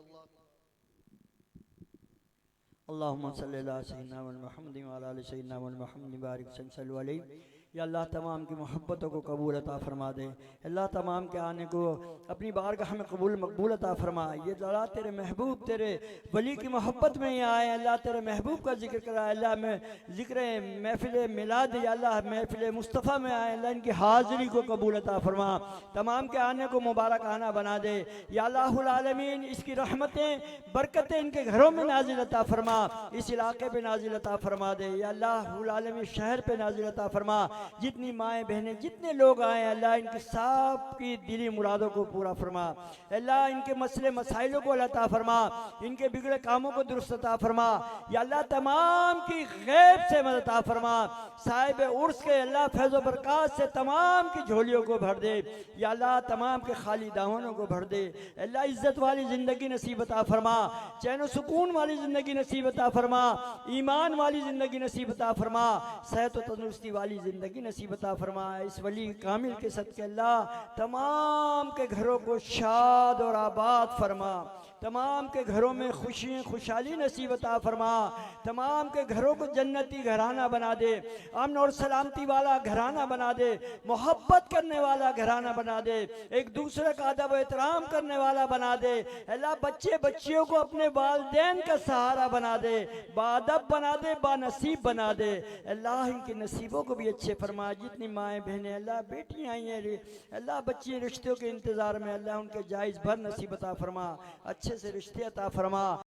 अल्लाहुम्मा सल्ली अला सय्यिदिना मुहम्मद व अला आलि सय्यिदिना मुहम्मद बारिक सल्लल्लाहु अलैहि। या अल्लाह तमाम की मोहब्बतों को कबूल अता फरमा दे। अल्लाह तमाम के आने को अपनी बारगाह में कबूल मकबूल अता फरमा। ये अल्लाह तेरे महबूब तेरे वली की मोहब्बत में ही आए। अल्लाह तेरे महबूब का जिक्र करा। अल्लाह में ज़िक्र महफिल मिलाद या अल्लाह महफिल मुस्तफ़ा में आए। अल्लाह इनकी हाज़िरी को कबूल अता फरमा। तमाम के आने को मुबारक आना बना दे। या अल्लाहुल आलमीन इसकी रहमतें बरकतें इनके घरों में नाजिल अता फरमा, इस इलाके पे नाजिल अता फरमा दे। या अल्लाहुल आलमीन शहर पे नाजिल अता फरमा। जितनी माएँ बहनें जितने लोग आए अल्लाह इनकी सब की दिली मुरादों को पूरा फरमा। अल्लाह इनके मसले मसाइलों को अल्लाह अता फरमा, इनके बिगड़े कामों को दुरुस्त अता फरमा। या अल्लाह तमाम की गैब से मदद अता फरमा। साहिब उर्स के अल्लाह फैज़ व बरक़ात से तमाम की झोलियों को भर दे। या अल्लाह तमाम के खाली दामनों को भर दे। अल्लाह इज्जत वाली ज़िंदगी नसीब अता फरमा, चैन व सुकून वाली ज़िंदगी नसीब अता फरमा, ईमान वाली ज़िंदगी नसीब अता फरमा, सेहत व तंदुरुस्ती वाली ज़िंदगी नसीब अता फरमा। इस वली कामिल के सदक़े अल्लाह तमाम के घरों को शाद और आबाद फरमा, तमाम के घरों में खुशी खुशहाली नसीब अता फरमा, तमाम के घरों को जन्नती घराना बना दे, अमन और सलामती वाला घराना बना दे, मोहब्बत करने वाला घराना बना दे, एक दूसरे का अदब व एहतराम करने वाला बना दे। अल्लाह बच्चे बच्चियों को अपने वालिदैन का सहारा बना दे, बाअदब बना दे, बानसीब बना दे। अल्लाह इनके नसीबों को भी अच्छे फरमा। जितनी माएँ बहनें अल्लाह बेटियाँ आई हैं अल्लाह बच्ची रिश्तों के इंतज़ार में अल्लाह उनके जायज़ भर नसीब अता फरमा, अच्छे से रिश्ते अता फरमा।